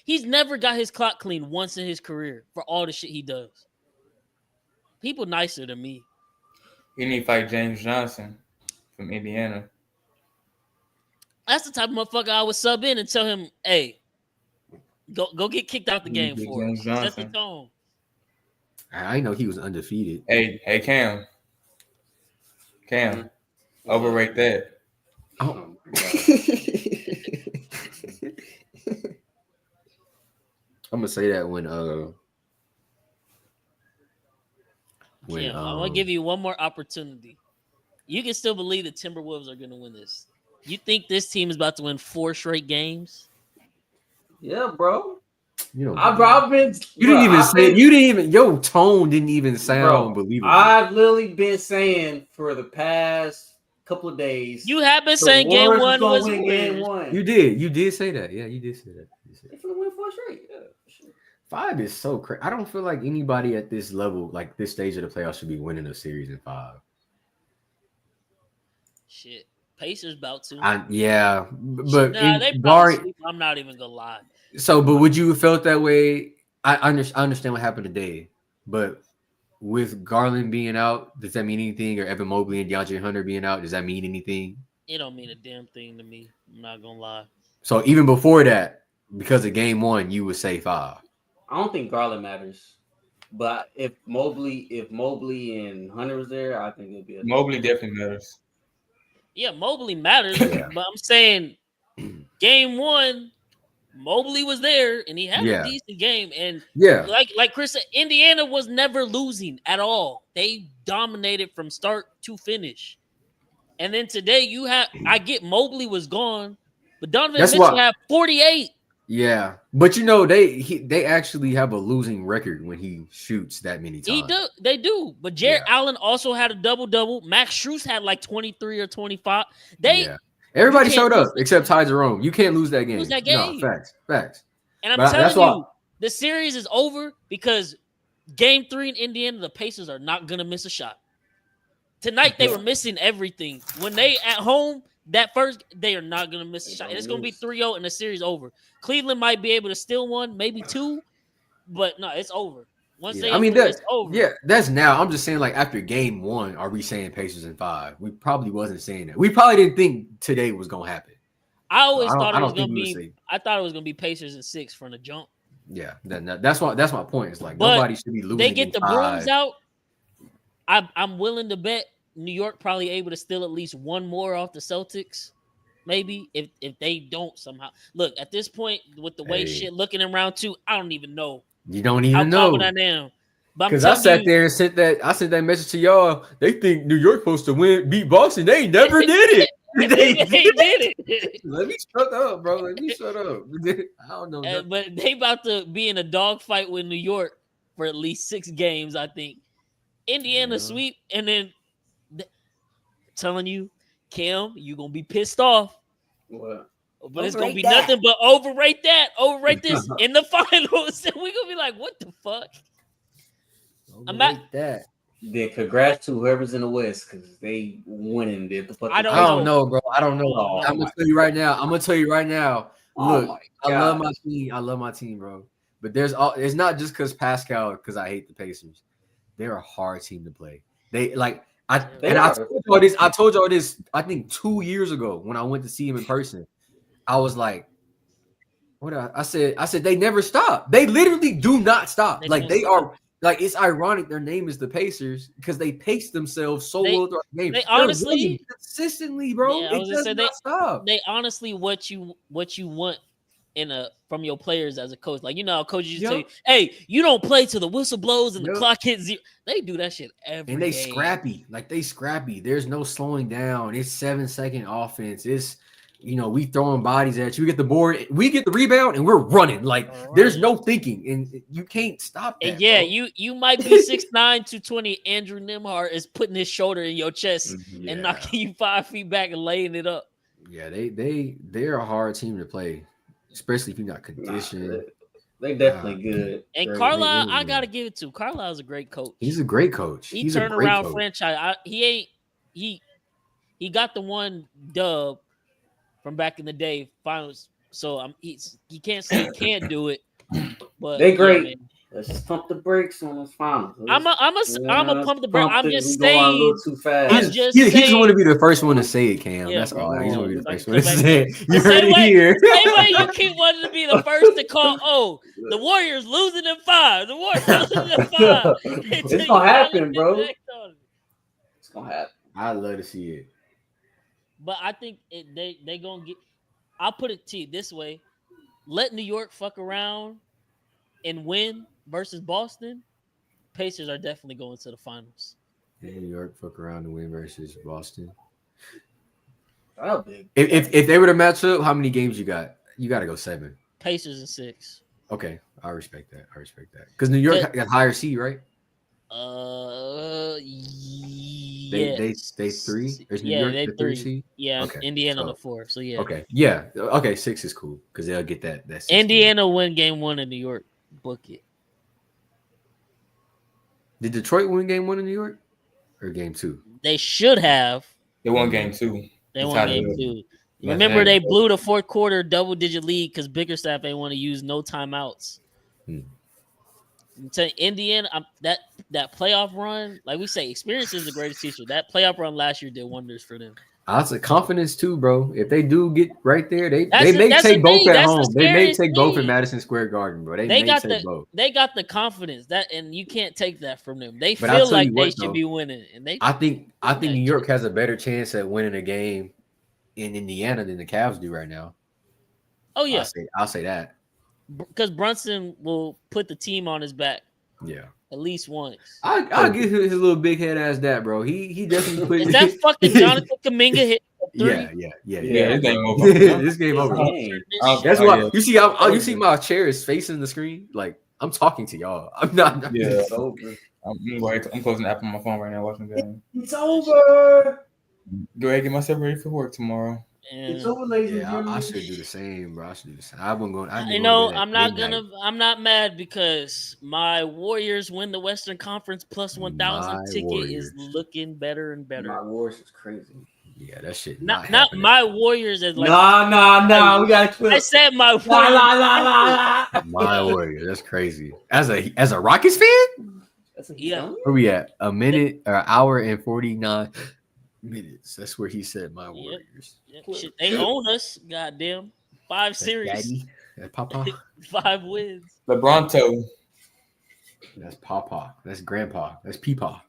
He's never got his clock clean once in his career for all the shit he does. People nicer than me. He need to fight James Johnson from Indiana. That's the type of motherfucker I would sub in and tell him, hey, go get kicked out the game Big for James us. Set the Johnson. tone. I didn't know he was undefeated. Hey, Cam. Overrate that. Oh. I'm gonna say that when Yeah, I'm gonna give you one more opportunity. You can still believe the Timberwolves are gonna win this. You think this team is about to win 4 straight games? Yeah, bro. you know I've been. you didn't even say you didn't even your tone didn't even sound believable. I've literally been saying for the past couple of days. You have been the saying game Warriors one gonna was win game one. You did say that. Yeah, you did say that. They're gonna win 4 straight. Yeah, for sure. 5 is so crazy. I don't feel like anybody at this level, like this stage of the playoffs, should be winning a series in 5. shit. Pacers about to. Yeah, but Nah, they probably barring sweep. I'm not even gonna lie. so, but would you have felt that way? I understand what happened today, but with Garland being out, does that mean anything? Or Evan Mobley and DeAndre Hunter being out, does that mean anything? It don't mean a damn thing to me. I'm not gonna lie. So even before that, because of game 1, you would say 5. I don't think Garland matters, but if Mobley and Hunter was there, I think it'd be. Mobley definitely matters. Yeah, Mobley matters, Yeah. but I'm saying game 1, Mobley was there and he had Yeah. a decent game. And Yeah, like Chris said, Indiana was never losing at all. They dominated from start to finish. And then today I get Mobley was gone, but Donovan That's Mitchell why- had 48. yeah, but you know they actually have a losing record when he shoots that many times. They do. But Jarrett Yeah. Allen also had a double-double. Max Strus had like 23 or 25. Everybody you showed can't up except Ty Jerome. You can't lose that game. Lose that No, game. facts. And I'm But that's telling why- you, the series is over because game 3 in Indiana, the Pacers are not going to miss a shot. Tonight, they were missing everything. When they at home, that first, they are not going to miss a shot. And it's going to be 3-0 and the series over. Cleveland might be able to steal one, maybe 2, but no, it's over. Once Yeah, they I mean it's over. Yeah, that's now. I'm just saying, like after game 1, are we saying Pacers in 5? We probably wasn't saying that. We probably didn't think today was gonna happen. I always thought I it don't was think going to we would be. say- I thought it was going to be Pacers in 6 from the jump. Yeah, that's my point. It's like But nobody should be losing. They get in the 5. brooms out. I'm willing to bet New York probably able to steal at least one more off the Celtics. Maybe if they don't somehow. Look, at this point, with the way Hey. shit looking in round 2, I don't even know You don't how even know confident I am. But I'm because I telling sat you, there and sent that message to y'all. They think New York supposed to beat Boston. They never did it. they did it. Let me shut up, bro. Let me shut up. I don't know. nothing. But they about to be in a dogfight with New York for at least 6 games, I think. Indiana Yeah. sweep, and then telling you, Cam, you gonna be pissed off. What? But it's gonna Overrate be that. nothing but overrate this in the finals. And we're gonna be like, what the fuck? I'm not- Overrate that. Then congrats to whoever's in the West because they winning. I don't I don't know, bro. I don't know. Oh, I'm gonna tell you right now. Oh Look, my I God. love my team. I love my team, bro. But it's not just because Pascal, because I hate the Pacers. They're a hard team to play. They like I They and I are. told y'all this. I think 2 years ago when I went to see him in person. I was like, What I said they never stop. They literally do not stop. They are like it's ironic their name is the Pacers because they pace themselves so well throughout the game. They They're honestly winning consistently, bro. Yeah, I It was gonna does say not stop. they honestly what you want from your players as a coach. Like how coaches used to tell you, hey, you don't play till the whistle blows and the clock hits zero. They do that shit every and they game. scrappy. Like they scrappy. There's no slowing down. It's 7-second offense. It's we throwing bodies at you. We get the board, we get the rebound, and we're running. Like there's no thinking, and you can't stop that. And yeah, bro. you might be 6'9", 220. Andrew Nimhart is putting his shoulder in your chest and knocking you 5 feet back and laying it up. Yeah, they're a hard team to play, especially if you're not conditioned. They definitely good. And Carlisle, I gotta give it to Carlisle's a great coach. He's a great coach. He turned around franchise. He got the one dub from back in the day finals. So he can't say he can't do it. But they great. Yeah, let's just pump the brakes on this finals. I'm a pump the brakes. I'm just saying. A little too fast. He just want to be the first one to say it, Cam. That's all. He's want to be the first one to say it. You heard it here. Same way you keep wanting to be the first to call. Oh, the Warriors losing in 5. The Warriors losing in 5. It's gonna happen, bro. It's gonna happen. I'd love to see it. But I think they gonna get. I'll put it to you this way: let New York fuck around and win versus Boston. Pacers are definitely going to the finals. New York fuck around and win versus Boston. Big. If they were to match up, how many games you got? You got to go 7. Pacers and 6. Okay, I respect that. Because New York got higher seed, right? Yes. They 3. There's New yeah, York they the 3. 3 seed. Yeah, okay. Indiana the 4. So yeah. Okay. Yeah. Okay. 6 is cool because they'll get that. Indiana win game 1 in New York. Book it. Did Detroit win game 1 in New York or game 2? They should have. They won game 2. They won game 2. Remember, they blew the fourth quarter double-digit lead because Bickerstaff ain't want to use no timeouts. I'm telling you, Indiana, that playoff run, like we say, experience is the greatest teacher. That playoff run last year did wonders for them. That's a confidence too, bro. If they do get right there, they may take both at home. They may take both in Madison Square Garden, bro. They got both. They got the confidence and you can't take that from them. They feel like they should be winning, and I think New York has a better chance at winning a game in Indiana than the Cavs do right now. Oh yeah, I'll say that because Brunson will put the team on his back. Yeah. At least once. I'll give his little big head ass that, bro. He definitely put. Is that fucking Jonathan Kuminga hit? Yeah. This game over. This game over. That's why you see. You see my chair is facing the screen. Like I'm talking to y'all. I'm not. Yeah, it's over. I'm closing the app on my phone right now, watching the game. It's over. Go ahead, get myself ready for work tomorrow. It's over, ladies. I should do the same, bro. I'm not mad because my Warriors win the Western Conference plus 1,000 ticket is looking better and better. My Warriors is crazy. Yeah, that shit. Not my Warriors as like. No. We got to. I said my Warriors. My Warriors. That's crazy. As a Rockets fan. Yeah. Where we at? A minute or an hour and 49 minutes. That's where he said my Warriors. Yep. Shit, they own us. Goddamn. 5 series. Daddy. That's Papa. 5 wins. LeBronto. That's Papa. That's Grandpa. That's Peepaw.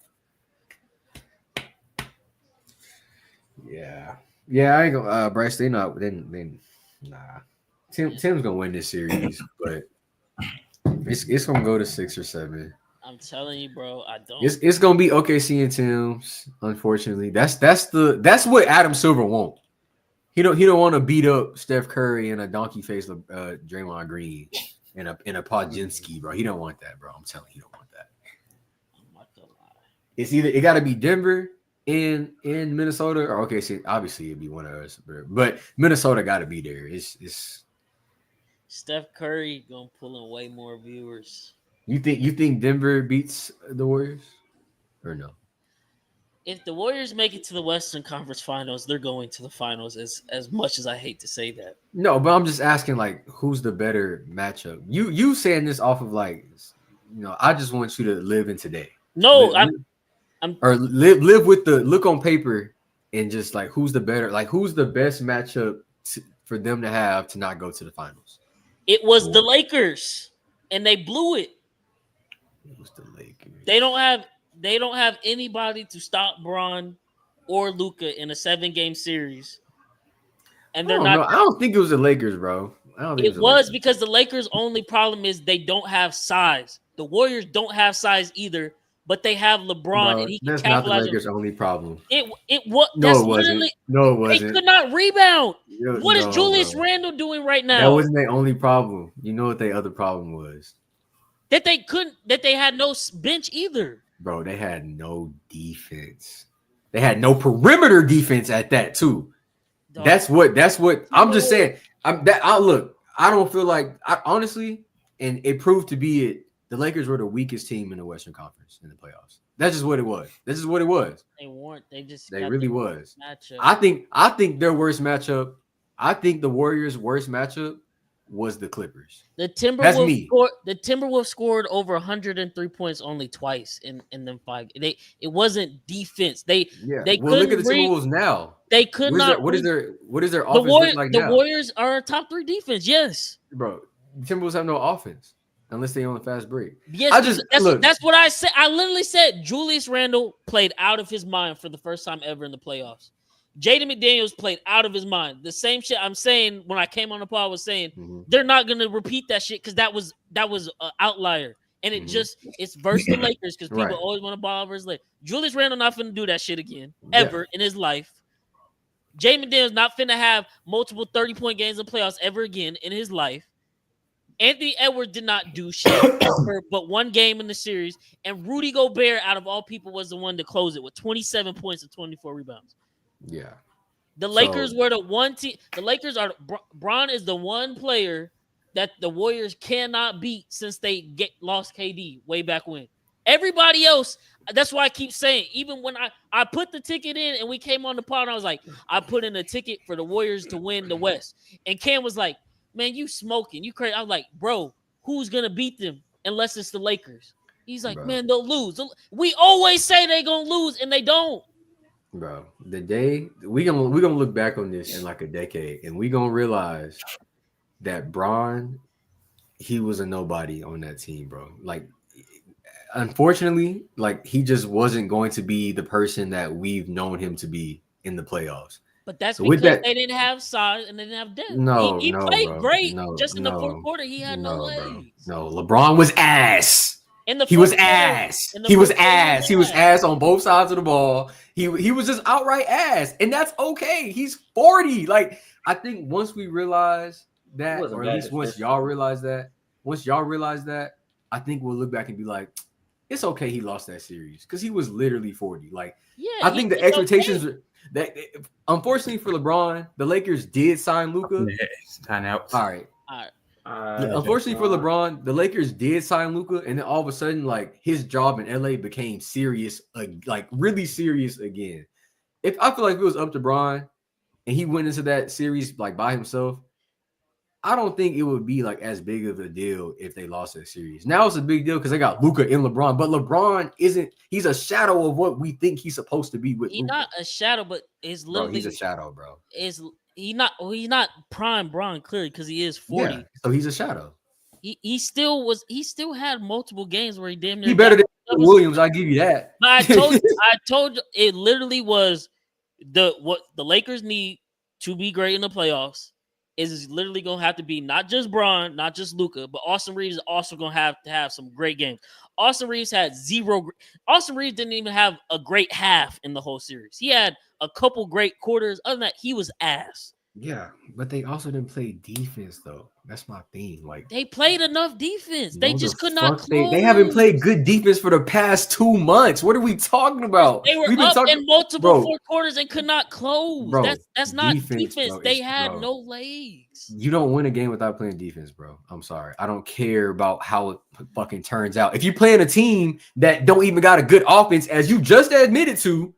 Yeah. I ain't gonna Bryce, they nah. Tim's gonna win this series, but it's gonna go to 6 or 7. I'm telling you, bro. I don't. It's gonna be OKC and Tim's. Unfortunately, that's what Adam Silver won't. He don't want to beat up Steph Curry and a donkey face Draymond Green and a Podzinski, bro. He don't want that, bro. I'm telling you, he don't want that. I'm not gonna lie. It's either it got to be Denver in Minnesota or OKC. Obviously, it'd be one of us, but Minnesota got to be there. It's Steph Curry gonna pull in way more viewers. You think Denver beats the Warriors or no? If the Warriors make it to the Western Conference Finals, they're going to the finals. As much as I hate to say that. No, but I'm just asking, like, who's the better matchup? You saying this off of like, I just want you to live in today. No, live with the look on paper and just like who's the best matchup for them to have to not go to the finals. It was the Lakers, and they blew it. It was the Lakers. They don't have anybody to stop Bron or Luka in a 7-game series. And they're not. I don't think it was the Lakers, bro. I don't think It was because the Lakers' only problem is they don't have size. The Warriors don't have size either, but they have LeBron, Bro, and he can that's not the capitalize. Lakers' only problem. It was. No, it wasn't. No, it wasn't. They could not rebound. What is No, Julius bro. Randle doing right now? That wasn't their only problem. You know what their other problem was? That they had no bench either. Bro, they had no defense. They had no perimeter defense at that too. Dog. That's what I'm just saying. I don't feel like honestly, and it proved to be it. The Lakers were the weakest team in the Western Conference in the playoffs. That's just what it was. This is what it was. They weren't. They really was. Matchup. I think their worst matchup. I think the Warriors' worst matchup was the Clippers. The Timberwolves scored over 103 points only twice in them 5. It wasn't defense. They look at the Timberwolves now. They could not. What is their offense look like now? The Warriors are a top 3 defense. Yes, bro. The Timberwolves have no offense unless they on a fast break. Yes, that's what I said. I literally said Julius Randle played out of his mind for the first time ever in the playoffs. Jaden McDaniels played out of his mind. The same shit I'm saying when I came on the pod was saying they're not going to repeat that shit because that was an outlier. And it's versus the Lakers because people always want to ball over his leg. Julius Randle not finna do that shit again ever in his life. Jaden McDaniels not finna have multiple 30-point games in playoffs ever again in his life. Anthony Edwards did not do shit but one game in the series. And Rudy Gobert, out of all people, was the one to close it with 27 points and 24 rebounds. Yeah. The Lakers were the one team. The Lakers are Bron is the one player that the Warriors cannot beat since they lost KD way back when. Everybody else, that's why I keep saying, even when I put the ticket in and we came on the pod, and I was like, I put in a ticket for the Warriors to win the West. And Cam was like, man, you smoking. You crazy. I was like, bro, who's going to beat them unless it's the Lakers? He's like, man, they'll lose. We always say they're going to lose, and they don't. Bro, the day we're gonna look back on this in like a decade, and we're gonna realize that Bron, he was a nobody on that team, bro. Like, unfortunately, like he just wasn't going to be the person that we've known him to be in the playoffs. But that's because they didn't have size and they didn't have depth. No, he played bro. great. Just in the fourth quarter, he had no legs. No, LeBron was ass. He was ass. He was ass. He was ass on both sides of the ball. He was just outright ass, and that's okay. He's 40. Like, I think once we realize that, or at least once y'all realize that, I think we'll look back and be like, it's okay he lost that series because he was literally 40. Like, I think the expectations that, unfortunately for LeBron, the Lakers did sign Luka. Time out. All right. Unfortunately for LeBron, the Lakers did sign Luka, and then all of a sudden, like, his job in LA became serious, like really serious again. I feel like if it was up to Bron and he went into that series like by himself, I don't think it would be like as big of a deal if they lost that series. Now it's a big deal because they got Luka and LeBron, but LeBron he's a shadow of what we think he's supposed to be with. He's not a shadow, but it's literally he's a shadow, bro. He's not prime Bron clearly because he is 40. Yeah, so he's a shadow. He still had multiple games where he damn near he better than Williams. I give you that. But I told you it literally was what the Lakers need to be great in the playoffs is literally gonna have to be not just Bron, not just Luka, but Austin Reeves is also gonna have to have some great games. Austin Reeves had zero. Austin Reeves didn't even have a great half in the whole series. He had a couple great quarters. Other than that, he was ass. Yeah, but they also didn't play defense though. That's my thing. Like, they played enough defense. They just could not close. They haven't played good defense for the past 2 months. What are we talking about? They were up in multiple fourth quarters and could not close. Bro, that's not defense. Bro, they had no legs. You don't win a game without playing defense, bro. I'm sorry. I don't care about how it fucking turns out. If you're playing a team that don't even got a good offense, as you just admitted to,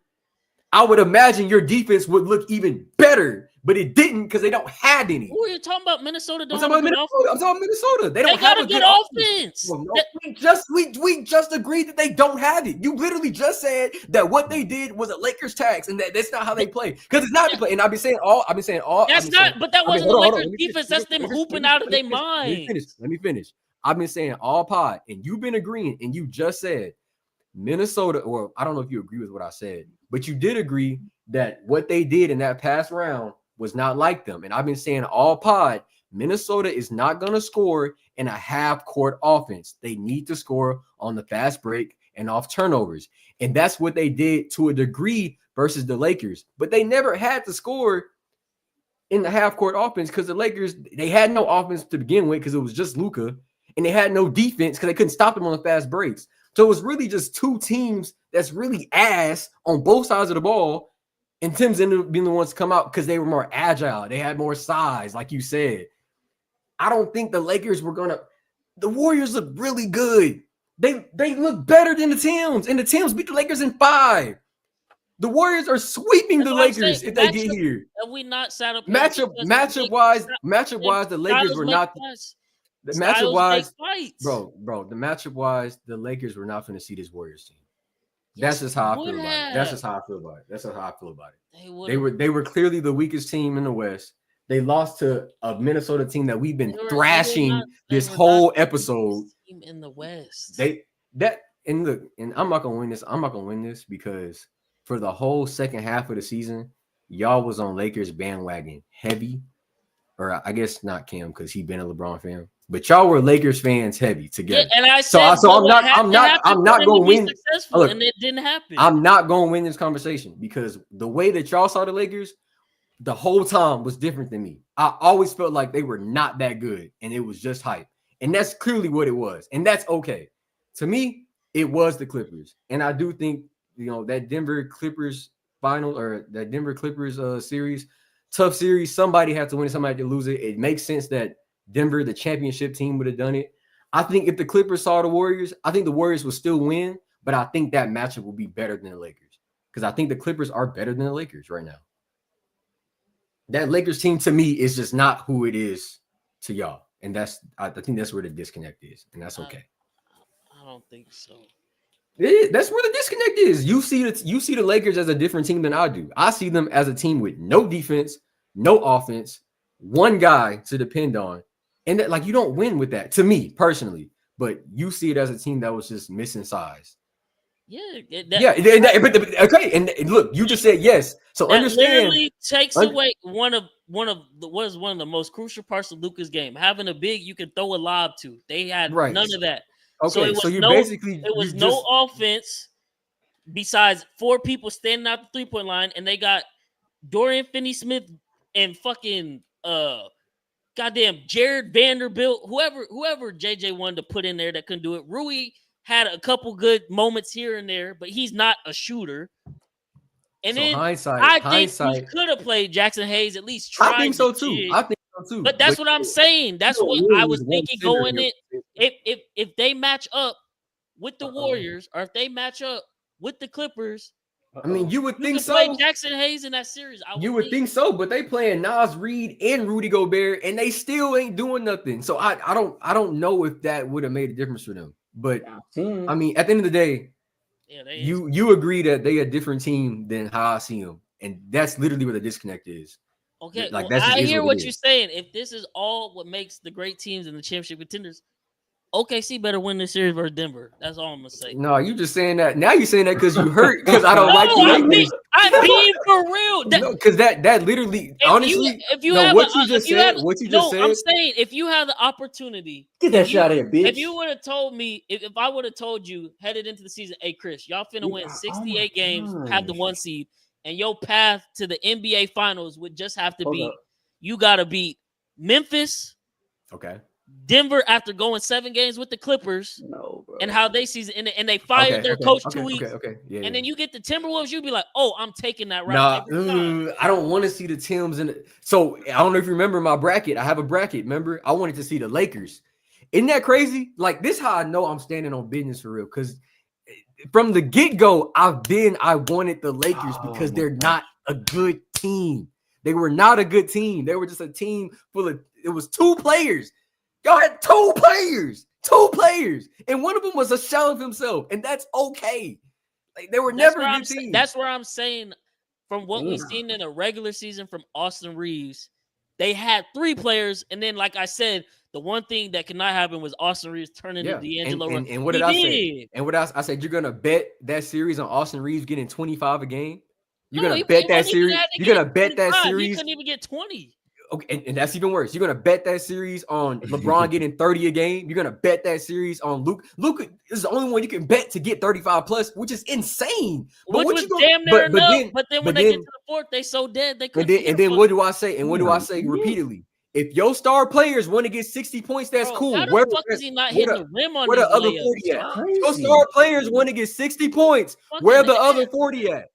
I would imagine your defense would look even better but it didn't because they don't have any. Who are you talking about? Minnesota I'm don't talking have about good Minnesota. I'm talking about Minnesota. They don't got have a good offense. Well, no, we just agreed that they don't have it. You literally just said that what they did was a Lakers tax, and that's not how they play. Because it's not the play. And I've been saying all. That's not. But that wasn't the Lakers defense. That's them hooping out of their mind. Let me finish. I've been saying all pod, and you've been agreeing, and you just said Minnesota. Or I don't know if you agree with what I said, but you did agree that what they did in that past round was not like them. And I've been saying all pod, Minnesota is not going to score in a half-court offense. They need to score on the fast break and off turnovers. And that's what they did to a degree versus the Lakers. But they never had to score in the half-court offense because the Lakers, they had no offense to begin with because it was just Luka. And they had no defense because they couldn't stop them on the fast breaks. So it was really just two teams that's really ass on both sides of the ball. And Tim's ended up being the ones to come out because they were more agile. They had more size, like you said. I don't think the Lakers were gonna. The Warriors look really good. They look better than the Timbs, and the Timbs beat the Lakers in 5. The Warriors are sweeping the Lakers if they get here. Have we not sat up? Matchup wise, the Lakers were not. The matchup wise, bro. The matchup wise, the Lakers were not going to see this Warriors team. That's just how I feel about it. That's just how I feel about it. They were clearly the weakest team in the West. They lost to a Minnesota team that we've been thrashing this whole episode. Team in the West. And I'm not gonna win this. I'm not gonna win this because for the whole second half of the season, y'all was on Lakers bandwagon heavy. Or I guess not Cam because he been a LeBron fan. But y'all were Lakers fans heavy together. Yeah, and I said, so I'm not going to win. Look, and it didn't happen. I'm not going to win this conversation because the way that y'all saw the Lakers the whole time was different than me. I always felt like they were not that good and it was just hype. And that's clearly what it was. And that's okay. To me, it was the Clippers. And I do think, that Denver Clippers final or that Denver Clippers series, tough series, somebody had to win it, somebody had to lose it. It makes sense that Denver, the championship team, would have done it. I think if the Clippers saw the Warriors, I think the Warriors would still win, but I think that matchup will be better than the Lakers because I think the Clippers are better than the Lakers right now. That Lakers team to me is just not who it is to y'all, and I think that's where the disconnect is, and that's okay. I don't think so. That's where the disconnect is. You see the Lakers as a different team than I do. I see them as a team with no defense, no offense, one guy to depend on. And that, you don't win with that, to me personally. But you see it as a team that was just missing size. Okay. And look, you just said yes. So that understand. Literally takes away one of the most crucial parts of Luka's game. Having a big you can throw a lob to. They had none of that. Okay, so it was no offense besides 4 people standing out the 3-point line, and they got Dorian Finney-Smith and fucking goddamn Jared Vanderbilt, whoever JJ wanted to put in there that couldn't do it. Rui had a couple good moments here and there, but he's not a shooter. And so then I think he could have played Jackson Hayes, at least tried. I think so too. But that's what I'm saying. That's what I was thinking going in. If they match up with the Warriors or if they match up with the Clippers, I mean, you would think so. Play Jackson Hayes in that series. You would think so, but they playing Nas Reed and Rudy Gobert, and they still ain't doing nothing. So I don't know if that would have made a difference for them. But I mean, at the end of the day, you agree that they a different team than how I see them, and that's literally where the disconnect is. Okay, I hear what you're saying. If this is all what makes the great teams and the championship contenders, OKC better win this series versus Denver. That's all I'm gonna say. No, you just saying that. Now you're saying that because you hurt. Because I don't like the Lakers. I'm being for real. Because that literally, honestly, what you just said. I'm saying if you have the opportunity, get that shot in, bitch. If you would have told me, if I would have told you headed into the season, hey Chris, y'all finna win 68 games, have the 1 seed, and your path to the NBA Finals would just have to be, you gotta beat Memphis. Okay. Denver after going 7 games with the Clippers and how they season and they fired their coach 2 weeks. And then you get the Timberwolves, you'd be like, oh, I'm taking that route. I don't want to see the Timbs so I don't know if you remember my bracket. I have a bracket. Remember, I wanted to see the Lakers. Isn't that crazy? Like this, how I know I'm standing on business for real. Because from the get-go, I wanted the Lakers because they're not a good team. They were not a good team. They were just a team full of. It was 2 players. Y'all had 2 players, and one of them was a shell of himself, and that's okay. Like they were never a good team. That's where I'm saying, from what we've seen in a regular season from Austin Reeves, they had 3 players, and then, like I said, the one thing that could not happen was Austin Reeves turning into D'Angelo. And what did I say? And what I said, you're gonna bet that series on Austin Reeves getting 25 a game. You're gonna bet that series. You're gonna bet that series. He couldn't even get 20. Okay, and that's even worse. You're gonna bet that series on LeBron getting 30 a game. You're gonna bet that series on Luka. Luka is the only one you can bet to get 35 plus, which is insane. But which was damn near enough. But then when they get to the fourth, they so dead they couldn't. And then what do I say? And what do I say repeatedly? If your star players want to get 60 points, that's cool. How the fuck is he not hitting the rim on where the other 40 at? Your star players want to get 60 points. Where the other 40 at?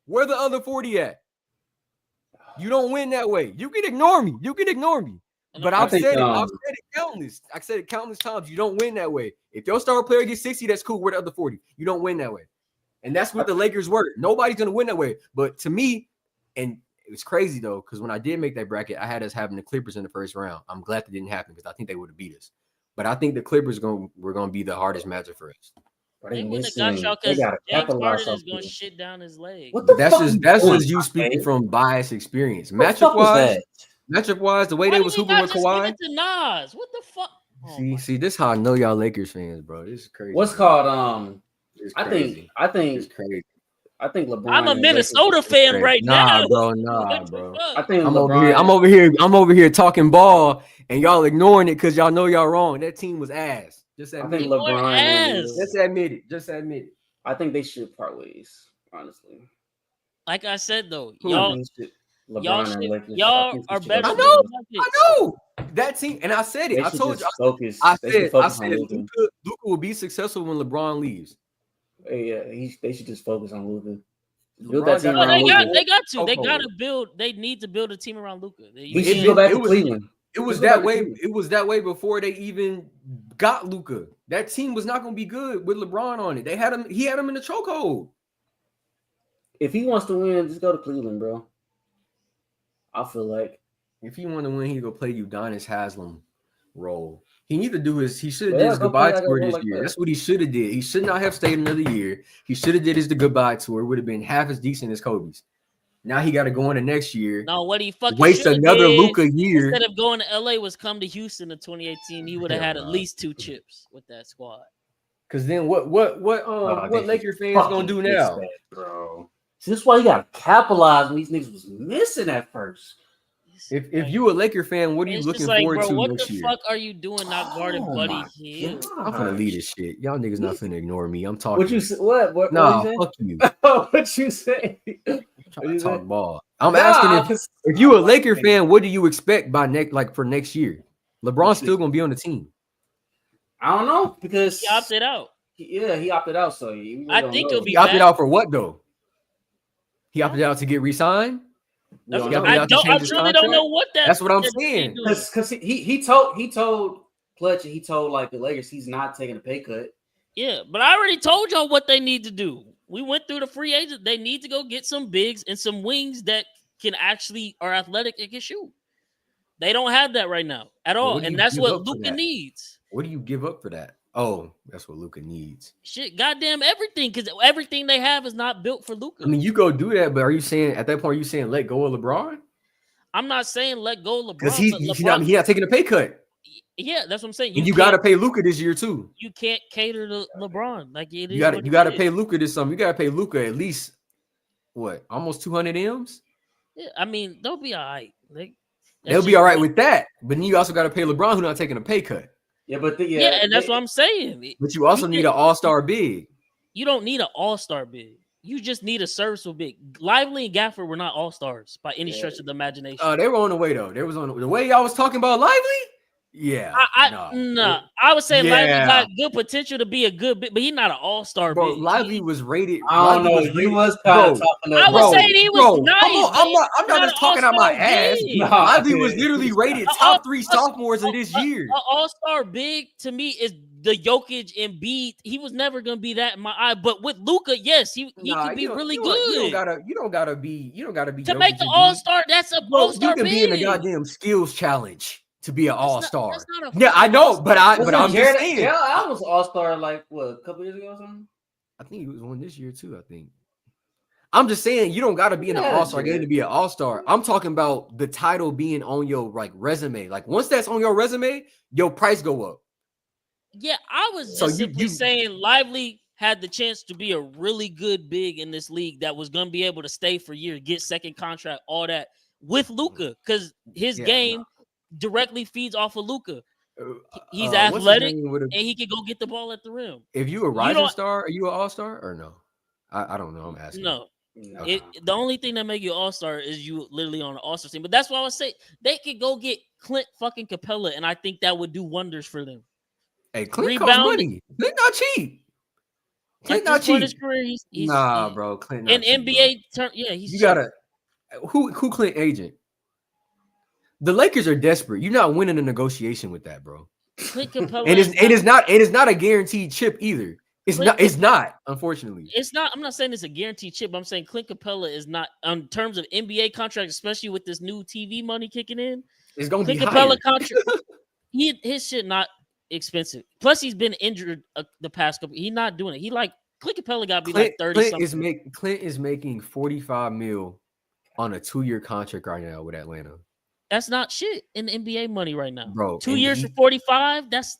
Where the other 40 at? You don't win that way. You can ignore me. But I've said it countless times. You don't win that way. If your star player gets 60, that's cool. Where the other 40? You don't win that way. And that's what the Lakers were. Nobody's gonna win that way. But to me, and it was crazy though, because when I did make that bracket, I had us having the Clippers in the first round. I'm glad that didn't happen because I think they would have beat us. But I think the Clippers were gonna be the hardest matchup for us. They wouldn't have got y'all because James Harden is going to shit down his leg. That's just you speaking from biased experience. Matchup wise, the way they was hooping with Kawhi. Give it to Nas. What the fuck? See, this is how I know y'all Lakers fans, bro. This is crazy. What's called I think it's crazy. I think LeBron. I'm a Minnesota fan right now. Nah, bro. I think I'm over here talking ball, and y'all ignoring it because y'all know y'all wrong. That team was ass. Just admit it. Just admit it. I think they should part ways, honestly. Like I said though, y'all are better. I know that team, and I said it. I told you. I said Luka will be successful when LeBron leaves. Yeah, they should just focus on Luka. They got to build. They need to build a team around Luka. We should go back to Cleveland. It was that way. It was that way before they even got Luka. That team was not going to be good with LeBron on it. They had him. He had him in the chokehold. If he wants to win, just go to Cleveland, bro. I feel like if he want to win, he go play Udonis Haslem role. He need to do his. He should have did his goodbye tour this year. That's what he should have did. He should not have stayed another year. He should have did his goodbye tour. It would have been half as decent as Kobe's. Now he got to go into next year. No, what he fucking waste another Luka year instead of going to LA was come to Houston in 2018. He would have had at least 2 chips with that squad. Because then what Laker fans gonna do now, bro? See, this is why you gotta capitalize when these niggas was missing at first. If you a Laker fan, what are you looking forward to next year? What the fuck are you doing not guarding Buddy Hield? I'm gonna leave this shit. Y'all niggas not finna ignore me. I'm talking. What you say? What? Nah, fuck you. What you say? I'm trying to talk ball. I'm asking if you a Laker fan, what do you expect for next year? LeBron's still gonna be on the team. I don't know because he opted out. Yeah, he opted out. So I think he'll be. He opted out for what though? He opted out to get re-signed. I truly don't know what that's what I'm saying. Because he told Clutch and he told like the Lakers he's not taking a pay cut. Yeah, but I already told y'all what they need to do. We went through the free agent. They need to go get some bigs and some wings that can actually are athletic and can shoot. They don't have that right now at all, and that's what Luka needs. What do you give up for that? Oh, that's what Luka needs. Shit, goddamn everything, because everything they have is not built for Luka. I mean, you go do that, but are you saying at that point? Are you saying let go of LeBron? I'm not saying let go of LeBron because he's not taking a pay cut. Yeah, that's what I'm saying. You got to pay Luka this year too. You can't cater to LeBron like it is. You got to pay Luka this summer. You got to pay Luka at least what, almost 200 M's. Yeah, I mean they'll be all right. They'll be all right with that, but then you also got to pay LeBron, who's not taking a pay cut. Yeah, but and that's what I'm saying. But you also need an all-star big. You don't need an all-star big. You just need a serviceable big. Lively and Gafford were not all-stars by any stretch of the imagination. They were on the way though. They was on the way y'all was talking about Lively. Yeah, I would say Lively Yeah. got good potential to be a good big, but he's not an all-star bro. big. Lively was rated. I don't Lively know. was You rated- was kind of bro, talking I up. was saying he was nice. Come on, I'm not not just an talking out my all-star ass. big. No. Lively was literally rated top 3 all- sophomores of this year. An all-star big to me is the Jokic and Embiid. He was never gonna be that in my eye, but with Luka, yes, he could be really good. You don't gotta be. To make the all-star, that's a Bro, all-star you can big. be in a goddamn skills challenge to be an all-star. That's not a Yeah, I know, all-star. but I'm just saying. Jared Allen was all-star like what, a couple years ago or something? I think he was one this year too. I think. I'm just saying you don't got to be in an all-star game to be an all-star. I'm talking about the title being on your resume. Like once that's on your resume, your price go up. Yeah, I was just simply saying Lively had the chance to be a really good big in this league that was going to be able to stay for years, get second contract, all that with Luka, because his game directly feeds off of Luka. He's athletic and he can go get the ball at the rim. If you a rising star, are you an all-star or no? I don't know. I'm asking. No. The only thing that make you all-star is you literally on an all-star team. But that's why I would say they could go get Clint fucking Capella, and I think that would do wonders for them. Hey, Clint costs money. Clint not cheap. Clint not cheap. Bro. Clint not cheap. In NBA he's you gotta who Clint agent? The Lakers are desperate. You're not winning a negotiation with that, bro. Clint Capella it is not a guaranteed chip either. It's not, unfortunately. It's not. I'm not saying it's a guaranteed chip. I'm saying Clint Capella is not in terms of NBA contracts, especially with this new TV money kicking in. It's gonna Clint be Capella higher. contract. His shit not expensive. Plus, he's been injured the past couple. He's not doing it. Clint Capella got to be like 30 something. Clint is making $45 million on a 2-year contract right now with Atlanta. That's not shit in NBA money right now, bro. 2 years for 45. That's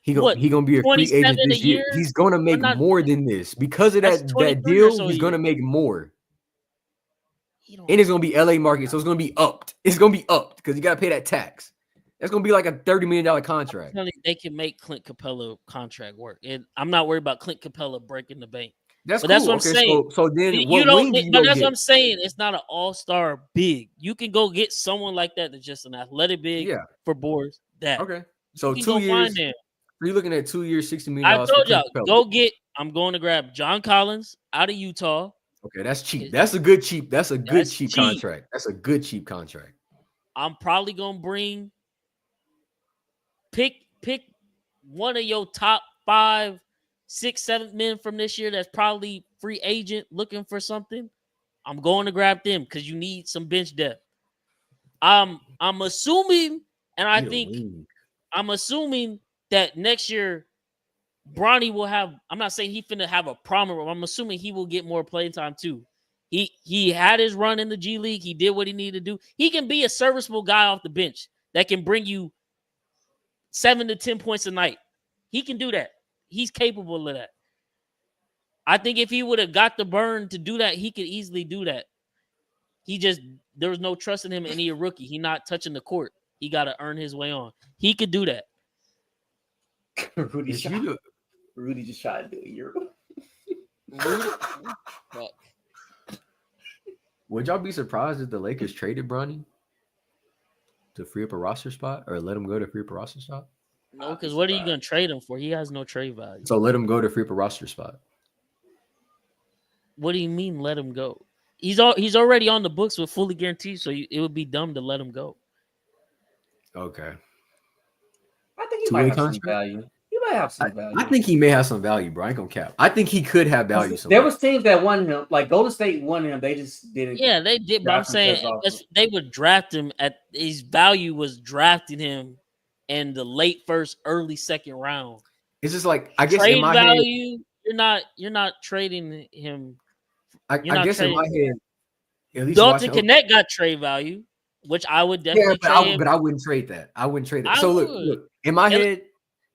he gonna be a free agent this year. He's gonna make more than this because of that deal. He's gonna make more, and it's gonna be LA market, so it's gonna be upped. It's gonna be upped because you gotta pay that tax. That's gonna be like a $30 million contract. They can make Clint Capella contract work, and I'm not worried about Clint Capella breaking the bank. That's what I'm saying. So then that's what I'm saying. It's not an all-star big. You can go get someone like that that's just an athletic big for boards. Okay. So 2 years. You're looking at 2 years, $60 million. I told y'all, I'm going to grab John Collins out of Utah. Okay, that's cheap. That's a good cheap. That's a good cheap contract. That's a good cheap contract. I'm probably gonna bring pick one of your top 5, 6, 7 men from this year that's probably free agent looking for something. I'm going to grab them because you need some bench depth. I'm assuming, and I'm assuming that next year Bronny will have. I'm not saying he finna have a problem, but I'm assuming he will get more playing time too. He had his run in the G League. He did what he needed to do. He can be a serviceable guy off the bench that can bring you 7 to 10 points a night. He can do that. He's capable of that. I think if he would have got the burn to do that, he could easily do that. There was no trust in him, and he a rookie. He not touching the court. He got to earn his way on. He could do that. Rudy just tried to do a Euro. Would y'all be surprised if the Lakers traded Bronny to free up a roster spot or let him go to free up a roster spot? No, because what are you going to trade him for? He has no trade value. So let him go to free up a roster spot. What do you mean let him go? He's already on the books with fully guaranteed, so it would be dumb to let him go. Okay. I think he might have some value. He might have some value. I think he may have some value, bro. I ain't gonna cap. I think he could have value. There was teams that won him, like Golden State won him. They just didn't. Yeah, they did. But I'm saying they would draft him at his value was drafting him in the late first, early second round. It's just like I guess trade in my value. Head, you're not trading him. I guess in my head, at least Dalton Connect got trade value, which I would definitely. Yeah, but I wouldn't trade that. So look, in my head.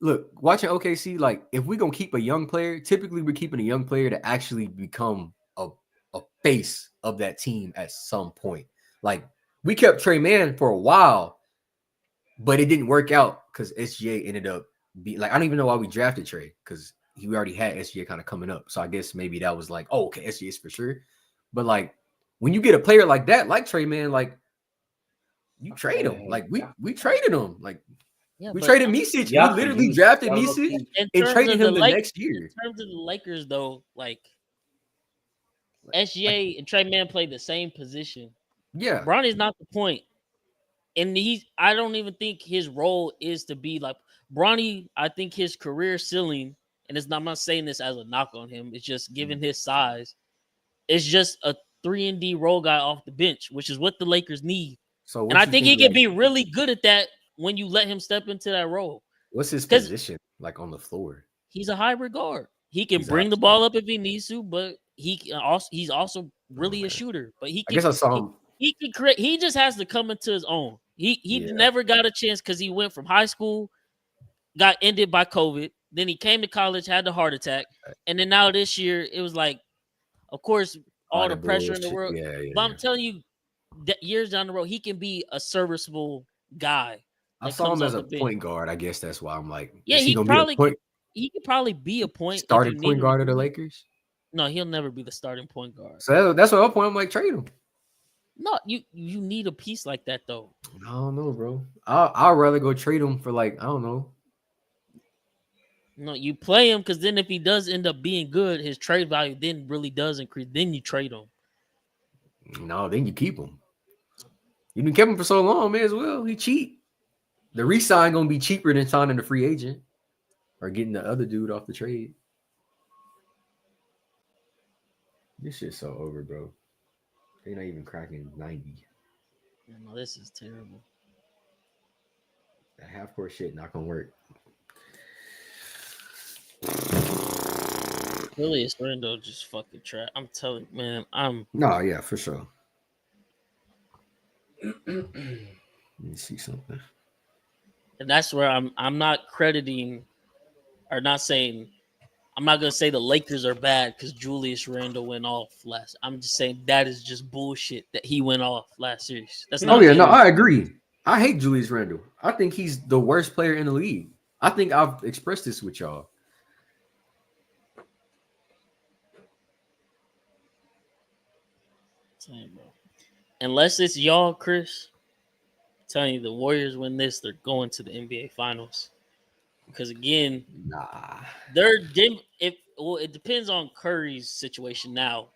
Look, watching OKC, like if we're gonna keep a young player, typically we're keeping a young player to actually become a face of that team at some point. Like we kept Trey Mann for a while, but it didn't work out because SGA ended up being like I don't even know why we drafted Trey because he already had SGA kind of coming up. So I guess maybe that was like, oh, okay, SGA is for sure. But like when you get a player like that, like Trey Mann, like You trade him. Like we traded him. Like Yeah, we but traded Misic. Yeah, We literally you- drafted y'all Misic low-key. in and terms traded of him the Lak- next in year. terms of the Lakers, though, like SGA and Trey Mann play the same position. Yeah. Bronny's not the point. And I don't even think his role is to be like Bronny. I think his career ceiling, and I'm not saying this as a knock on him, it's just given his size, it's just a 3-and-D role guy off the bench, which is what the Lakers need. So what And I you think he can like, be really good at that when you let him step into that role. what's his 'Cause position like on the floor? He's a hybrid guard. He can He's bring the outside. ball up if he needs to, but he's also really a shooter. But he I can, guess I saw him. he can create. He just has to come into his own. He Yeah. never got a chance because he went from high school, got ended by COVID. Then he came to college, had the heart attack, and then now this year it was like, of course, all the pressure in the world. Yeah. But I'm telling you, years down the road, he can be a serviceable guy. I saw him as a point guard. I guess that's why I'm like, Yeah, is he gonna probably be a he could probably be a point starting if you point need guard him. of the Lakers. No, he'll never be the starting point guard. So that's what I'm like, trade him. No, you need a piece like that though. I don't know, bro. I'd rather go trade him for like I don't know. No, you play him because then if he does end up being good, his trade value then really does increase. Then you trade him. No, then you keep him. You been kept him for so long, may as well. He cheap. The re-sign gonna be cheaper than signing a free agent or getting the other dude off the trade. This shit's so over, bro. They're not even cracking 90. No, this is terrible. That half court shit not gonna work. Julius Randle just fucking trap. I'm telling you, man. No, yeah, for sure. Let me see something. And that's where I'm not crediting or not saying I'm not gonna say the Lakers are bad because Julius Randle went off last. I'm just saying that is just bullshit that he went off last series. That's not. Oh yeah, no, I agree. I hate Julius Randle. I think he's the worst player in the league. I think I've expressed this with y'all. Unless it's y'all, Chris, I'm telling you, the Warriors win this, they're going to the NBA Finals. Because again, they're it depends on Curry's situation now,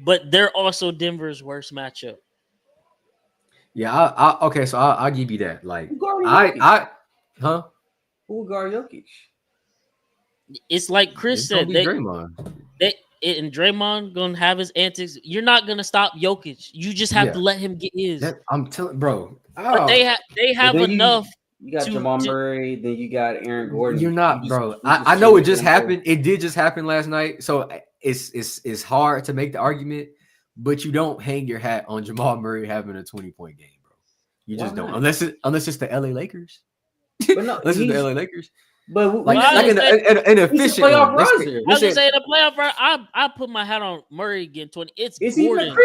but they're also Denver's worst matchup. Yeah, okay, so I'll give you that. Like, Who would guard Jokic? It's like Chris said, Draymond. And Draymond gonna have his antics. You're not gonna stop Jokic. You just have to let him get his. I'm telling, bro. But they have enough. You got Jamal Murray, then you got Aaron Gordon. You're not, bro. I know it just happened. It did just happen last night, so it's hard to make the argument. But you don't hang your hat on Jamal Murray having a 20-point game, bro. You just don't, unless it's the LA Lakers. But no, unless it's the LA Lakers. But like an efficient playoff one. riser. I was just saying the playoff run. I put my hat on Murray getting 20. It's Gordon.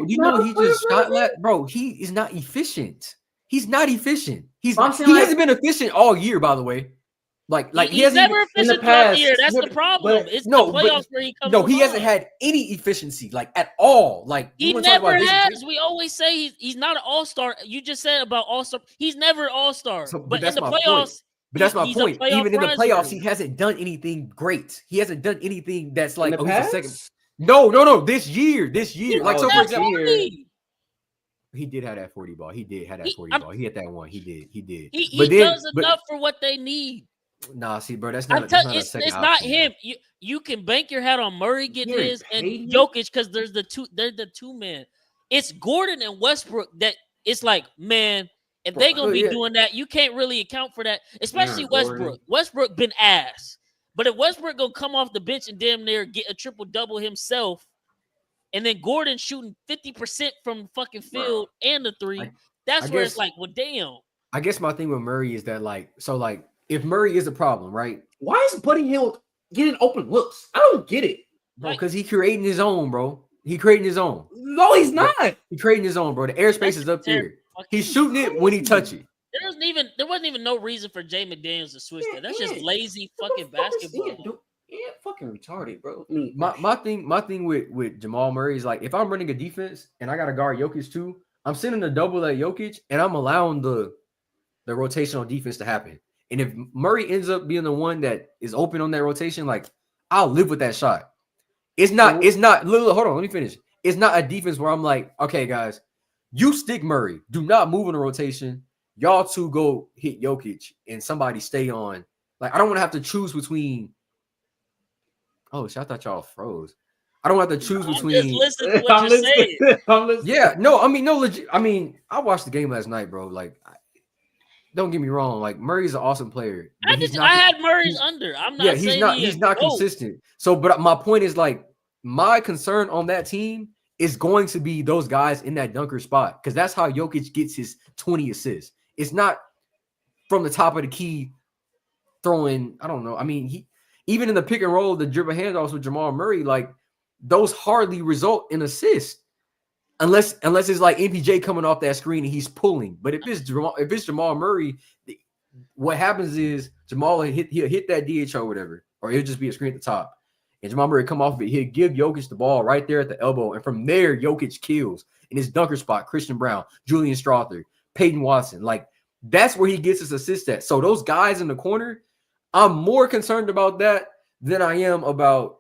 You know he just shot last, bro. He is not efficient. He's not efficient. He hasn't been efficient all year, by the way. Like he's never efficient throughout the year. That's the problem. It's the playoffs where he comes. No, he hasn't had any efficiency, like at all. Like he never has. We always say he's not an all-star. You just said about all-star. He's never an all-star. But in the playoffs. But that's my point. Even in the playoffs, he hasn't done anything great. He hasn't done anything that's like he's a second. No. This year. Like so, for example, he did have that 40 ball. He did have that 40 ball. He hit that one. He did. He does enough for what they need. Nah, see, bro, that's not. It's not him. You can bank your hat on Murray getting his and Jokic because there's the two. They're the two men. It's Gordon and Westbrook that it's like, man. If they're gonna be doing that, you can't really account for that, especially Westbrook. Westbrook been ass, but if Westbrook gonna come off the bench and damn near get a triple double himself, and then Gordon shooting 50% from fucking field and the three, that's where it's like, well, damn. I guess my thing with Murray is that if Murray is a problem, right? Why is Buddy Hield getting open looks? I don't get it, bro. Because he creating his own, bro. He creating his own. No, he's not. He creating his own, bro. The airspace is up there. He's shooting it when he touch it. There wasn't even no reason for Jay McDaniels to switch that. That's just lazy fucking basketball. Yeah, fucking retarded, bro. My thing with Jamal Murray is like, if I'm running a defense and I got to guard Jokic too, I'm sending a double at Jokic, and I'm allowing the rotational defense to happen. And if Murray ends up being the one that is open on that rotation, like I'll live with that shot. It's not. Hold on, let me finish. It's not a defense where I'm like, okay, guys, you stick Murray. Do not move in the rotation. Y'all two go hit Jokic, and somebody stay on. Like I don't want to have to choose between. Oh, shit, I thought y'all froze. I don't have to choose between. I'm just listening to what you're saying. I'm listening. Yeah, no, I mean, no, legit. I mean, I watched the game last night, bro. Like, don't get me wrong. Like, Murray's an awesome player. I had Murray's under. I'm not. Yeah, he's not consistent. So, but my point is, like, my concern on that team is going to be those guys in that dunker spot because that's how Jokic gets his 20 assists. It's not from the top of the key throwing. I don't know. I mean, even in the pick and roll, the dribble handoffs with Jamal Murray, like those hardly result in assists. Unless it's like MPJ coming off that screen and he's pulling. But if it's Jamal Murray, what happens is Jamal he'll hit that DH or whatever, or it'll just be a screen at the top. And Jamal Murray come off of it. He'll give Jokic the ball right there at the elbow. And from there, Jokic kills in his dunker spot. Christian Brown, Julian Strother, Peyton Watson. Like, that's where he gets his assist at. So those guys in the corner, I'm more concerned about that than I am about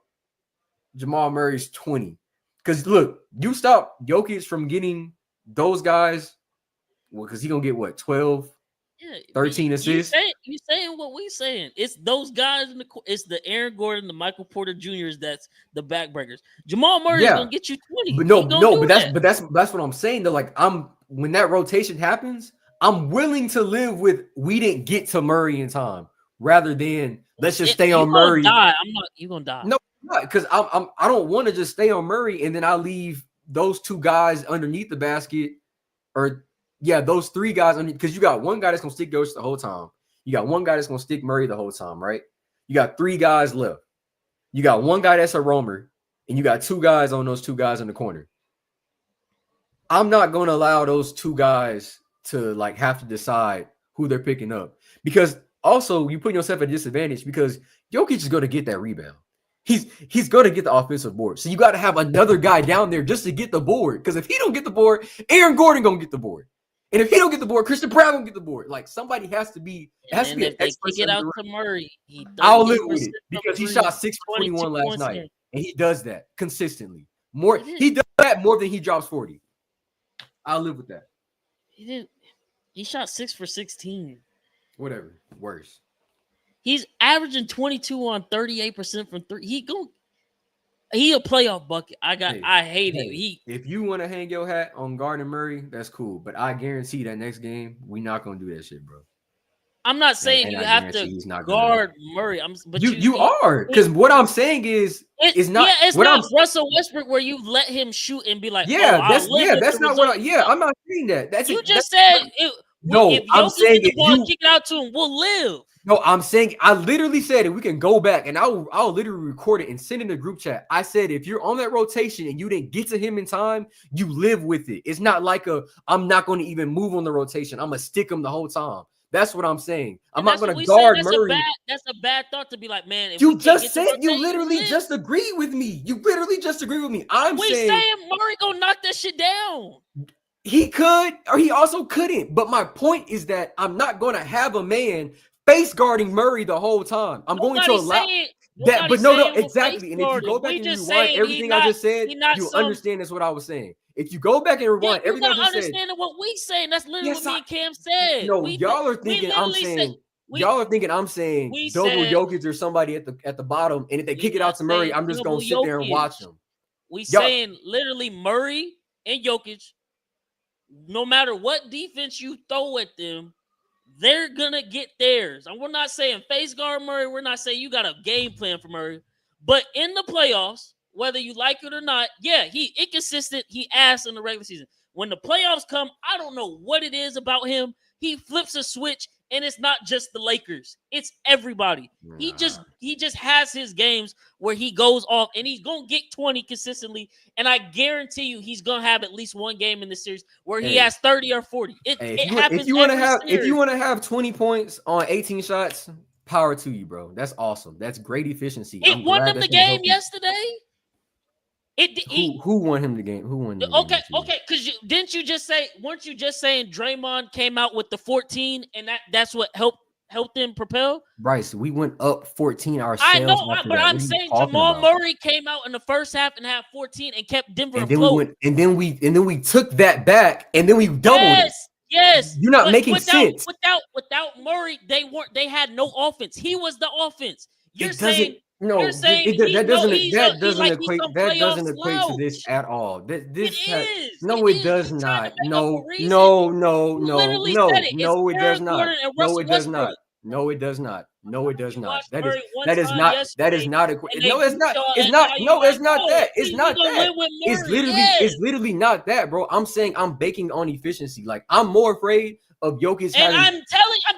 Jamal Murray's 20. Because, look, you stop Jokic from getting those guys, well, because he's going to get, what, 12, 13 assists? You saying what we saying. It's those guys it's the Aaron Gordon, the Michael Porter Juniors that's the backbreakers. Jamal Murray's going to get you 20. But that's what I'm saying. Though, like, when that rotation happens, I'm willing to live with we didn't get to Murray in time rather than let's just stay on Murray. You're going to die. No. Because I don't want to just stay on Murray and then I leave those two guys underneath the basket, or those three guys underneath. Because you got one guy that's gonna stick Ghost the whole time. You got one guy that's gonna stick Murray the whole time, right? You got three guys left. You got one guy that's a roamer, and you got two guys on those two guys in the corner. I'm not gonna allow those two guys to like have to decide who they're picking up, because also you put yourself at a disadvantage because Jokic is gonna get that rebound. He's going to get the offensive board. So you got to have another guy down there just to get the board. Because if he don't get the board, Aaron Gordon going to get the board. And if he don't get the board, Christian Brown going to get the board. Like, somebody has to be – if they kick it out to Murray, I'll live with it because he shot 6 for 21 last night. And he does that consistently. He does that more than he drops 40. I'll live with that. He shot 6 for 16. Whatever. Worse. He's averaging 22 on 38% from three. He a playoff bucket. I hate it. If you want to hang your hat on Gardner Murray, that's cool. But I guarantee that next game, we're not gonna do that shit, bro. I'm not saying you have to guard Murray. But you are, because what I'm saying is it's not. Yeah, it's not Russell Westbrook where you let him shoot and be like, that's not what. I'm not saying that. I'm saying if you kick it out to him, we'll live. No, I'm saying I literally said it. We can go back and I'll literally record it and send it in the group chat. I said if you're on that rotation and you didn't get to him in time, you live with it. It's not like I'm not going to even move on the rotation. I'm gonna stick him the whole time. That's what I'm saying. I'm not going to guard Murray. That's a bad thought to be like, man. You just said you literally just agree with me. You literally just agree with me. We saying Murray gonna knock that shit down. He could, or he also couldn't. But my point is that I'm not going to have a man face guarding Murray the whole time. I'm going to allow that, but no, exactly. And if you go back and rewind everything I just said, you understand that's what I was saying. If you go back and rewind everything I just said, understanding what we saying. That's literally what me and Cam said. No, y'all are thinking I'm saying. Y'all are thinking I'm saying double Jokic or somebody at the bottom, and if they kick it out to Murray, I'm just gonna sit there and watch them. We saying literally Murray and Jokic. No matter what defense you throw at them, they're gonna get theirs. And we're not saying face guard Murray. We're not saying you got a game plan for Murray. But in the playoffs, whether you like it or not, he inconsistent. He ass in the regular season. When the playoffs come, I don't know what it is about him. He flips a switch, and it's not just the Lakers. It's everybody. Nah. He just has his games where he goes off, and he's gonna get 20 consistently. And I guarantee you, he's gonna have at least one game in the series where he has 30 or 40. It happens. If you want to have 20 points on 18 shots, power to you, bro. That's awesome. That's great efficiency. It won them the game yesterday. Who won him the game? Who won? Okay. Because didn't you just say? Weren't you just saying Draymond came out with the 14 and that's what helped them propel? Bryce, we went up 14 ourselves. I know, but I'm saying Jamal Murray came out in the first half and had 14 and kept Denver afloat. And then we took that back and then we doubled it. Yes, you're not making sense. Without Murray, they had no offense. He was the offense. You're saying that doesn't equate to this at all. It does not. No, it does not. No, it does not. No, it does not. No, it does not. No, it does not. That is not. No, it's not. It's not. No, it's not that. It's not that. It's literally not that, bro. I'm saying I'm banking on efficiency. Like I'm more afraid of Jokic. And I'm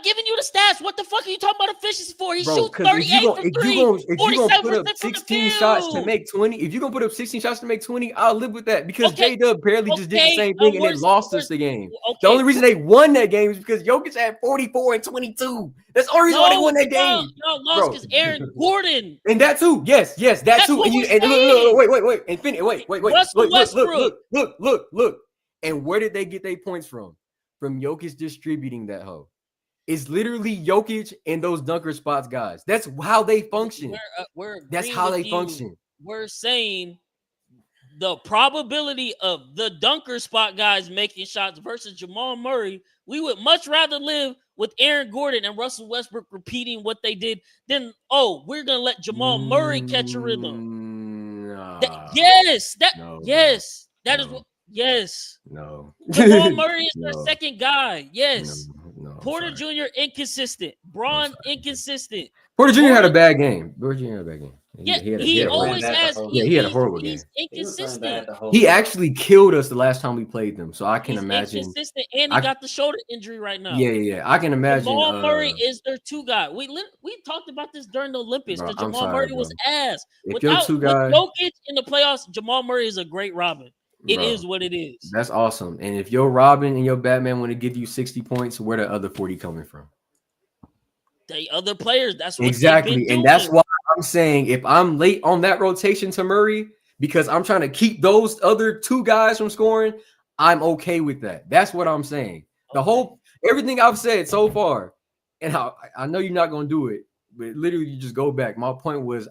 giving you the stats. What the fuck are you talking about efficiency for? He shoots 38 from 3. If you're gonna put up 16 shots to make 20, if you're gonna put up 16 shots to make 20, I'll live with that because J-Dub barely just did the same thing and it lost us the game. The only reason they won that game is because Jokic had 44 and 22. That's the only reason why they won that game. No, lost because Aaron Gordon. And that too. Yes, that too. Wait. And finish. Wait. Look. And where did they get their points from? From Jokic distributing that hoe. It's literally Jokic and those dunker spots guys. That's how they function. That's how they function. We're saying the probability of the dunker spot guys making shots versus Jamal Murray, we would much rather live with Aaron Gordon and Russell Westbrook repeating what they did than, we're going to let Jamal Murray catch a rhythm. Yes. No. Jamal Murray is their second guy. Yes. No, Porter Jr. inconsistent. Braun inconsistent. Porter Jr. had a bad game. He always has. He had a horrible game. He's inconsistent. He actually killed us the last time we played them. So I can imagine. Inconsistent, and he got the shoulder injury right now. Yeah. I can imagine. Jamal Murray is their two guy. We talked about this during the Olympics because Jamal Murray was ass. If your two guys, with Jokic in the playoffs, Jamal Murray is a great Robin. It is what it is. That's awesome. And if your Robin and your Batman want to give you 60 points, where the other 40 coming from? The other players. That's what exactly. And that's why I'm saying if I'm late on that rotation to Murray, because I'm trying to keep those other two guys from scoring, I'm okay with that. That's what I'm saying. Everything I've said so far, and I know you're not going to do it, but literally you just go back. My point was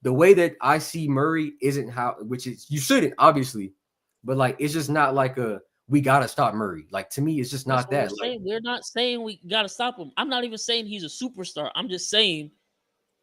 the way that I see Murray isn't which is you shouldn't obviously, but like it's just not like we gotta stop Murray. Like to me, it's just not that. We're not saying we gotta stop him. I'm not even saying he's a superstar. I'm just saying,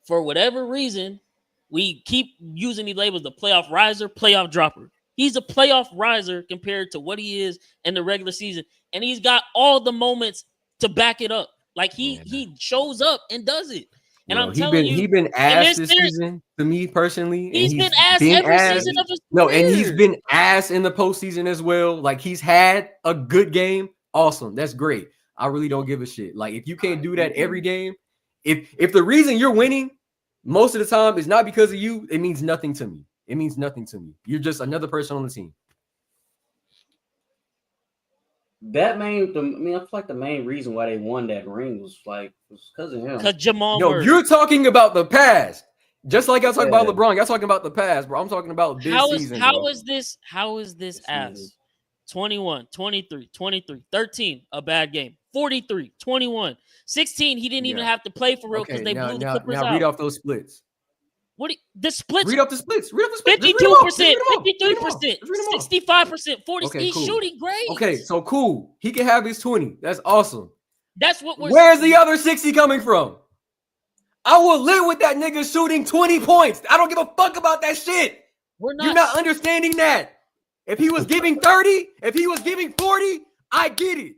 for whatever reason, we keep using these labels: the playoff riser, playoff dropper. He's a playoff riser compared to what he is in the regular season, and he's got all the moments to back it up. Like he shows up and does it. And I'm telling you, he's been ass this season to me personally. He's been ass every season of his career. And he's been ass in the postseason as well. Like he's had a good game. Awesome. That's great. I really don't give a shit. Like if you can't do that every game, if the reason you're winning most of the time is not because of you, it means nothing to me. It means nothing to me. You're just another person on the team. I feel like the main reason why they won that ring was because of him. Because Jamal Murray. You're talking about the past. Just like y'all talking about LeBron. Y'all talking about the past, bro. I'm talking about this season. How is this ass? 21, 23, 23, 13, a bad game. 43, 21, 16, he didn't even have to play for real because they blew the Clippers out. Now read off those splits. The splits? Read off the splits. 52%, 53%, 65%, 40%. Okay, he's shooting great. Okay, so cool. He can have his 20. That's awesome. That's what Where's the other 60 coming from? I will live with that nigga shooting 20 points. I don't give a fuck about that shit. You're not understanding that. If he was giving 30, if he was giving 40, I get it.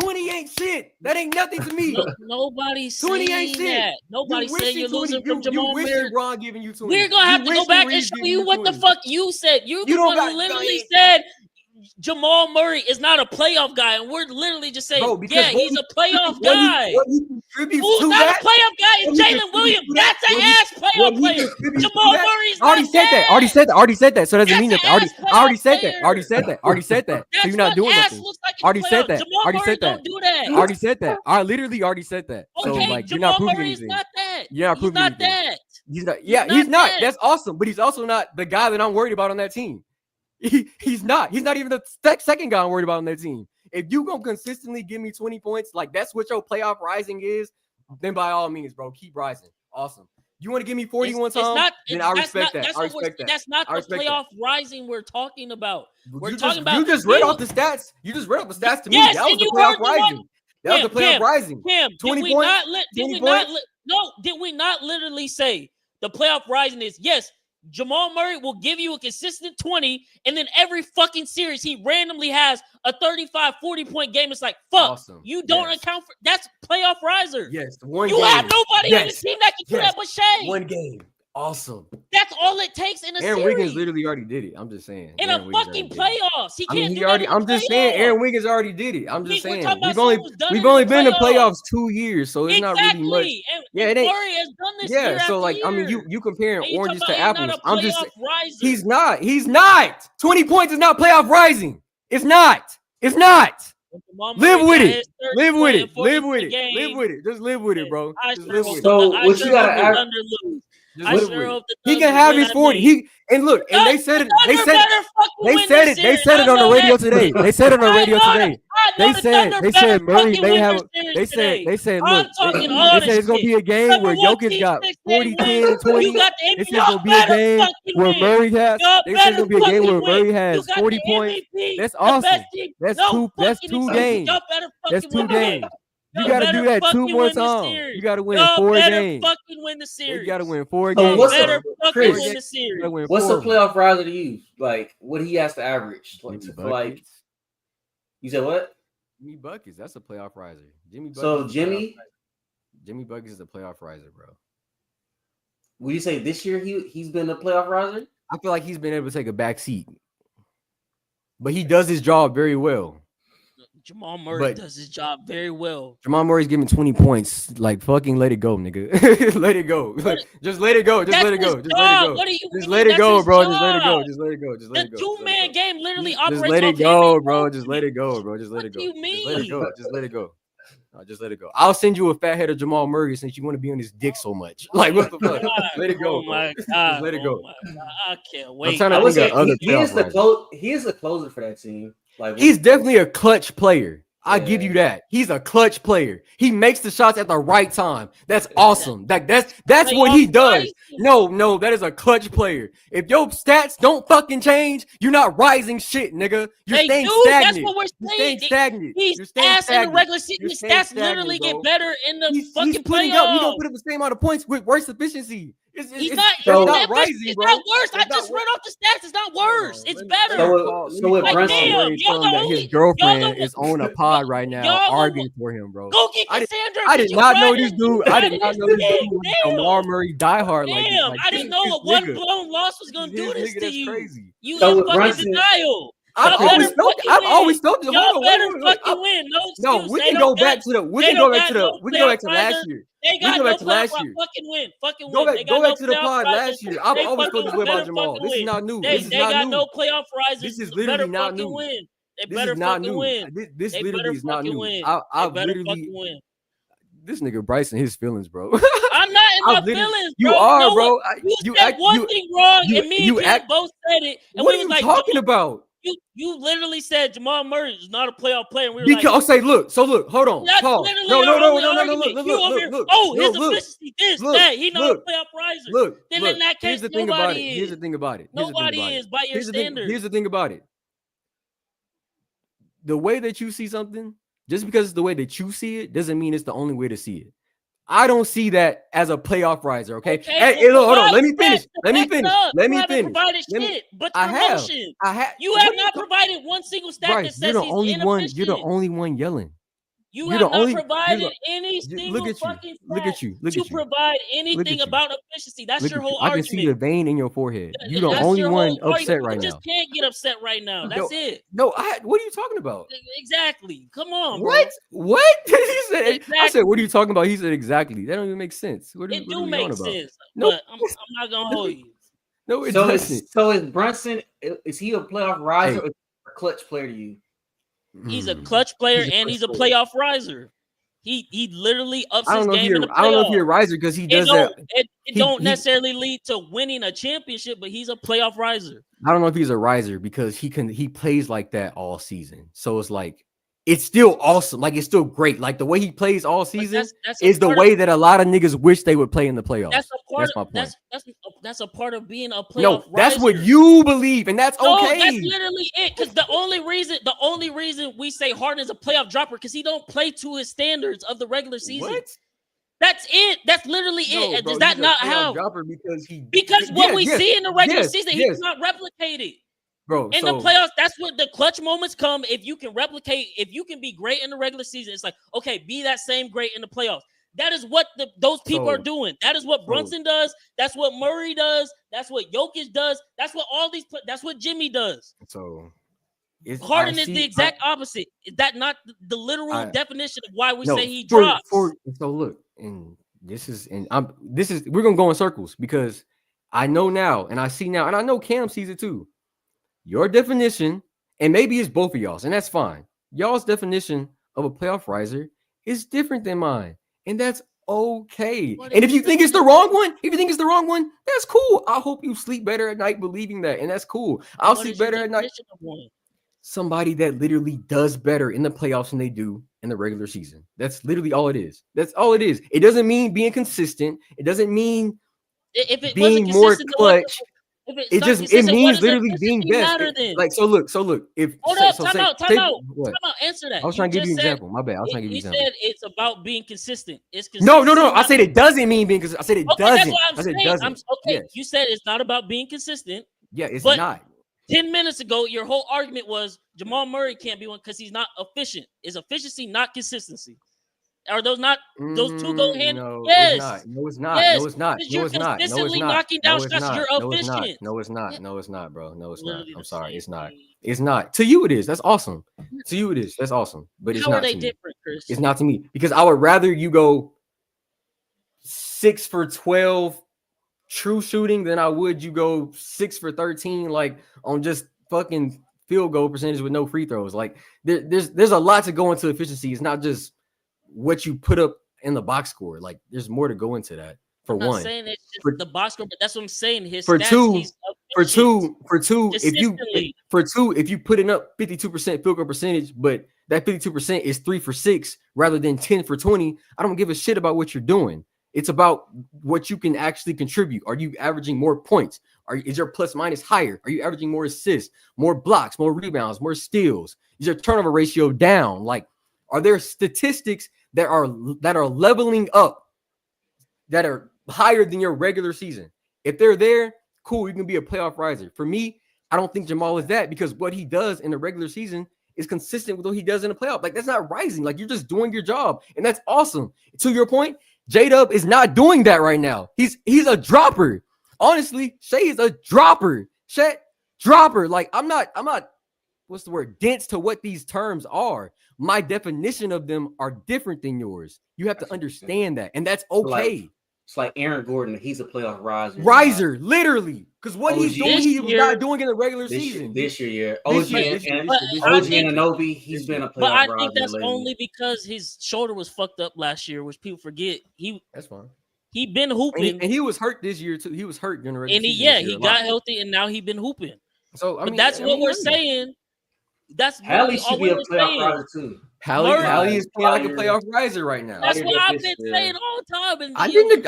20 ain't shit. That ain't nothing to me. Nobody's saying that. Nobody's saying you're losing from Jamal Murray. LeBron giving you 20. We're going to have to go back and show you what the fuck you said. You're the one who literally said Jamal Murray is not a playoff guy. And we're literally just saying, he's a playoff guy. Who's not a playoff guy is Jalen Williams. That's an ass playoff player. Jamal Murray's not that. Already said that. So it doesn't mean that. I already said that. So you're not doing nothing. Already said that. Already said that. I literally already said that. So like you're not proving anything. Not that. You're not proving anything. He's not. Yeah, he's not. That's awesome, but he's also not the guy that I'm worried about on that team. He's not. He's not even the second guy I'm worried about on that team. If you gonna consistently give me 20 points, like that's what your playoff rising is, then by all means, bro, keep rising. Awesome. You want to give me 41 times? Then I respect that. I respect that. That's not the playoff rising we're talking about. We're talking about. You just read off the stats. You just read off the stats to me. Yes, that was the playoff rising. That was the playoff rising. 20 points. Did we not literally say the playoff rising is yes? Jamal Murray will give you a consistent 20, and then every fucking series he randomly has a 35, 40-point game. It's like, fuck, awesome. You don't account for that's playoff riser. Yes, you have nobody on the team that can do that but Shea. One game. Awesome. That's all it takes in a Aaron series. Wiggins literally already did it. I'm just saying. In a fucking playoffs. He can't do that. I'm just saying Aaron Wiggins already did it. I'm just saying. We've only been in the playoffs 2 years, so it's not really much. Yeah, it ain't. Murray has done this year so like year. I mean you comparing oranges to apples. I'm just he's not. 20 points is not playoff rising. It's not. Live with it. Live with it. Live with it. Live with it. Just live with it, bro. Just live with it. So what you gotta he can have his 40. They said it. They said it on the radio today. They said it on the radio today. They said Murray may have. They said look. They said it's gonna be a game where Jokic got 40, 10, 20. They said it's gonna be a game where Murray has. They said it's gonna be a game where Murray has 40 points. That's awesome. That's two games. That's 2 games. You got to do that 2 more times. You got to win 4 games. Fucking win the series. You got to win 4 games. What's win the series. What's the playoff riser to you? Like, what he has to average? Like, you said what? Jimmy Buckets. That's a playoff riser. Jimmy Buckets is a playoff riser, bro. Would you say this year he's been a playoff riser? I feel like he's been able to take a back seat, but he does his job very well. Jamal Murray does his job very well. Jamal Murray's giving 20 points. Like, fucking let it go, nigga. Let it go. Just let it go. Just let it go. Just let it go. Just let it go, bro. Just let it go. Just let it go. Just let it go. The 2-man game literally operates. Just let it go, bro. Just let it go, bro. Just let it go. What do you mean? Just let it go. Just let it go. Just let it go. I'll send you a fat head of Jamal Murray since you want to be on his dick so much. Like, what the fuck? Let it go. Oh my god. Just let it go. I can't wait. I'm trying to think of other he is the closer for that team. Like, he's definitely a clutch player. I give you that. He's a clutch player. He makes the shots at the right time. That's awesome. That's what he does. No, that is a clutch player. If your stats don't fucking change, you're not rising shit, nigga. You're staying stagnant. That's what we're saying. You're staying stagnant. He's ass in the regular season. His stats literally get better in the fucking playoffs. He's gonna put up the same amount of points with worse efficiency. It's not rising, it's bro. Not worse. I just read off the stats. It's not worse. It's better. So with Brunson, his girlfriend is on a pod right now arguing for him, bro. Go get Cassandra. I did not know this dude. I did not know this dude was a Jamal Murray diehard like this. I didn't know a one blown loss was gonna do this to you. Crazy. You in fucking denial. I've always felt it. Y'all better fucking win. No, we can go back to last year. They got no last year. Fucking win. Go back to the pod last year. I've always felt this way about Jamal. This is not new. They got no playoff risers. This is literally not new. They better fucking win. This literally is not new. I literally win. This nigga Bryson his feelings, bro. I'm not in my feelings, bro. You are, bro. You said one thing wrong, and me and you both said it. What are you talking about? You literally said Jamal Murray is not a playoff player. And we were because hold on. Pause. No. Look. Oh, his efficiency, that. He not a playoff riser. Then in that case, nobody is. Here's the thing about it. Nobody is by your standards. Here's the thing about it. The way that you see something, just because it's the way that you see it, doesn't mean it's the only way to see it. I don't see that as a playoff riser. Okay. Hey, look, hold on. Let me finish. But I have. You have not provided one single stat that says he's inefficient. You're the only one yelling. You have not provided any single fucking stat to provide anything about efficiency. That's your whole argument. I can see the vein in your forehead. You're the only one upset right now. You just can't get upset right now. That's it. No, what are you talking about? Exactly. Come on, bro. What? He said. Exactly. I said, what are you talking about? He said exactly. That don't even make sense. It do make sense. But I'm not gonna hold you. No, it doesn't. So is Brunson? Is he a playoff riser or a clutch player to you? He's a clutch player and he's a playoff riser. He literally ups I his don't know if game in you're the I don't know if you're a playoffs. riser because he It does don't that. it don't He necessarily lead to winning a championship, but he's a playoff riser. I don't know if he's a riser because he plays like that all season. So it's like it's still awesome. Like it's still great. Like the way he plays all But season that's a is the part of way that a lot of niggas wish they would play in the that's playoffs. a part That's my of point. that's a part of being a playoff No, that's what riser. you believe, and that's No, that's okay. literally it. Because the only reason we say Harden's a playoff dropper because he don't play to his standards of the regular season. What? That's it. That's literally No, it. bro, Does that he's a not playoff how? dropper because Because what yes, we yes, see in the regular yes, season, he yes. cannot replicate it. Bro, In the playoffs, that's what the clutch moments come. If you can replicate, if you can be great in the regular season, it's like, okay, be that same great in the playoffs. That is what those people are doing. That is what Brunson does. That's what Murray does. That's what Jokic does. That's what that's what Jimmy does. So Harden is the exact opposite. Is that not the literal definition of why we say he drops? So look, and we're gonna go in circles because I know now, and I see now, and I know Cam sees it too. Your definition, and maybe it's both of y'all's, and that's fine. Y'all's definition of a playoff riser is different than mine, and that's okay. And if you think it's the wrong one, that's cool. I hope you sleep better at night believing that, and that's cool. I'll sleep better at night. Somebody that literally does better in the playoffs than they do in the regular season. That's literally all it is. That's all it is. It doesn't mean being consistent. It doesn't mean if it being more clutch. It means literally being best. If hold up, time out. Answer that. I was trying to give you an example. My bad. I was trying to give you an example. You said it's about being consistent. It's No. I said it doesn't mean being consistent. I said it doesn't. That's what I'm saying. Yes. You said it's not about being consistent. Yeah, it's not. 10 minutes ago, your whole argument was Jamal Murray can't be one because he's not efficient. Is efficiency not consistency? Are those not those two go hand? No, yes. It's not. Yes. No, it's not. You're consistently knocking down shots. You're efficient. No, it's not, bro. No, it's not. I'm sorry. It's not. It's not. To you, it is. That's awesome. To you, it is. That's awesome. But it's not. How are they different, Chris? It's not to me because I would rather you go 6 for 12 true shooting than I would you go 6 for 13 like on just fucking field goal percentage with no free throws. Like there's a lot to go into efficiency. It's not just what you put up in the box score. Like there's more to go into that. For one, I'm saying it's just the box score, but that's what I'm saying. His for two, if you putting up 52% field goal percentage, but that 52% is 3 for 6 rather than 10 for 20, I don't give a shit about what you're doing. It's about what you can actually contribute. Are you averaging more points? Is your plus minus higher? Are you averaging more assists, more blocks, more rebounds, more steals? Is your turnover ratio down? Like, are there statistics that are leveling up that are higher than your regular season? If they're there, cool, you can be a playoff riser. For me, I don't think Jamal is that because what he does in the regular season is consistent with what he does in the playoff. Like, that's not rising. Like, you're just doing your job, and that's awesome. To your point, J-Dub is not doing that right now. He's a dropper. Honestly, Shea is a dropper. Shea, dropper. Like, I'm not, what's the word? Dense to what these terms are. My definition of them are different than yours. You have to understand that, and that's okay. It's like Aaron Gordon. He's a playoff riser. Riser, literally. Because what he's doing, he was not doing in the regular season. This year. OG Anunoby, he's been a playoff riser. But I think that's only because his shoulder was fucked up last year, which people forget. That's fine. He been hooping. And he was hurt this year, too. He was hurt during the regular season. He got healthy, and now he been hooping. So, that's what we're saying. That's Hallie should be a playoff riser, too. Hallie is playing like a playoff riser right now. That's what I've been saying all the time. And I didn't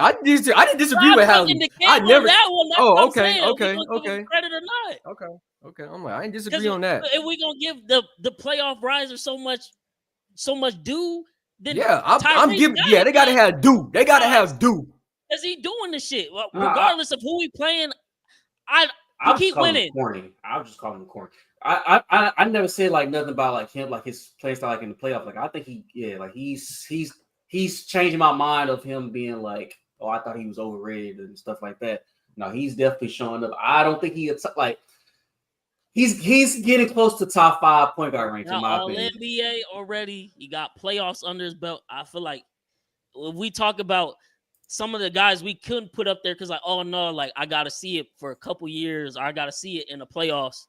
disagree with Hallie. I never. That one. That's okay. Credit or not? Okay. I'm like, I didn't disagree on that. If we gonna give the playoff riser so much due, then I'm giving. Yeah, they gotta have due. They gotta have due. Cause he doing the shit. Well, regardless of who he playing, I keep winning. I'll just call him corny. I never said like nothing about like him, like his play style like in the playoffs. Like I think he's changing my mind of him being like, oh, I thought he was overrated and stuff like that. No, he's definitely showing up. I don't think he's getting close to top 5 point guard rank in my opinion. NBA already. He got playoffs under his belt. I feel like if we talk about some of the guys we couldn't put up there because like, oh no, like I gotta see it for a couple years or I gotta see it in the playoffs.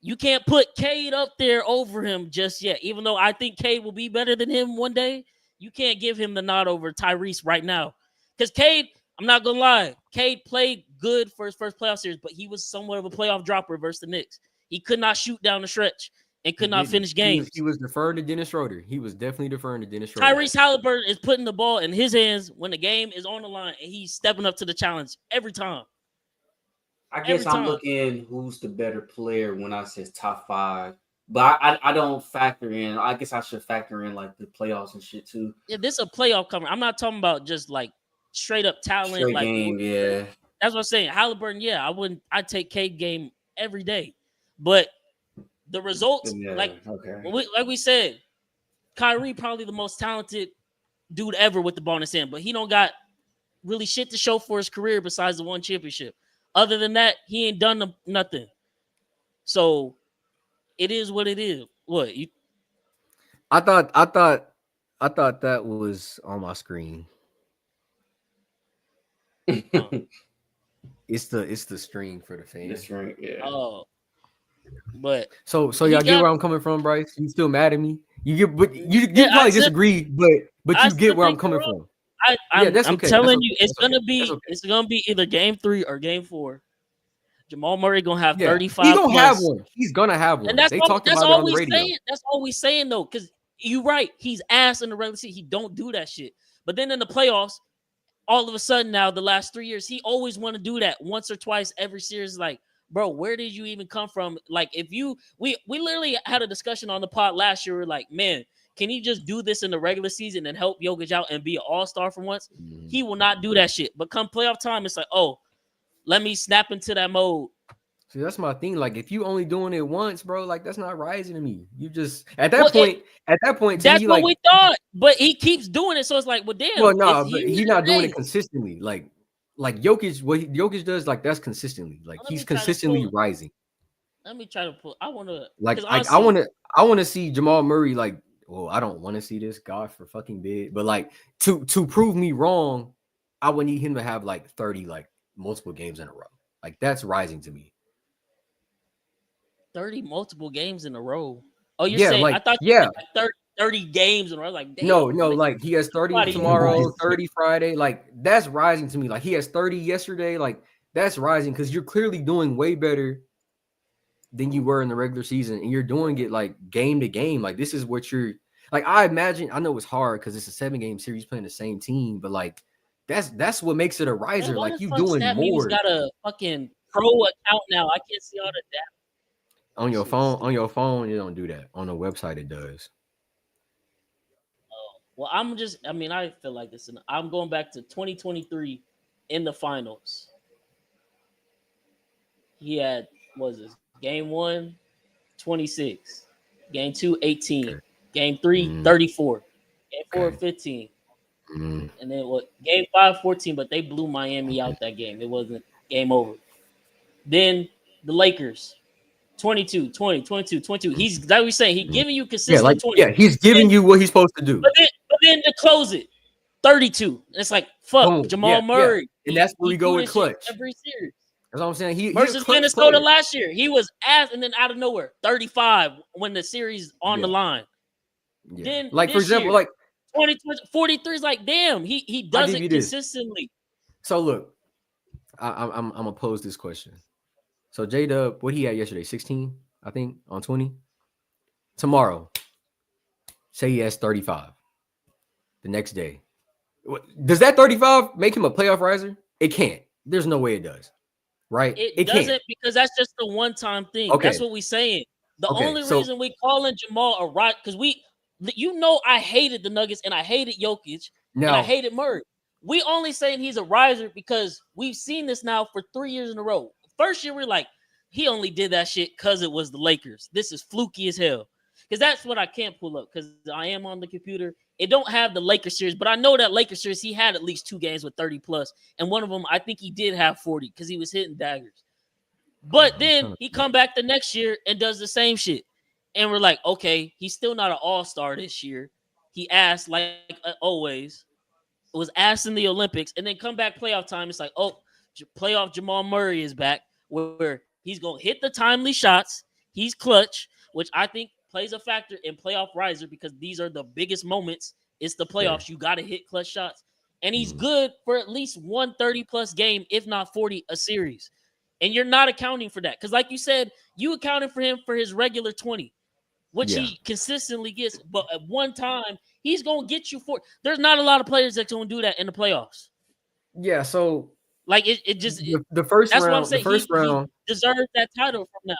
You can't put Cade up there over him just yet. Even though I think Cade will be better than him one day, you can't give him the nod over Tyrese right now. Because Cade, I'm not gonna lie, Cade played good for his first playoff series, but he was somewhat of a playoff dropper versus the Knicks. He could not shoot down the stretch and could not finish games. He was deferring to Dennis Schroeder. He was definitely deferring to Dennis Schroeder. Tyrese Halliburton is putting the ball in his hands when the game is on the line, and he's stepping up to the challenge every time. I guess I'm looking who's the better player when I says top 5. But I don't factor in. I guess I should factor in like the playoffs and shit too. Yeah, this is a playoff cover. I'm not talking about just like straight up talent. Straight like game, yeah. That's what I'm saying. Halliburton, yeah, I'd take Cade game every day. But the results, like we said, Kyrie probably the most talented dude ever with the ball in his hand, but he don't got really shit to show for his career besides the one championship. Other than that, he ain't done nothing. So it is what it is. What you? I thought that was on my screen. It's the string for the fans. The string, yeah. Oh, but so y'all get where I'm coming from, Bryce? You still mad at me? You probably disagree, but you get where I'm coming from. I'm telling you, it's gonna be either game 3 or game 4. Jamal Murray gonna have 35. He's gonna have one. He's gonna have one. And that's talked about it on the radio. That's all we saying though, because you're right. He's ass in the regular season. He don't do that shit. But then in the playoffs, all of a sudden now, the last 3 years, he always want to do that once or twice every series. Like, bro, where did you even come from? Like, if we literally had a discussion on the pod last year. We're like, man, can he just do this in the regular season and help Jokic out and be an all-star for once? Mm-hmm. He will not do that shit. But come playoff time, it's like, oh, let me snap into that mode. See, that's my thing. Like, if you only doing it once, bro, like that's not rising to me. You just at that point, that's what we thought. But he keeps doing it, so it's like, well, damn. Well, no, but he's not doing it consistently. Like Jokic, what Jokic does, like that's consistently. Like he's consistently rising. Let me try to pull. I want to I want to see Jamal Murray. Like, well, I don't want to see this, God for fucking bid, but like to prove me wrong, I would need him to have like 30 like multiple games in a row. Like that's rising to me. 30 multiple games in a row. Oh, you're saying I thought you said like 30 games in a row. Like, damn, no, like he has 30 tomorrow, 30 Friday. Like that's rising to me. Like he has 30 yesterday. Like that's rising because you're clearly doing way better than you were in the regular season, and you're doing it like game to game. Like this is what you're like. I imagine. I know it's hard because it's a 7-game series playing the same team, but like that's what makes it a riser. Man, like you doing more. He's got a fucking pro account now. I can't see all the data. On your phone, you don't do that. On the website, it does. Well, I feel like this. I'm going back to 2023 in the finals. He had, game 1, 26. Game 2, 18. Okay. Game 3, 34. Game 4, 15. And then game 5, 14, but they blew Miami out that game. It wasn't game over. Then the Lakers. 22, 20, 22, 22. He's like we saying, he's giving you consistent 20. He's giving you what he's supposed to do. But then to close it, 32. And it's like, fuck, boom. Jamal Murray. Yeah. And that's where we go with clutch. Every series. That's what I'm saying. He versus Minnesota last year. He was ass, and then out of nowhere, 35 when the series on the line. Yeah. Then like for example, year, like 20, 43 is like, damn, he does it consistently. So look, I'm gonna pose this question. So J-Dub, what he had yesterday? 16, I think, on 20. Tomorrow, say he has 35. The next day. Does that 35 make him a playoff riser? It can't. There's no way it does. Right? It doesn't can't. Because that's just the one-time thing. Okay. That's what we're saying. The only reason we calling Jamal a right, because I hated the Nuggets and I hated Jokic and I hated Murray. We only saying he's a riser because we've seen this now for 3 years in a row. First year, we're like, he only did that shit because it was the Lakers. This is fluky as hell. Because that's what I can't pull up because I am on the computer. It don't have the Lakers series, but I know that Lakers series, he had at least 2 games with 30 plus. And one of them, I think he did have 40 because he was hitting daggers. But then he come back the next year and does the same shit. And we're like, okay, he's still not an all-star this year. He asked like always. It was asked in the Olympics. And then come back playoff time. It's like, oh, playoff Jamal Murray is back where he's going to hit the timely shots. He's clutch, which I think plays a factor in playoff riser because these are the biggest moments. It's the playoffs. You got to hit clutch shots. And he's good for at least 130-plus game, if not 40 a series. And you're not accounting for that. Because like you said, you accounted for him for his regular 20, which he consistently gets. But at one time, he's going to get you 40. There's not a lot of players that's going to do that in the playoffs. Yeah, so like it just the first that's round, what I'm saying. the first round he deserves that title from now.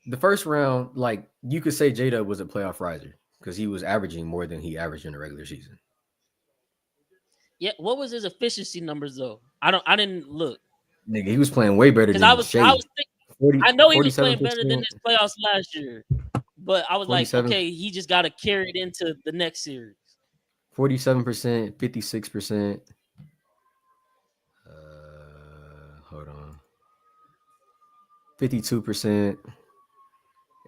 The first round, like you could say J-Dub was a playoff riser because he was averaging more than he averaged in the regular season. Yeah, what was his efficiency numbers though? I didn't look. Nigga, he was playing way better than I was thinking, 40, I know he was playing better than his playoffs last year, but I was like, okay, he just got to carry it into the next series. 47%, 56%. Hold on. 52%.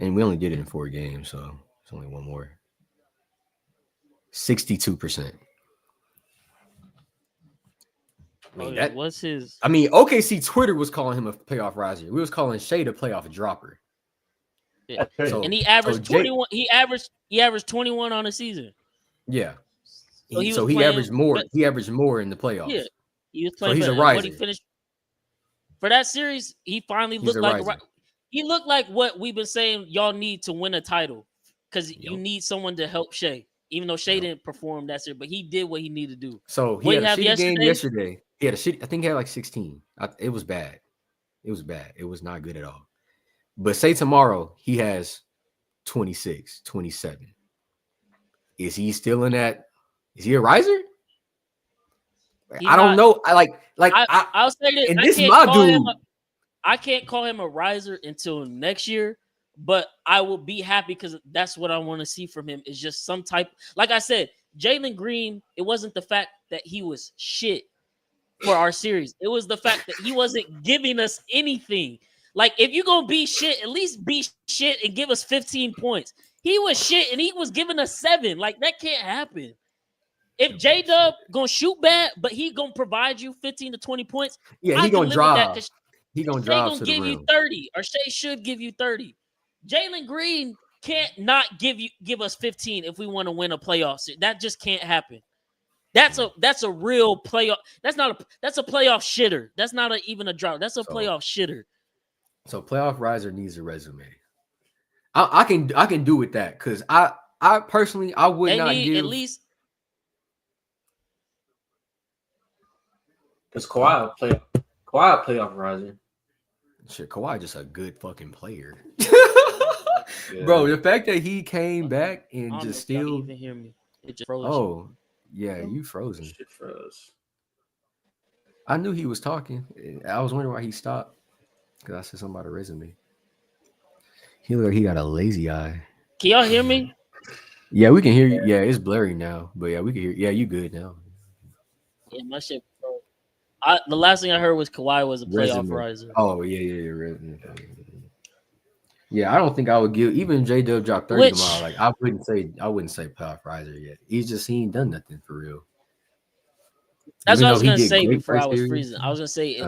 And we only did it in 4 games, so it's only one more. 62%. I mean, what's his? I mean, OKC Twitter was calling him a playoff riser. We was calling Shea a playoff dropper. Yeah. So, and he averaged 21. He averaged 21 on a season. Yeah. So he averaged more. He averaged more in the playoffs. Yeah, he was playing. So he's a riser. What he finished for that series, he finally looked like he looked like what we've been saying. Y'all need to win a title because you need someone to help Shea. Even though Shea didn't perform that series, but he did what he needed to do. So he had a shitty game yesterday. He had a shit. I think he had like 16. It was bad. It was bad. It was not good at all. But say tomorrow he has 26, 27. Is he still in that? Is he a riser? I don't know. I'll say this. And this is my dude. I can't call him a riser until next year, but I will be happy because that's what I want to see from him is just some type. Like I said, Jalen Green, it wasn't the fact that he was shit for our series. It was the fact that he wasn't giving us anything. Like, if you're going to be shit, at least be shit and give us 15 points. He was shit and he was giving us 7. Like, that can't happen. If J-Dub going to shoot bad, but he going to provide you 15 to 20 points, yeah, he going to drive. He going to drive to the rim. Shea going to give you 30, or Shea should give you 30. Jalen Green can't not give us 15 if we want to win a playoff series. That just can't happen. That's a real playoff. That's a playoff shitter. That's not even a drought. That's a playoff shitter. So playoff riser needs a resume. I can do with that because I personally I would not give at least because Kawhi playoff riser. Shit, Kawhi just a good fucking player. Yeah. Bro, the fact that he came back and just still even hear me. It just froze. Oh, yeah, you frozen. Shit froze. I knew he was talking. I was wondering why he stopped. Because I said something about a resume. He looked like he got a lazy eye. Can y'all hear me? Yeah, we can hear you. Yeah, it's blurry now. But yeah, we can hear you. Yeah, you good now. Yeah, my shit froze. The last thing I heard was Kawhi was a playoff riser. Oh, yeah. Yeah, I don't think I would give even J-Dub dropped 30 tomorrow. Like I wouldn't say playoff riser yet. He ain't done nothing for real. That's what I was gonna say before I was freezing. I was gonna say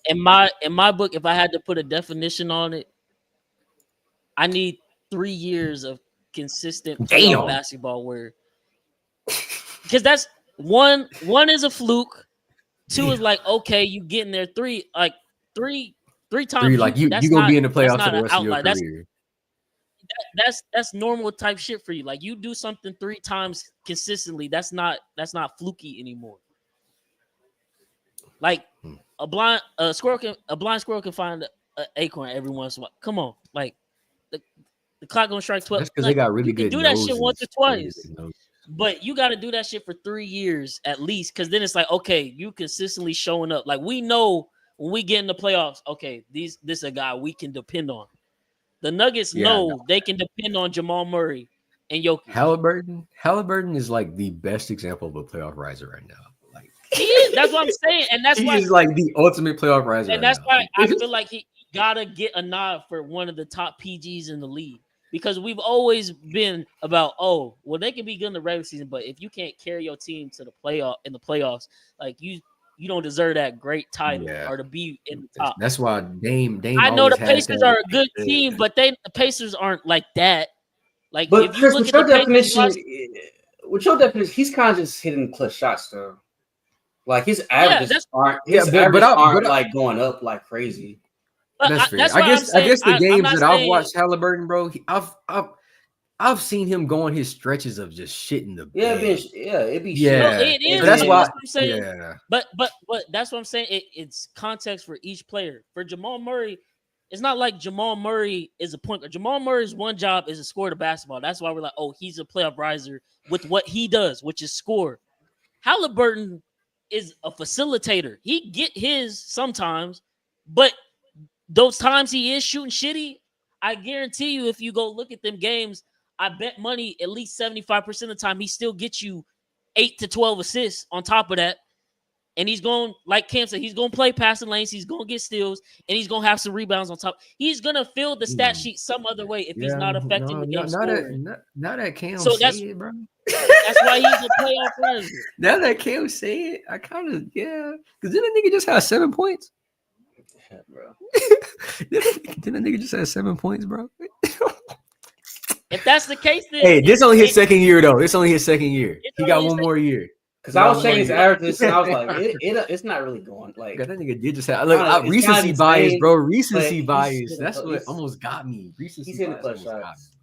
in my book, if I had to put a definition on it, I need 3 years of consistent playoff basketball where because that's one is a fluke, 2 is like okay, you get in there, 3 times like you gonna be in the playoffs for the rest of your career. That's normal type shit for you. Like you do something 3 times consistently. That's not fluky anymore. Like a blind squirrel can find an acorn every once in a while. Come on, like the clock gonna strike 12. That's because they got really good. Do that shit once or twice, but you got to do that shit for 3 years at least. Because then it's like okay, you consistently showing up. Like we know when we get in the playoffs, okay, this is a guy we can depend on. The Nuggets know they can depend on Jamal Murray and Jokic. Halliburton is like the best example of a playoff riser right now. Like he is. That's what I'm saying, and that's why he's like the ultimate playoff riser. And that's why I feel like he gotta get a nod for one of the top PGs in the league because we've always been about they can be good in the regular season, but if you can't carry your team to the playoffs, like you don't deserve that great title Yeah. or to be in the top. That's why Dame I know always the had Pacers that. are a good team, but the Pacers aren't like that. Like But if you Chris, look with at your the Pacers definition, he's kind of just hitting clutch shots though. Like his yeah, averages aren't but like going up like crazy. that's fair. that's I why I'm guess saying the I'm games not that I've saying watched Halliburton, bro, I've seen him go on his stretches of just shitting the bed. It'd be Yeah. shit. it is. So that's why what I'm saying. yeah. But that's what I'm saying. It's context for each player. For Jamal Murray, it's not like Jamal Murray is a point guard. Jamal Murray's one job is to score the basketball. That's why we're like, oh, he's a playoff riser with what he does, which is score. Halliburton is a facilitator. He get his sometimes, but those times he is shooting shitty, I guarantee you, if you go look at them games, I bet money at least 75% of the time he still gets you 8 to 12 assists on top of that. And he's going, like Cam said, he's going to play passing lanes. He's going to get steals, and he's going to have some rebounds on top. He's going to fill the stat sheet some other way if he's not affecting the game scoring. Now that Cam So say it, bro. That's why he's a playoff riser. Now that Cam say it, I kind of because didn't a nigga just have 7 points? Yeah, bro. Didn't a nigga just have 7 points, bro? If that's the case, then Hey, this only his second year though. It's only his second year. He got one more year. Because I was checking his averages and I was like, it's not really going like. God, that nigga did just have recency bias, bro. Recency bias. That's what almost got me. Recency he's hitting bias the clutch almost got shots. me.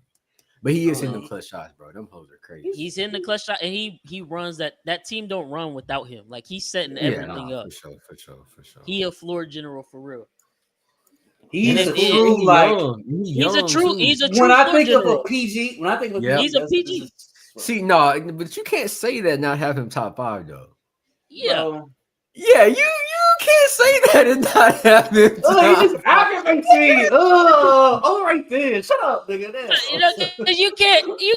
But he is hitting the clutch shots, bro. Them hoes are crazy. he's in the clutch shot, and he runs that team don't run without him. Like he's setting everything up. For sure. He a floor general for real. He's And a it- true like. He's a true When I floor think of general. a PG, He's a PG. See, no, but you can't say that not have him top 5 though. Yeah. Bro. Yeah, you can't say that and not have him. Oh, he just aggravating. Oh, right there. Shut up, nigga. You know, 'cause you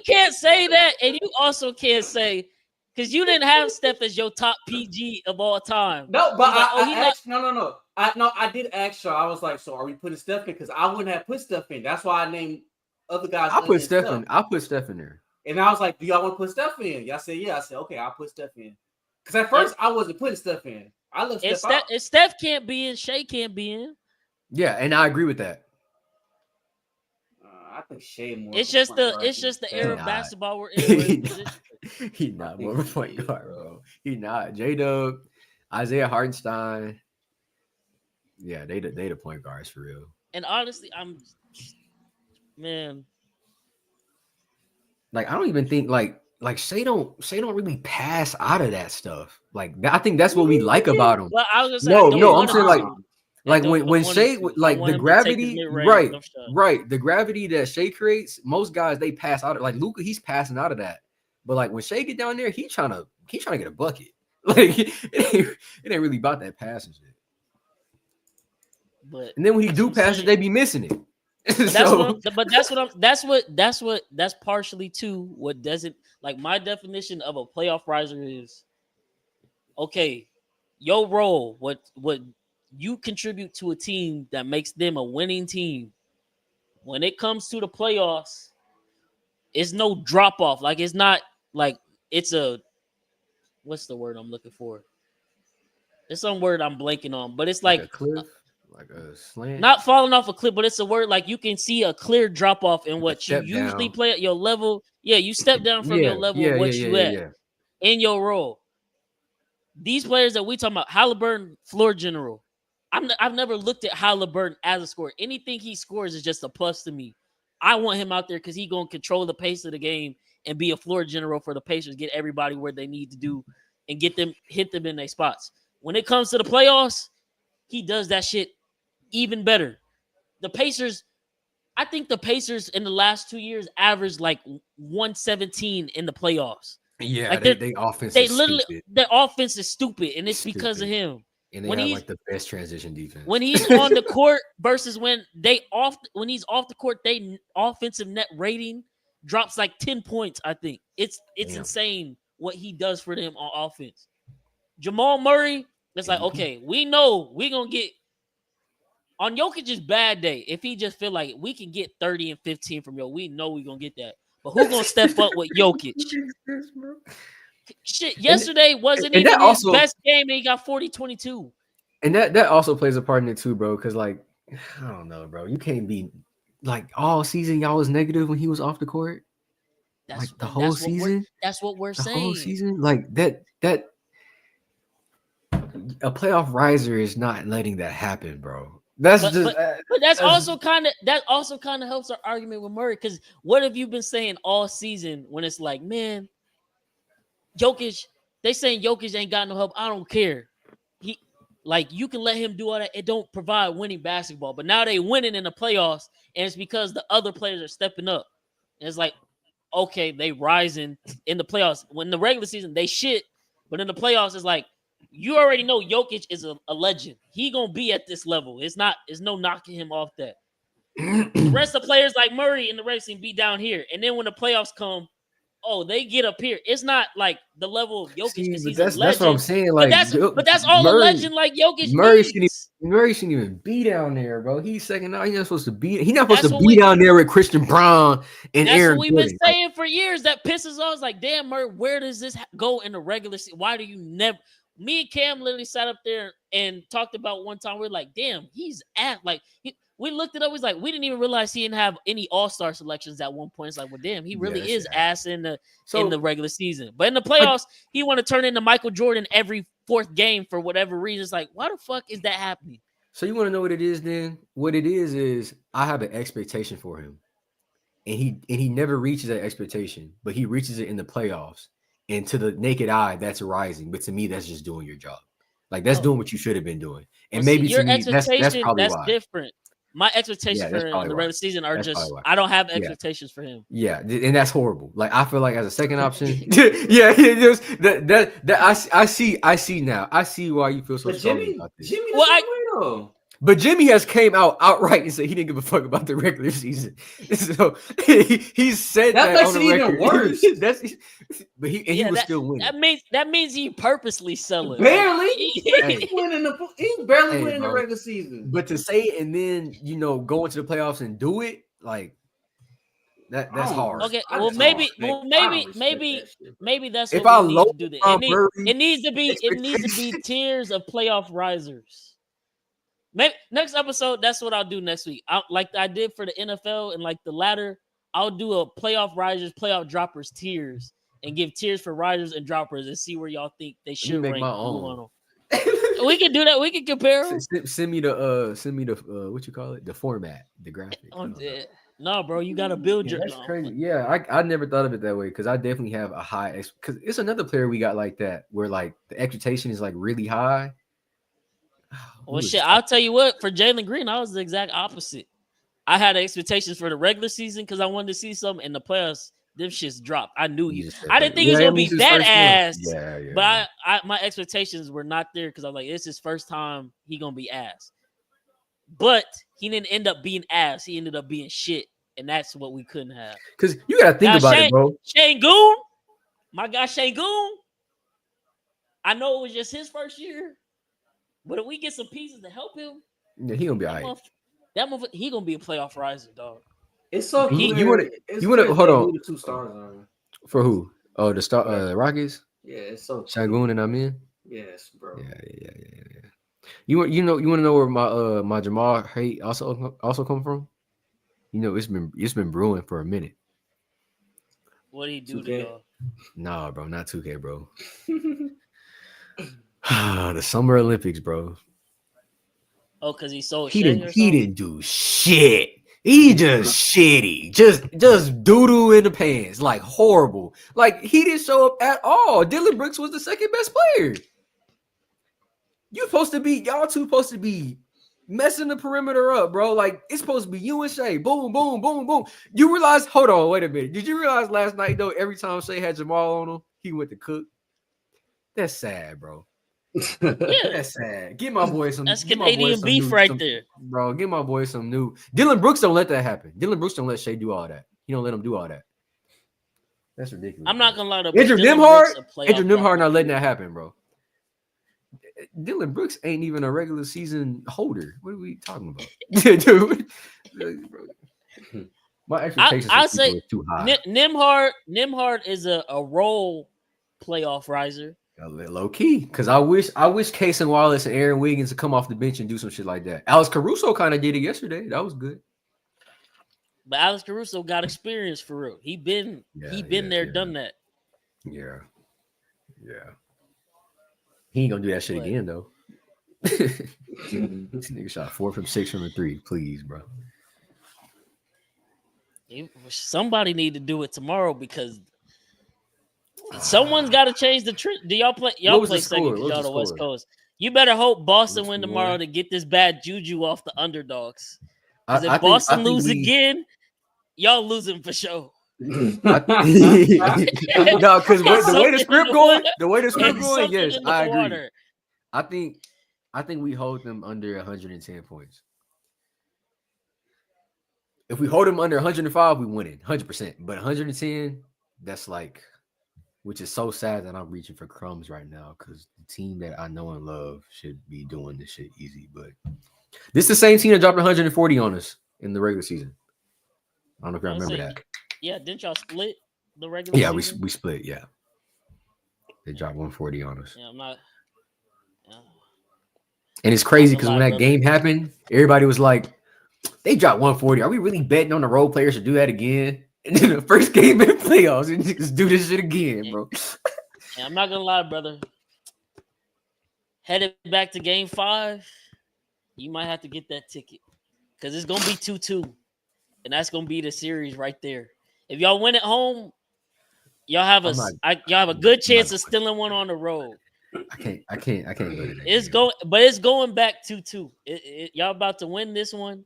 can't say that, and you also can't say because you didn't have Steph as your top PG of all time. No, but He's like, no. I did ask her. I was like, so are we putting Steph in? Because I wouldn't have put Steph in. That's why I named other guys. I put Steph in. I put Steph in there. And I was like, do y'all want to put Steph in? Y'all said, yeah. I said, okay, I'll put Steph in. Because at first, I wasn't putting Steph in. I left Steph out. If Steph can't be in, Shea can't be in. Yeah, and I agree with that. I think Shea more. It's just the era of basketball we're in. He's not more of a point guard, bro. He's not. J-Dub, Isaiah Hartenstein. Yeah, they the point guards for real. And honestly, man. Like I don't even think like Shea don't really pass out of that stuff. Like I think that's what we like about him. Well, I was No, I'm saying like when Shea like the gravity, right, the gravity that Shea creates, most guys they pass out of like Luka, he's passing out of that. But like when Shea get down there, he trying to get a bucket. Like it ain't really about that passing shit. And then when he do pass it, they be missing it. That's partially too what doesn't like my definition of a playoff riser is okay, your role, what you contribute to a team that makes them a winning team. When it comes to the playoffs, it's no drop off. Like it's not like it's a what's the word I'm looking for? It's some word I'm blanking on, but it's like a cliff. Like a slant, not falling off a cliff, but it's a word like you can see a clear drop off in what you step usually down. play at your level. Yeah, you step down from your level of what you at in your role. These players that we talking about, Halliburton, floor general. I've never looked at Halliburton as a scorer. Anything he scores is just a plus to me. I want him out there because he's gonna control the pace of the game and be a floor general for the Pacers, get everybody where they need to do, and hit them in their spots. When it comes to the playoffs, he does that shit even better. The Pacers, I think the Pacers in the last 2 years averaged like 117 in the playoffs. Yeah, like they offense. Their offense is stupid, and it's because of him. And they have like the best transition defense. When he's on the court versus when he's off the court, they offensive net rating drops like 10 points. I think it's insane what he does for them on offense. Jamal Murray, it's like okay, we know we're gonna get. On Jokic's bad day, if he just feel like we can get 30 and 15 from we know we're going to get that. But who's going to step up with Jokic? Shit, yesterday wasn't and even that his also- best game, and he got 40-22. And that also plays a part in it too, bro. Because like, I don't know, bro. You can't be like all season y'all was negative when he was off the court. Like the whole season. That's what we're The saying. whole season, like that a playoff riser is not letting that happen, bro. That's But that's also kind of helps our argument with Murray, because what have you been saying all season when it's like, man, Jokic, they saying Jokic ain't got no help. I don't care. He like you can let him do all that. It don't provide winning basketball. But now they winning in the playoffs, and it's because the other players are stepping up. And it's like, okay, they rising in the playoffs. When the regular season, they shit. But in the playoffs, it's like, you already know Jokic is a legend. He gonna be at this level. It's no knocking him off that. The rest of the players like Murray in the regular season be down here. And then when the playoffs come, oh, they get up here. It's not like the level of Jokic because he's a legend. That's what I'm saying. Like, but that's all Murray, a legend like Jokic Murray needs. Murray shouldn't even be down there, bro. He's second out. He's not supposed to be. He's not supposed to be down there with Christian Brown and that's Aaron. That's what we've been saying for years. That pisses us. Like, damn, Murray, where does this go in the regular season? Why do you never? Me and Cam literally sat up there and talked about one time. We're like, damn, he's at like. We looked it up. He's like, we didn't even realize he didn't have any All-Star selections at one point. It's like, well, damn, he really is ass in the regular season. But in the playoffs, he want to turn into Michael Jordan every fourth game for whatever reason. It's like, why the fuck is that happening? So you want to know what it is then? What it is I have an expectation for him. And he never reaches that expectation, but he reaches it in the playoffs. And to the naked eye, that's rising. But to me, that's just doing your job. Like, that's doing what you should have been doing. And maybe your to me, that's probably that's why. different. My expectations for him in the regular season are just I don't have expectations for him. Yeah, and that's horrible. Like, I feel like as a second option, I see now. I see why you feel so strongly about this. But Jimmy has came out outright and said he didn't give a fuck about the regular season. So he said that on the record. Even worse. But he was still winning. That means he purposely selling. Barely. He's winning the regular season. But to say it and then go into the playoffs and do it, like that's hard. Okay, maybe that's if what we need to do. It needs to be tiers of playoff risers. Maybe next episode, that's what I'll do next week. Like I did for the NFL and like the ladder, I'll do a playoff risers, playoff droppers tiers, and give tiers for risers and droppers and see where y'all think they should rank. My own. We can do that. We can compare them. Send me the what you call it, the format, the graphic. No, bro, you gotta build your. That's crazy. Yeah, I never thought of it that way because I definitely have a high. Because it's another player we got like that where like the expectation is like really high. Well, shit, I'll tell you what. For Jalen Green, I was the exact opposite. I had expectations for the regular season because I wanted to see something in the playoffs. Them shits dropped. I knew I didn't think he was gonna be that ass. Yeah. But my expectations were not there because I was like, it's his first time he gonna be ass. But he didn't end up being ass. He ended up being shit, and that's what we couldn't have. Because you gotta think about it, bro. Şengün, my guy Şengün. I know it was just his first year. But if we get some pieces to help him, he gonna be all right. That motherfucker, he gonna be a playoff riser, dog. It's so clear. You want to hold on. Who the 2 stars are for who? Oh, the star, Rockets. Yeah, it's so. Şengün and Amin. Yes, bro. Yeah. You want to know where my Jamal hate also come from? It's been brewing for a minute. What did he do to y'all? Nah, bro, not 2K, bro. The Summer Olympics, bro. Oh, because he sold. He didn't do shit. He just shitty. Just doo-doo in the pants. Like horrible. Like he didn't show up at all. Dylan Brooks was the second best player. Y'all two supposed to be messing the perimeter up, bro. Like it's supposed to be you and Shea. Boom, boom, boom, boom. You realize, hold on, wait a minute. Did you realize last night though, every time Shea had Jamal on him, he went to cook? That's sad, bro. Yeah. That's sad. Give my boy some. That's Canadian beef right there, bro. Give my boy some new. Dylan Brooks don't let that happen. Dylan Brooks don't let Shea do all that. He don't let him do all that. That's ridiculous. I'm not gonna lie to Andrew Nimhard not letting that happen, bro. Dylan Brooks ain't even a regular season holder. What are we talking about, dude? My expectations I say too high. Nimhard is a role playoff riser. Low key, because I wish Casey Wallace and Aaron Wiggins to come off the bench and do some shit like that. Alex Caruso kind of did it yesterday. That was good. But Alex Caruso got experience for real. He been there, done that. Yeah. He ain't gonna do that shit again though. This nigga shot 4 from 6 from the 3. Please, bro. Somebody need to do it tomorrow because someone's got to change the trend. Do y'all play? Y'all play second because y'all the West Coast. You better hope Boston win tomorrow to get this bad juju off the underdogs. Because if Boston lose again, y'all losing for sure. No, because the way the script going, yes, I agree. I think we hold them under 110 points. If we hold them under 105, we win it 100%. But 110, that's like, which is so sad that I'm reaching for crumbs right now because the team that I know and love should be doing this shit easy. But this is the same team that dropped 140 on us in the regular season. I don't know if y'all remember that. Yeah, didn't y'all split the regular season? Yeah, we split, yeah. They dropped 140 on us. Yeah, I'm not. And it's crazy because when that game happened, everybody was like, they dropped 140. Are we really betting on the role players to do that again? And then the first game in the playoffs, and just do this shit again, bro. Yeah, I'm not gonna lie, brother. Headed back to game 5, you might have to get that ticket. Because it's gonna be 2-2. And that's gonna be the series right there. If y'all win at home, y'all have a good chance of stealing one on the road. I can't go to that. It's going back 2-2. Y'all about to win this one.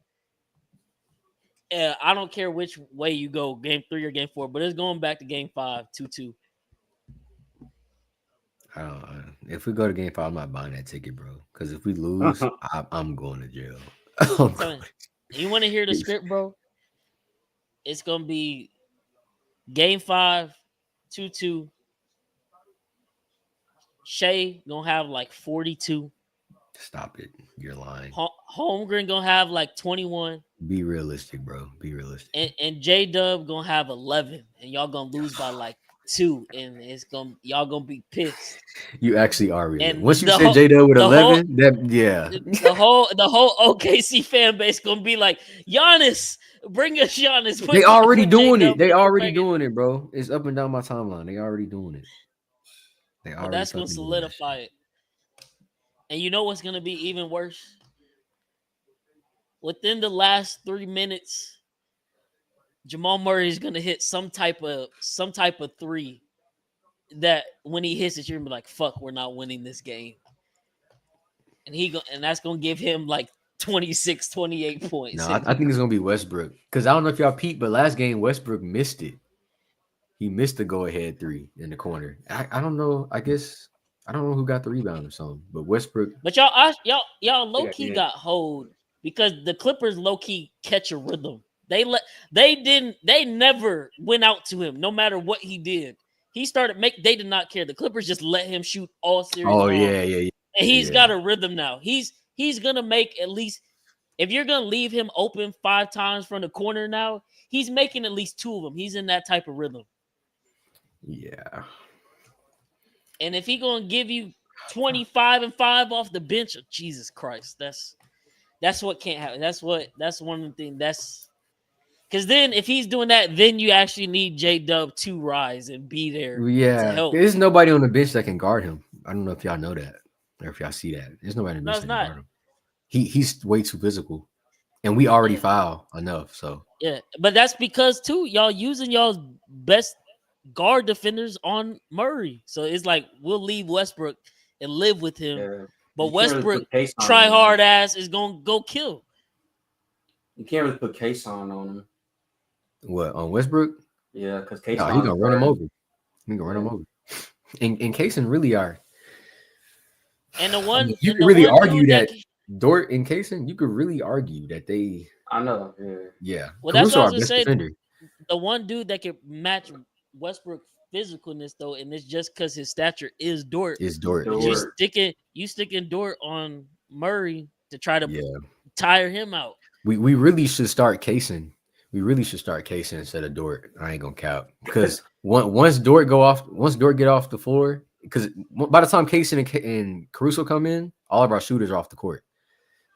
I don't care which way you go, game 3 or game 4, but it's going back to game 5, 2-2. If we go to game 5, I'm not buying that ticket, bro. Because if we lose, I'm going to jail. You want to hear the script, bro? It's gonna be game 5, 2-2. Shea gonna have like 42. Stop it. You're lying. Holmgren gonna have like 21. Be realistic, bro. Be realistic. And J-Dub gonna have 11. And y'all gonna lose by like 2. And y'all gonna be pissed. You actually are real. Once you said J-Dub with 11, the whole OKC fan base gonna be like, Giannis, bring us Giannis. They already doing it. They already doing it, bro. It's up and down my timeline. They already doing it. That's gonna solidify it. And you know what's gonna be even worse? Within the last 3 minutes, Jamal Murray is gonna hit some type of 3 that when he hits it, you're gonna be like, "Fuck, we're not winning this game." And that's gonna give him like 26, 28 points. No, I think it's gonna be Westbrook because I don't know if y'all peeped, but last game Westbrook missed it. He missed the go-ahead 3 in the corner. I don't know. I guess I don't know who got the rebound or something, but Westbrook. But y'all low key got hold because the Clippers low key catch a rhythm. They never went out to him no matter what he did. He started they did not care. The Clippers just let him shoot all series. Oh long. yeah. And he's got a rhythm now. He's gonna make at least, if you're gonna leave him open 5 times from the corner now, he's making at least 2 of them. He's in that type of rhythm. Yeah. And if he gonna give you 25 and 5 off the bench, Jesus Christ, that's what can't happen. That's one of the things. That's because then if he's doing that, then you actually need J-Dub to rise and be there. Yeah, there's nobody on the bench that can guard him. I don't know if y'all know that or if y'all see that. There's nobody on the bench that can guard him. He's way too physical, and we already foul enough. So yeah, but that's because too y'all using y'all's best guard defenders on Murray. So it's like we'll leave Westbrook and live with him. Yeah. But Westbrook, try hard ass, is gonna go kill. You can't really put Kason on him. What, on Westbrook? Yeah, because Kason. No, he's gonna run him over. He gonna run him over. And Kason really are. And the one you could really argue that Dort and Kason, you could really argue that they. I know. Yeah. Well, that's what I was gonna say. Defender. The one dude that could match Westbrook's physicalness, though, and it's just because his stature is Dort. You sticking Dort on Murray to try to tire him out. We really should start Kason. We really should start Kason instead of Dort. I ain't gonna count because Once Dort get off the floor, because by the time Kaysen and Caruso come in, all of our shooters are off the court.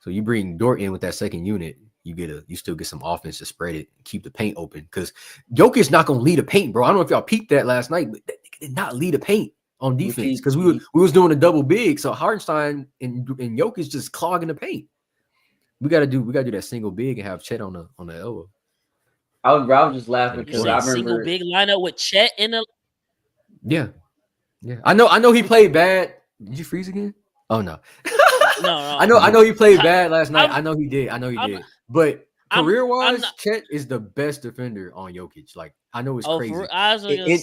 So you bring Dort in with that second unit, you still get some offense to spread it, keep the paint open. Because Jokic's not gonna lead the paint, bro. I don't know if y'all peeped that last night, but they did not lead the paint on defense because we was doing a double big. So Hartenstein and Jokic just clogging the paint. We gotta do that single big and have Chet on the elbow. I was just laughing because I remember single big lineup with Chet in the. Yeah. I know he played bad. Did you freeze again? Oh no. No. I know he played bad last night. I know he did. But career-wise, Chet is the best defender on Jokic. Like, I know it's crazy.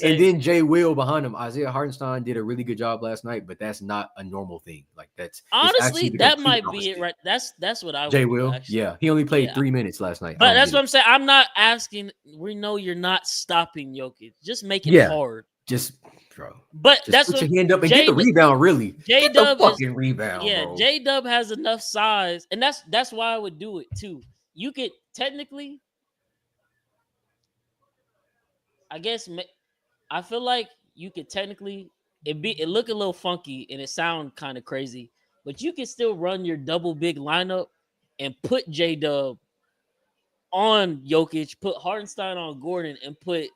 And then Jay Will behind him. Isaiah Hartenstein did a really good job last night, but that's not a normal thing. Like, honestly, that might be it, right? That's what I would Jay Will. do, actually. Yeah, he only played 3 minutes last night. But that's what I'm saying. I'm not asking. We know you're not stopping Jokic. Just make it hard. Just, bro. But just that's put what your hand up and get the rebound. Really, Get the fucking rebound. Yeah, bro. J-Dub has enough size, and that's why I would do it too. You could technically, I guess, I feel like you could technically it look a little funky and it sound kind of crazy, but you can still run your double big lineup and put J-Dub on Jokic, put Hartenstein on Gordon, and put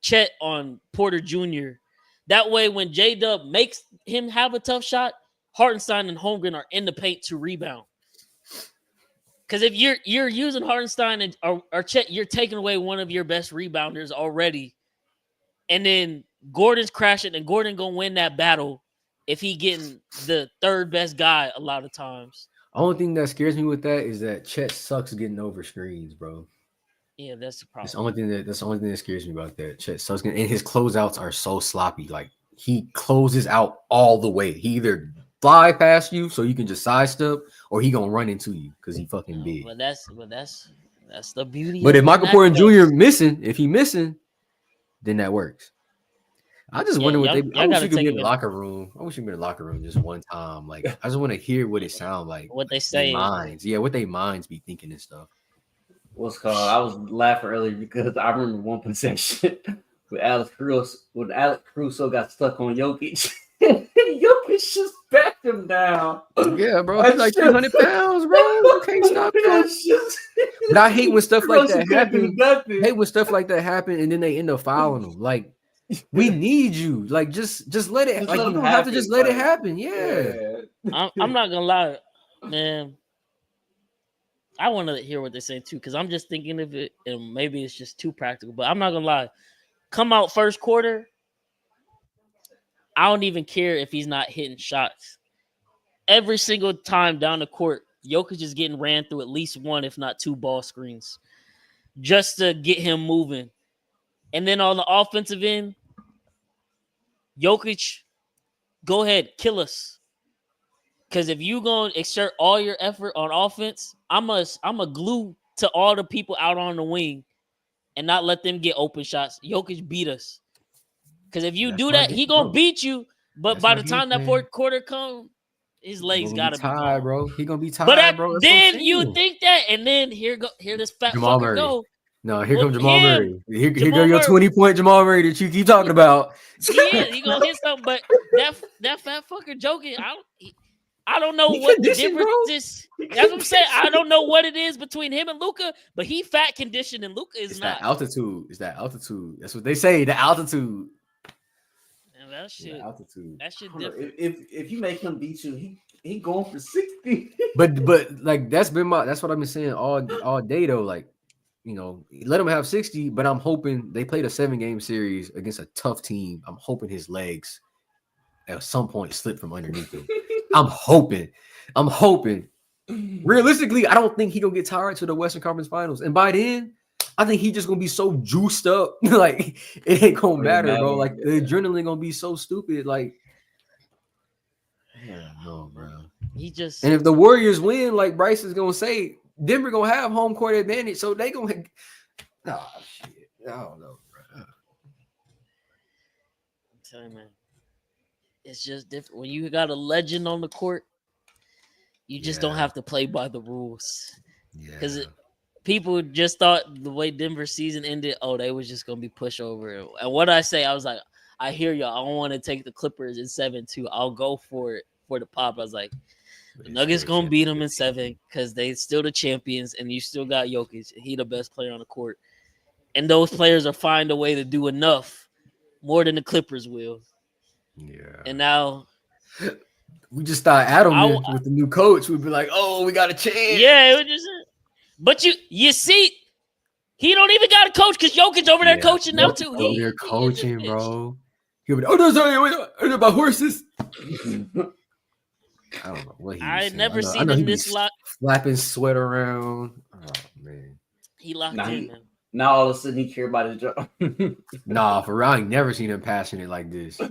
Chet on Porter Jr. That way, when J-Dub makes him have a tough shot, Hartenstein and Holmgren are in the paint to rebound. Because if you're using Hartenstein or Chet, you're taking away one of your best rebounders already. And then Gordon's crashing, and Gordon gonna win that battle if he getting the third best guy a lot of times. Only thing that scares me with that is that Chet sucks getting over screens, bro. Yeah, that's the problem. That's the only thing that scares me about that. Chet sucks getting, and his closeouts are so sloppy. Like, he closes out all the way. He either fly past you so you can just sidestep, or he gonna run into you because he fucking big. But that's the beauty. But if Michael Porter Jr. if he missing, then that works. I just wonder what I wish he could be in the locker room. I wish he could be in the locker room just one time. Like, I just want to hear what it sounds like. What they say. What they minds be thinking and stuff. What's called? I was laughing earlier because I remember one possession with Alex Caruso when Alex Caruso got stuck on Jokic. Jokic just backed him down. Yeah, bro. He's like 300 pounds, bro. You can't stop that. But I hate when stuff like that happens. I hate when stuff like that happen and then they end up fouling him. Like, we need you. Like, just let it. Like, you don't have to just let it happen. Yeah. I'm not gonna lie, man. I want to hear what they say too, because I'm just thinking of it, and maybe it's just too practical. But I'm not gonna lie. Come out first quarter, I don't even care if he's not hitting shots. Every single time down the court, Jokic is getting ran through at least one, if not two ball screens, just to get him moving. And then on the offensive end, Jokic, go ahead, kill us. Because if you gonna exert all your effort on offense, I'm a glue to all the people out on the wing and not let them get open shots. Jokic beat us. Because if you do that, he gonna beat you. But by the time that fourth quarter comes, his legs gotta be tired, bro. He gonna be tired, but bro. Then you think that, and then here this fat Jamal fucker Murray. go. No, here comes Jamal Murray. Here go your 20-point Jamal Murray that you keep talking about. Yeah, he gonna hit something, but that fat fucker joking. I don't know what the difference is. That's what I'm saying. I don't know what it is between him and Luka, but he fat conditioned and Luka is not. That altitude. It's that altitude. That's what they say. The altitude. And that shit. Altitude. That shit different. If you make him beat you, he going for 60. But like that's what I've been saying all day though. Like, you know, let him have 60. But I'm hoping they played a 7-game series against a tough team. I'm hoping his legs at some point slip from underneath him. I'm hoping. Realistically, I don't think he gonna get tired to the Western Conference Finals, and by then, I think he just gonna be so juiced up, like it ain't gonna matter, bro. Like the adrenaline gonna be so stupid, like. Yeah, no, bro. And if the Warriors win, like Bryce is gonna say, Denver gonna have home court advantage, so they gonna. Oh shit! I don't know, bro. I'm telling you, man. It's just different. When you got a legend on the court, you just don't have to play by the rules. Yeah. Because people just thought the way Denver season ended, they was just gonna be pushover. And what I say, I was like, I hear y'all. I don't want to take the Clippers in 7-2. I'll go for it for the pop. I was like, the Nuggets gonna beat them in 7 because they still the champions, and you still got Jokic. He the best player on the court, and those players will find a way to do enough more than the Clippers will. Yeah. And now we just start Adam with the new coach. We'd be like, oh, we got a chance. Yeah, it was just. But you see, he don't even got a coach because Jokic over there coaching now too. Over there coaching, bro. He'll be like, oh, no, sorry, about horses. I don't know what I never seen him this locked. Flapping sweat around. Oh man, he locked in. Man. Now all of a sudden he care about his job. Nah, for real, I ain't never seen him passionate like this. Let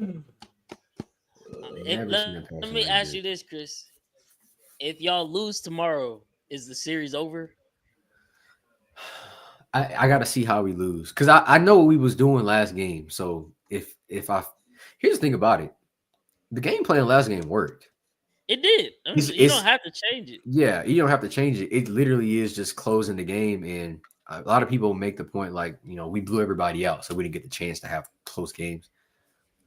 me ask you this, Chris. If y'all lose tomorrow, is the series over? I got to see how we lose because I know what we was doing last game. So if here's the thing about it, the game plan last game worked. It did. You don't have to change it. Yeah, you don't have to change it. It literally is just closing the game. And a lot of people make the point like, we blew everybody out, so we didn't get the chance to have close games.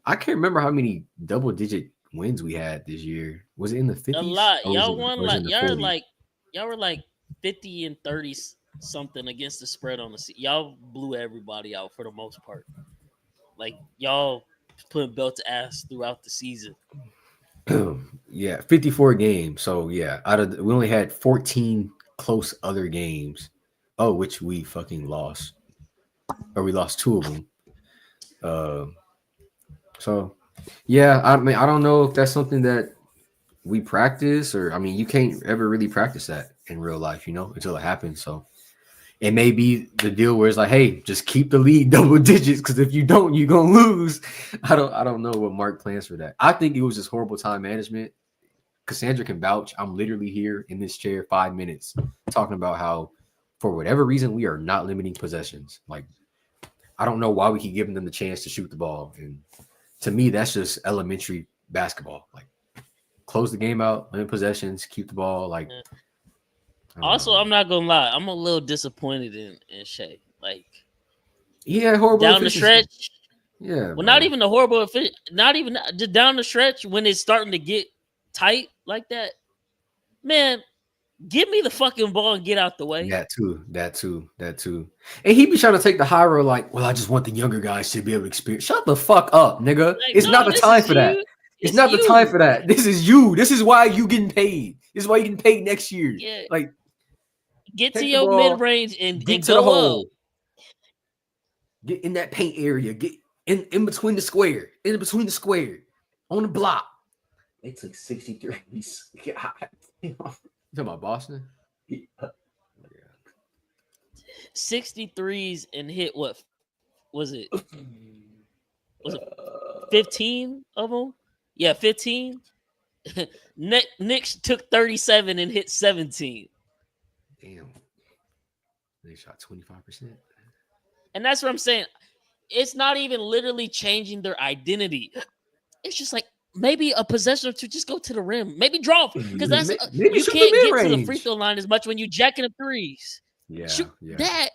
I can't remember how many double-digit wins we had this year. Was it in the 50s? A lot. Y'all won y'all were like 50 and 30 something against the spread on the season. Y'all blew everybody out for the most part. Like y'all put belt to ass throughout the season. Yeah, 54 games. So yeah, we only had 14 close other games, which we fucking lost, or we lost 2 of them. So yeah, I mean, I don't know if that's something that we practice, or you can't ever really practice that in real life, until it happens. So it may be the deal where it's like, hey, just keep the lead double digits, because if you don't, you're gonna lose. I don't know what Mark plans for that. I think it was just horrible time management. Cassandra can vouch. I'm literally here in this chair 5 minutes talking about how, for whatever reason, we are not limiting possessions. Like, I don't know why we keep giving them the chance to shoot the ball. And to me, that's just elementary basketball. Like, close the game out, limit possessions, keep the ball. Like, also, I'm not gonna lie, I'm a little disappointed in Shea. Like, yeah, horrible down the stretch. Yeah, well, not even the horrible, not even just down the stretch when it's starting to get tight like that. Man, give me the fucking ball and get out the way. That too. And he be trying to take the high road, like, well, I just want the younger guys to be able to experience. Shut the fuck up, nigga. Like, it's not the time for that. It's not the time for that. This is you. This is why you getting paid. This is why you getting paid next year. Yeah. Like, get to your mid range and get to go the hole. up. Get in that paint area. Get in between the square. In between the square. On the block. They took 63s. God. You talking about Boston? Yeah. 63s and hit what? Was it 15 of them? Yeah, 15. Knicks took 37 and hit 17. Damn. They shot 25%. And that's what I'm saying. It's not even literally changing their identity. It's just like maybe a possession or two, just go to the rim. Maybe draw. Because that's you can't get to the free throw line as much when you're jacking up threes. Yeah. Shoot that.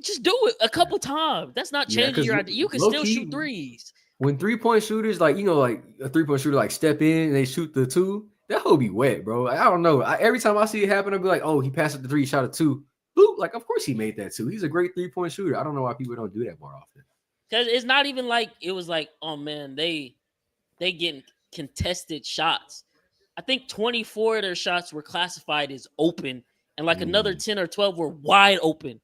Just do it a couple times. That's not changing your idea. You can still shoot threes. When 3-point shooters, like, like a 3-point shooter, like step in and they shoot the 2, that whole be wet, bro. I don't know. Every time I see it happen, I'll be like, oh, he passed it the 3, shot a 2. Boop. Like, of course he made that 2. He's a great 3-point shooter. I don't know why people don't do that more often. Because it's not even like it was like, oh man, they getting contested shots. I think 24 of their shots were classified as open, and like another 10 or 12 were wide open.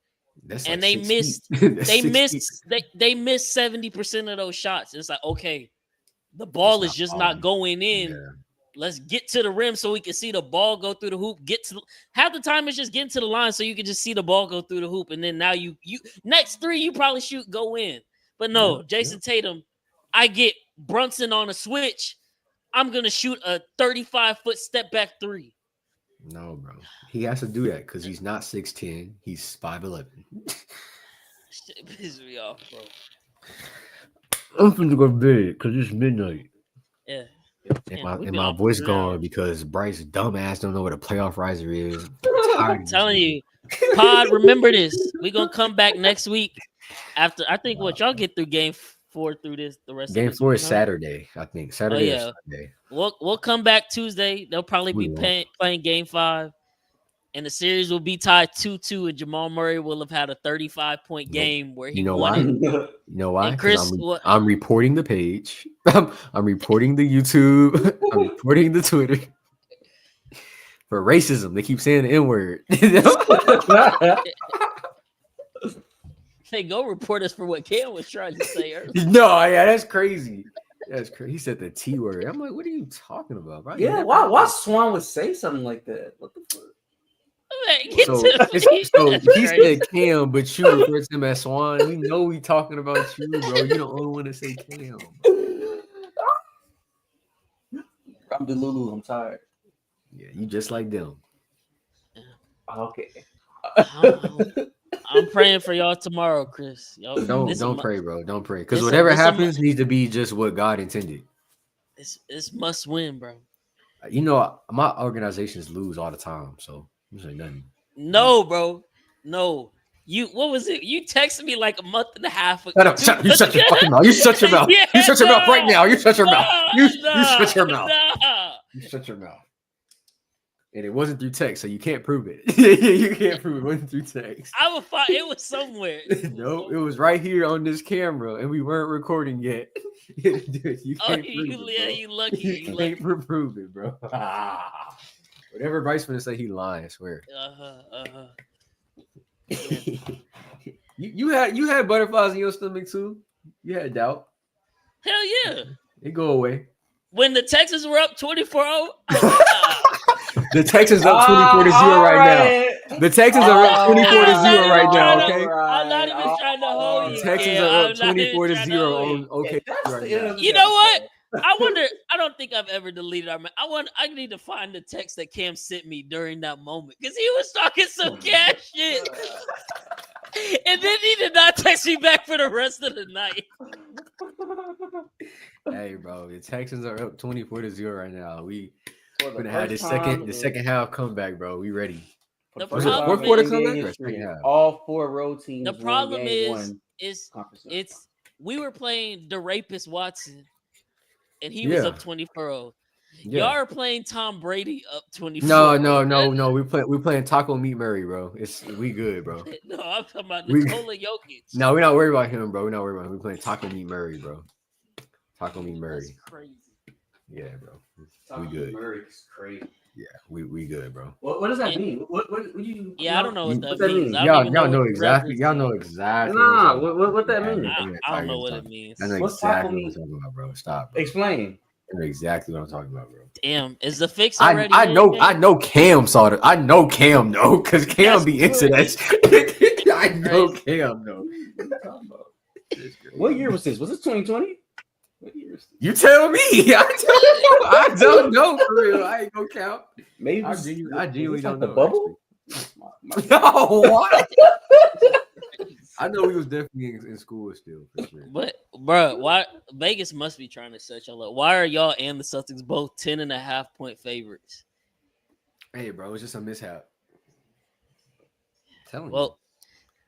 That's and like they missed. They missed 70% of those shots. It's like, okay, the ball is just not going in. Yeah. Let's get to the rim so we can see the ball go through the hoop. Half the time it's just getting to the line so you can just see the ball go through the hoop, and then now you next 3 you probably shoot go in. But no, Jason Tatum, I get Brunson on a switch. I'm gonna shoot a 35-foot step back 3. No, bro. He has to do that because he's not 6'10". He's 5'11". Shit pisses me off, bro. I'm finna go to bed because it's midnight. Yeah. And my voice gone because Bryce dumbass don't know what a playoff riser is. I'm telling you, Pod, remember this. We're gonna come back next week after I think what y'all get through game 4 through the rest Game of this 4 week, is huh? Saturday, I think. Saturday or yeah. Sunday. We'll come back Tuesday. They'll probably be playing game 5. And the series will be tied 2-2, and Jamal Murray will have had a 35-point game where he won it. You know why? And Chris, I'm reporting the page. I'm reporting the YouTube. I'm reporting the Twitter for racism. They keep saying the N-word. Hey, go report us for what Cam was trying to say earlier. No, yeah, that's crazy. That's crazy. He said the T word. I'm like, what are you talking about? Bro? Yeah, why Swan would say something like that? What the fuck? Man, so he said Cam, but you refer to him as Swan. We know we talking about you, bro. You the only one to say Cam. I'm Delulu. I'm tired. Yeah, you just like them. Okay. I'm praying for y'all tomorrow, Chris. Y'all, don't pray, bro. Don't pray, because whatever happens needs to be just what God intended. It's must win, bro. You know, my organizations lose all the time, so this ain't nothing. No, bro. No. What was it? You texted me like a month and a half ago. You shut your fucking mouth. You shut your mouth. Yeah, you shut your mouth right now. You shut your mouth. You Nah, shut your mouth. nah. You shut your mouth. And it wasn't through text, so you can't prove it. You can't prove it wasn't through text. I would find it was somewhere. No, it was right here on this camera, and we weren't recording yet. Dude, you can't prove it, you lucky. You can't prove it, bro. Whatever Bryce gonna say, he lying. I swear. You had butterflies in your stomach too. You had doubt. Hell yeah. It go away. When the Texans were up 24-0, the Texans up 24-0 right now. The Texans are up 24-0 right now. Okay. I'm not even trying to hold you. The Texans are up 24-0 on okay. You know what? I wonder. I don't think I've ever deleted our. I need to find the text that Cam sent me during that moment because he was talking some cash shit, and then he did not text me back for the rest of the night. Hey, bro, the Texans are up 24-0 right now. We gonna have the second half comeback, bro. We ready. The fourth quarter comeback. All 4 road teams. The problem is we were playing the rapist Watson, and he was up 24-0. Y'all are playing Tom Brady up 24. No. We playing Taco Meat Murray, bro. We good, bro. No, I'm talking about Nikola Jokic. No, we're not worried about him, bro. We're not worried about him. We're playing Taco Meat Murray, bro. Taco Meat Murray. That's crazy. Yeah, bro. We good. Murray's crazy. Yeah, we good, bro. What does that mean? What you? Yeah, I don't know what that means. Y'all know exactly. Y'all know exactly. Nah, what that means? I don't know what it means. I know exactly what I'm talking about, bro. Stop. Bro. Explain. I know exactly what I'm talking about, bro. Damn, is the fix already? I know Cam saw it. I know Cam know because Cam be into that. I know Cam know. What year was this? Was this 2020? What year was this? You tell me. I don't know for real. I ain't gonna count. Maybe I genuinely don't know. The bubble? No, what? I know he was definitely in school still. For sure. But, bro, why Vegas must be trying to set y'all up. Why are y'all and the Celtics both 10.5-point favorites? Hey, bro, it's just a mishap. I'm telling you. Well,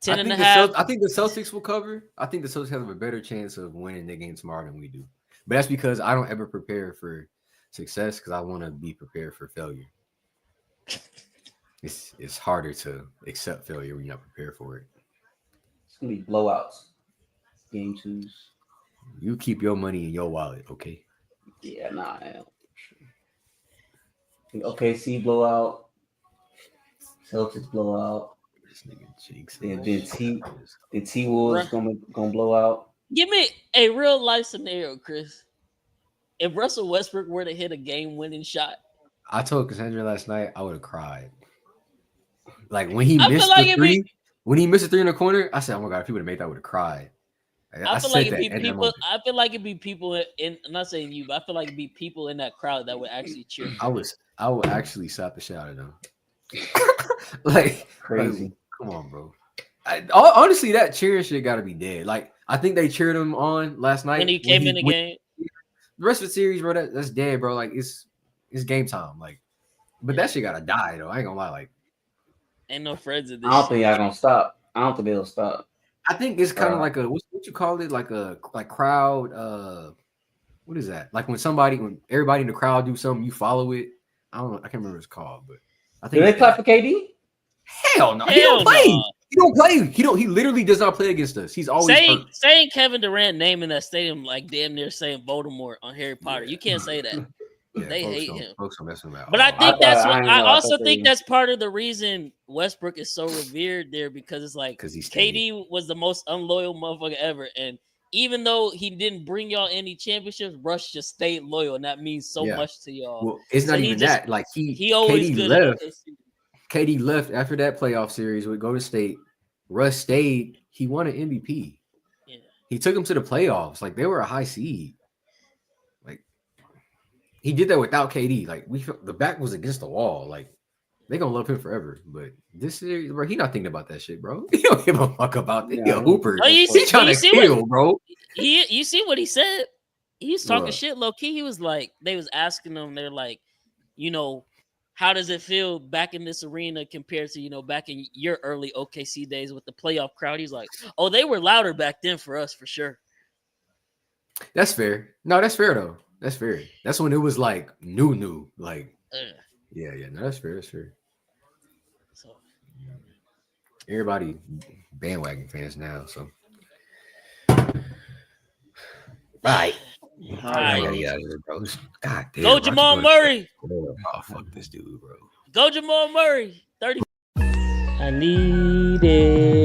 10.5. I think the Celtics will cover. I think the Celtics have a better chance of winning the game tomorrow than we do. But that's because I don't ever prepare for success because I want to be prepared for failure. It's harder to accept failure when you're not prepared for it. It's gonna be blowouts. Game 2s. You keep your money in your wallet, okay? Yeah, nah, I am. Okay, blowout. Celtics blowout. This nigga cheeks. Then T-Wolves gonna blow out. Give me a real life scenario, Chris. If Russell Westbrook were to hit a game-winning shot, I told Cassandra last night I would have cried. Like when he missed the three, when he missed the 3 in the corner, I said, "Oh my god, if he would have made that, I would have cried." I feel like it'd be people in. I'm not saying you, but I feel like it'd be people in that crowd that would actually cheer. I would actually slap the shit out of them. Like crazy. Like, come on, bro. Honestly, that cheering shit got to be dead. Like I think they cheered him on last night when he came in the game. The rest of the series, bro, that's dead, bro. Like it's game time. Like, but that shit gotta die though. I ain't gonna lie. Like, ain't no friends in this. I don't think y'all gonna stop. I don't think they'll stop. I think it's kind of like a what you call it, like a crowd. What is that? Like when everybody in the crowd do something, you follow it. I don't know. I can't remember what it's called, but I think Do they clap for KD? Hell no. Hell He don't play. no. He don't play. He literally does not play against us. He's always hurt. saying Kevin Durant naming that stadium like damn near saying Voldemort on Harry Potter. You can't say that. Yeah, They folks hate don't- him. Folks don't mess him out. But I Oh, think I I also thought think they- that's part of the reason Westbrook is so revered there because it's like 'Cause he stayed. KD was the most unloyal motherfucker ever, and even though he didn't bring y'all any championships, Russ just stayed loyal, and that means so Yeah. much to y'all. Well, it's So not he even just- that. Like He always KD good left. at OKC. KD left after that playoff series with Golden State. Russ stayed. He won an MVP. Yeah. He took him to the playoffs. Like they were a high seed. Like he did that without KD. Like the back was against the wall. Like they gonna love him forever. But this series, bro, he not thinking about that shit, bro. He don't give a fuck about that. He a hooper. Oh, you He trying to see kill, bro. You see what he said? He's talking What? shit low key. He was like, they was asking him, they're like, how does it feel back in this arena compared to, back in your early OKC days with the playoff crowd? He's like, oh, they were louder back then for us, for sure. That's fair. No, that's fair though. That's fair. That's when it was like new. Like, yeah. No, that's fair. That's fair. So Everybody bandwagon fans now. So, right. I gotta get out of here, bro. God damn. Go Jamal Murray. Oh, fuck this dude, bro. Go Jamal Murray. 30. I need it.